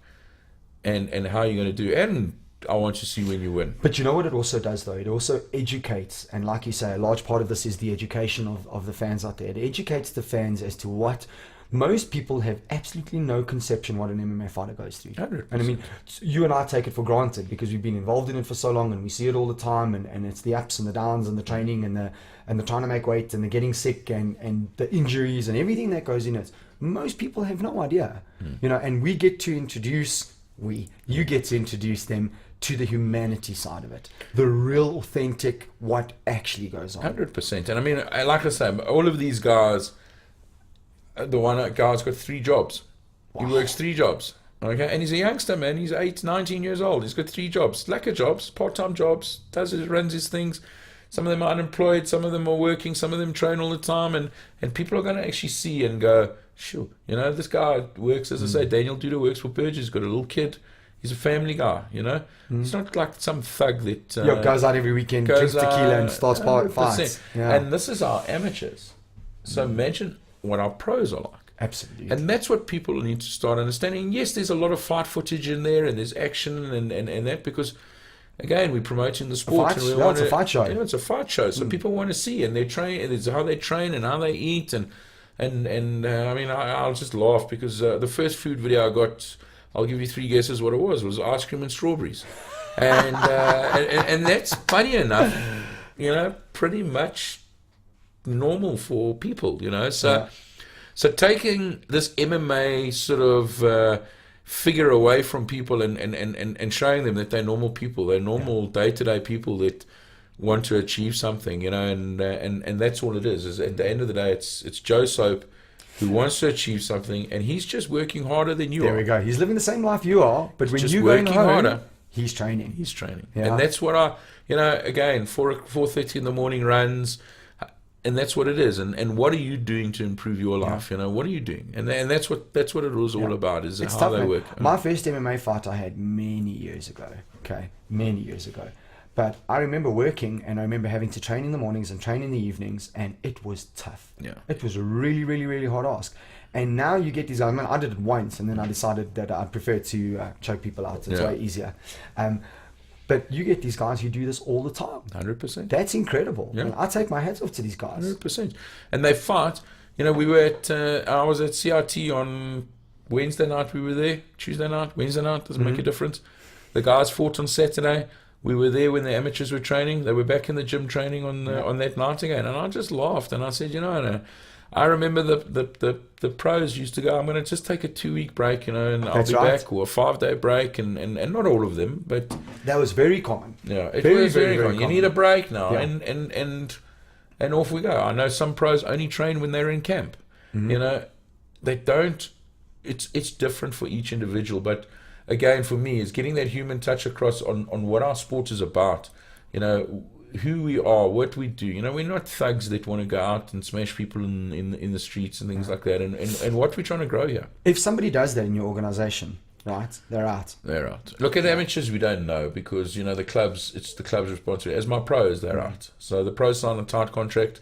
and how you're going to do. And I want to see when you win. But you know what it also does, though? It also educates. And like you say, a large part of this is the education of the fans out there. It educates the fans as to what most people have absolutely no conception what an MMA fighter goes through. 100%. And I mean, you and I take it for granted because we've been involved in it for so long, and we see it all the time, and it's the ups and the downs and the training and the trying to make weight and the getting sick and the injuries and everything that goes in it. Most people have no idea, you know, and you get to introduce them to the humanity side of it, the real authentic, what actually goes on. 100%. And I mean, like I say, all of these guys, the one guy's got 3 jobs. Wow. He works 3 jobs. Okay, and he's a youngster, man. He's 19 years old. He's got 3 jobs, lacquer jobs, part-time jobs. Runs his things. Some of them are unemployed. Some of them are working. Some of them train all the time. And people are going to actually see and go, sure, you know, this guy works. As I say, Daniel Duda works for Burgess. He's got a little kid. He's a family guy, you know. He's not like some thug that goes out every weekend, drinks tequila, and starts fights. Yeah. And this is our amateurs. So imagine what our pros are like. Absolutely. And that's what people need to start understanding. And yes, there's a lot of fight footage in there, and there's action and that, because, again, we're promoting the sport. It's a fight show. You know, it's a fight show. So people want to see, and they train, and it's how they train and how they eat. And I mean, I'll just laugh because the first food video I got, I'll give you 3 guesses what it was ice cream and strawberries. And that's, funny enough, you know, pretty much normal for people, you know. So taking this MMA sort of figure away from people and showing them that they're normal people, they're normal day-to-day people that want to achieve something, you know, and that's all it is at the end of the day, it's Joe Soap who wants to achieve something, and he's just working harder than you are. There we go. He's living the same life you are, but when you're working harder, he's training. He's training. Yeah. And that's what you know, again, 4:30 in the morning runs, and that's what it is. And what are you doing to improve your life? You know, what are you doing? And that's what it was all about, is it's how tough, they man. work. My first MMA fight I had many years ago. But I remember working, and I remember having to train in the mornings and train in the evenings, and it was tough. Yeah. It was a really, really, really hard ask. And now you get these, I did it once, and then I decided that I'd prefer to choke people out. It's way easier. But you get these guys who do this all the time. 100%. That's incredible. Yeah. And I take my hats off to these guys. 100%. And they fight. You know, we were I was at CRT on Wednesday night. We were there. Tuesday night, Wednesday night, doesn't make a difference. The guys fought on Saturday. We were there when the amateurs were training. They were back in the gym training on that night again. And I just laughed, and I said, you know, I remember the pros used to go, I'm going to just take a 2-week break, you know, and I'll be back, or a 5-day break, and not all of them, but that was very common. Yeah, it was very common. You need a break now, yeah. and off we go. I know some pros only train when they're in camp. You know, they don't. It's different for each individual, but again, for me, is getting that human touch across on what our sport is about. You know, who we are, what we do. You know, we're not thugs that want to go out and smash people in the streets and things like that. And what we're trying to grow here. If somebody does that in your organization, right, they're out. They're out. Look, at amateurs, we don't know because, you know, the clubs, it's the club's responsibility. As my pros, they're out. So the pros sign a tight contract.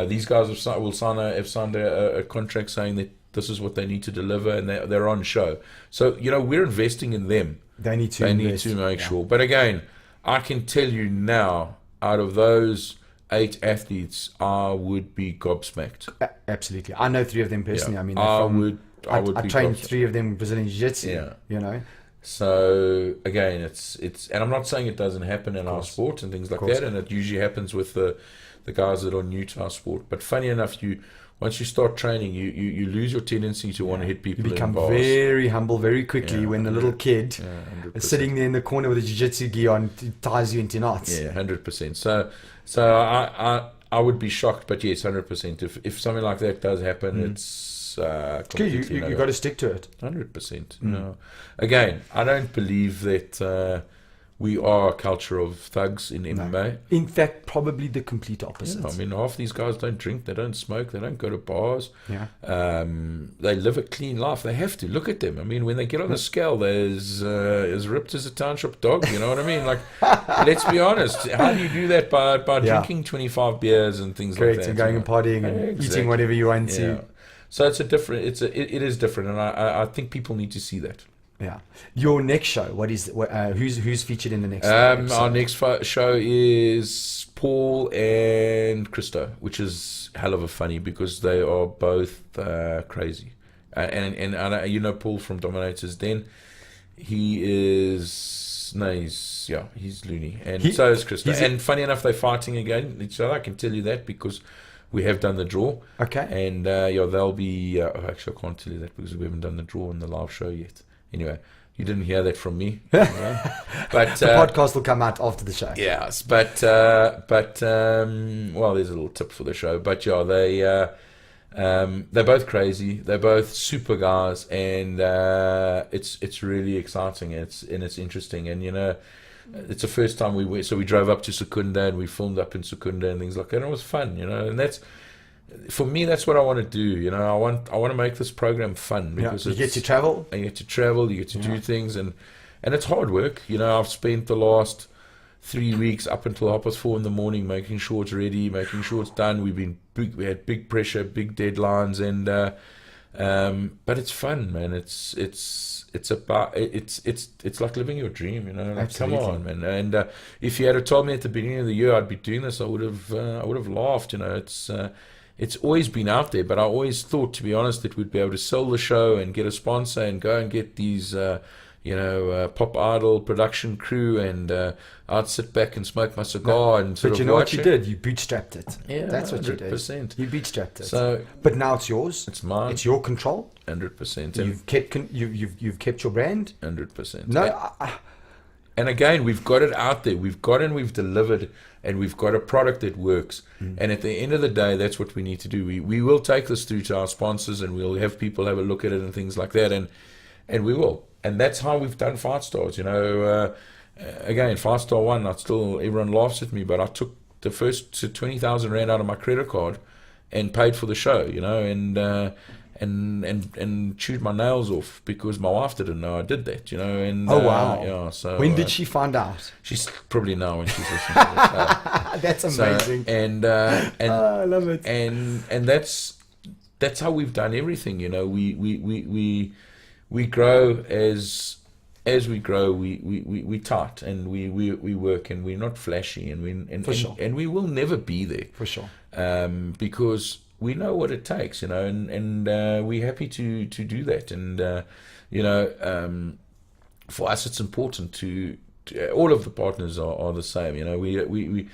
These guys have signed a contract saying that this is what they need to deliver, and they're on show. So, you know, we're investing in them. They need to make sure. But again, I can tell you now, out of those 8 athletes, I would be gobsmacked. Absolutely. I know 3 of them personally. Yeah. I mean, I trained 3 of them in Brazilian Jiu-Jitsu, Yeah. you know. So again, it's and I'm not saying it doesn't happen in our sport and things like that, and it usually happens with the guys that are new to our sport. But funny enough, once you start training, you lose your tendency to want to hit people. You become in bars. very humble very quickly when the little kid 100%. is sitting there in the corner with a jiu-jitsu gi on, ties you into knots. Yeah, 100%. So I would be shocked, but yes, 100%. If something like that does happen, it's you got to stick to it. 100%. No, again, I don't believe that we are a culture of thugs in MMA. In fact, probably the complete opposite. Yeah, I mean, half these guys don't drink, they don't smoke, they don't go to bars. Yeah. They live a clean life. They have to. Look at them. I mean, when they get on the scale, they're as ripped as a township dog. You know what I mean? Like, let's be honest. How do you do that? By drinking 25 beers and things like that. And going and partying and eating whatever you want to. So it's a different. It is different, and I think people need to see that. Yeah. Your next show, what is who's featured in the next episode? Our next show is Paul and Christo, which is hell of a funny because they are both crazy. And you know Paul from Dominators Den. He's loony. And so is Christo. And funny enough, they're fighting again each other. I can tell you that because we have done the draw. Okay. And they'll be actually I can't tell you that because we haven't don the draw in the live show yet. Anyway, you didn't hear that from me. But the podcast will come out after the show. Yes, but well, there's a little tip for the show. But yeah, they're both crazy. They're both super guys, and it's really exciting. It's interesting, and you know, it's the first time we went. So we drove up to Secunda and we filmed up in Secunda and things like that. And it was fun, you know, and that's. For me, that's what I want to do. You know, I want to make this program fun because you get to travel. You get to do things, and it's hard work. You know, I've spent the last 3 weeks up until 4:30 in the morning making sure it's ready, making sure it's done. We had big pressure, big deadlines, and but it's fun, man. It's like living your dream. You know, like, come on, man. And if you had told me at the beginning of the year I'd be doing this, I would have laughed. You know, it's always been out there, but I always thought, to be honest, that we'd be able to sell the show and get a sponsor and go and get these, Pop Idol production crew, and I'd sit back and smoke my cigar and sort of watch. But you know what you did? You bootstrapped it. Yeah, that's what 100%. You did. You bootstrapped it. So, but now it's yours. It's mine. It's your control. 100%. You've kept your brand. 100%. No. And again, we've got it out there. We've delivered, and we've got a product that works. And at the end of the day, that's what we need to do. We will take this through to our sponsors, and we'll have people have a look at it and things like that. And we will. And that's how we've done Fightstars. You know, again, Fightstar 1, everyone laughs at me, but I took the first 20,000 Rand out of my credit card and paid for the show, you know, and chewed my nails off because my wife didn't know I did that, you know. And oh wow! Yeah. So when did she find out? She's probably now when she's listening to this. That's amazing. I love it. And that's how we've done everything, you know. We grow as we grow. We tight, and we work, and we're not flashy, and we will never be there for sure. Because we know what it takes, you know, and we're happy to do that. And for us, it's important to all of the partners are the same. You know, we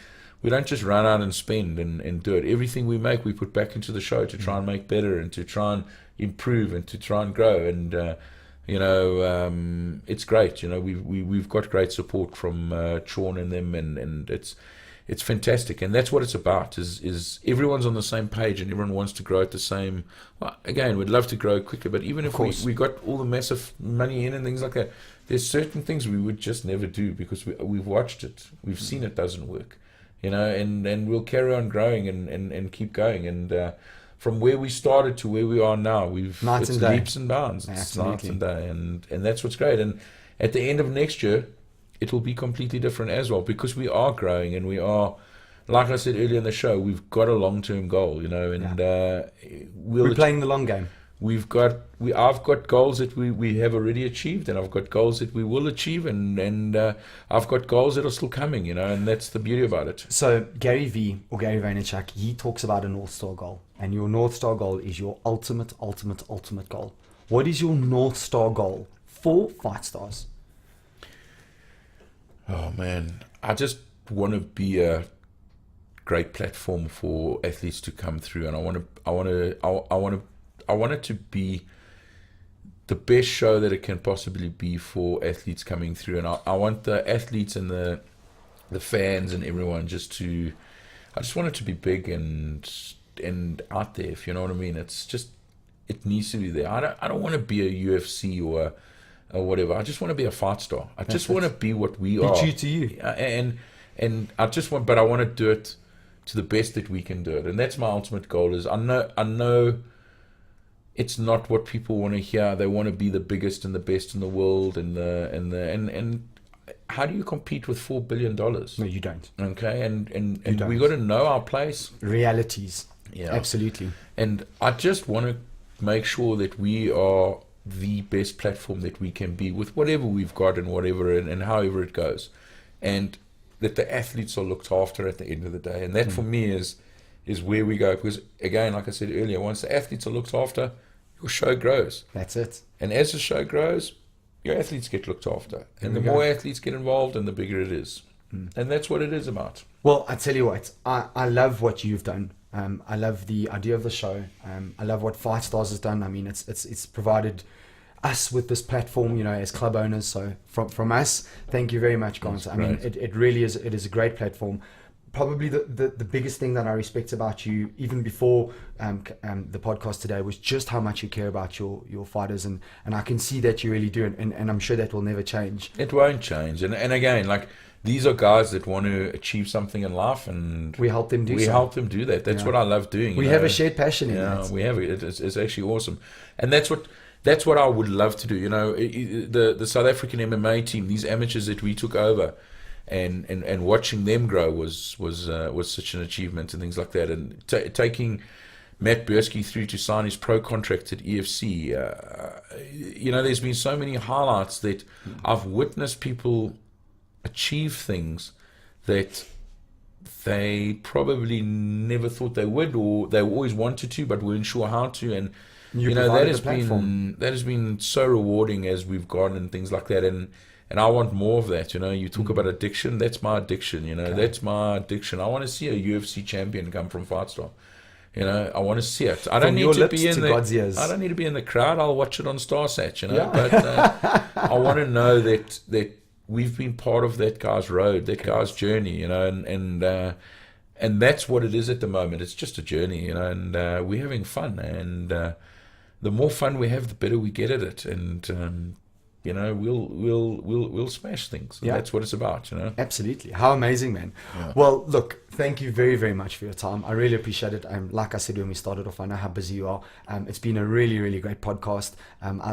don't just run out and spend and do it. Everything we make, we put back into the show to try and make better and to try and improve and to try and grow. And it's great. You know, we've got great support from Sean and them, and it's fantastic, and that's what it's about. Is everyone's on the same page, and everyone wants to grow at the same. Well, again, we'd love to grow quicker, but even if we got all the massive money in and things like that, there's certain things we would just never do because we've watched it, we've seen it doesn't work, and we'll carry on growing and keep going. And from where we started to where we are now, it's leaps and bounds. It's night and day, and that's what's great. And at the end of next year, it will be completely different as well, because we are growing, and we are, like I said earlier in the show, we've got a long-term goal, and we're playing the long game. I've got goals that we have already achieved, and I've got goals that we will achieve, and I've got goals that are still coming, and that's the beauty about it. So Gary Vaynerchuk, he talks about a North Star goal, and your North Star goal is your ultimate goal. What is your North Star goal for Fightstars? Oh man, I just want to be a great platform for athletes to come through, and I want it to be the best show that it can possibly be for athletes coming through, and I want the athletes and the fans and everyone I just want it to be big and out there, if you know what I mean. It needs to be there. I don't want to be a UFC or whatever. I just want to be a Fightstar. I just want to be what we are. Be true to you. And I want to do it to the best that we can do it. And that's my ultimate goal. Is I know it's not what people want to hear. They want to be the biggest and the best in the world, and how do you compete with $4 billion? No, you don't. Okay, and we got to know our place. Realities. Yeah, absolutely. And I just want to make sure that we are the best platform that we can be with whatever we've got and whatever and however it goes, and that the athletes are looked after at the end of the day. And that for me is where we go, because again, like I said earlier, once the athletes are looked after, your show grows. That's it. And as the show grows, your athletes get looked after, and the more athletes get involved, and the bigger it is. And that's what it is about. Well, I tell you what, I love what you've done. I love the idea of the show. I love what Fightstars has done. I mean, it's provided us with this platform, as club owners. So from us, thank you very much, Grant. I mean, it really is. It is a great platform. Probably the biggest thing that I respect about you, even before the podcast today, was just how much you care about your fighters, and I can see that you really do, and I'm sure that will never change. It won't change. And again, like, these are guys that want to achieve something in life, and we help them do that. That's what I love doing. We have a shared passion in that. Yeah, we have it. It's actually awesome, and that's what I would love to do. The South African MMA team, these amateurs that we took over, and watching them grow was such an achievement, and things like that. And taking Matt Bursky through to sign his pro contract at EFC. There's been so many highlights that I've witnessed people achieve things that they probably never thought they would, or they always wanted to but weren't sure how to. And that has been so rewarding as we've gone and things like that. And I want more of that. You talk about addiction. That's my addiction. That's my addiction. I want to see a UFC champion come from Fightstar. I want to see it. I don't need to be in I don't need to be in the crowd. I'll watch it on Starsat. But I want to know that we've been part of that guy's road, that guy's journey. And that's what it is at the moment. It's just a journey. And we're having fun. And the more fun we have, the better we get at it. And we'll smash things. And that's what it's about. Absolutely. How amazing, man. Yeah. Well, look, thank you very, very much for your time. I really appreciate it. Like I said when we started off, I know how busy you are. It's been a really, really great podcast.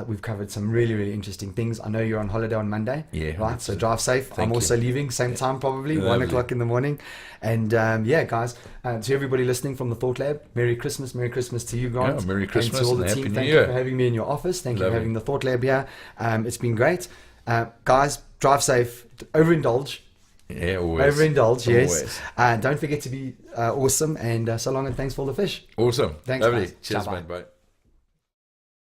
We've covered some really, really interesting things. I know you're on holiday on Monday. Yeah. Right. So drive safe. I'm also leaving same time, probably 1 o'clock in the morning. And guys, to everybody listening from the Thought Lab, Merry Christmas to you, Grant. Yeah, Merry Christmas and to all the team. Thank you for having me in your office. Thank you for having the Thought Lab here. It's been great. Guys, drive safe. Overindulge. Yeah, always. Overindulge, yes. Don't forget to be awesome. And so long, and thanks for all the fish. Awesome. Thanks, lovely. guys. Cheers, Ciao, mate. Bye.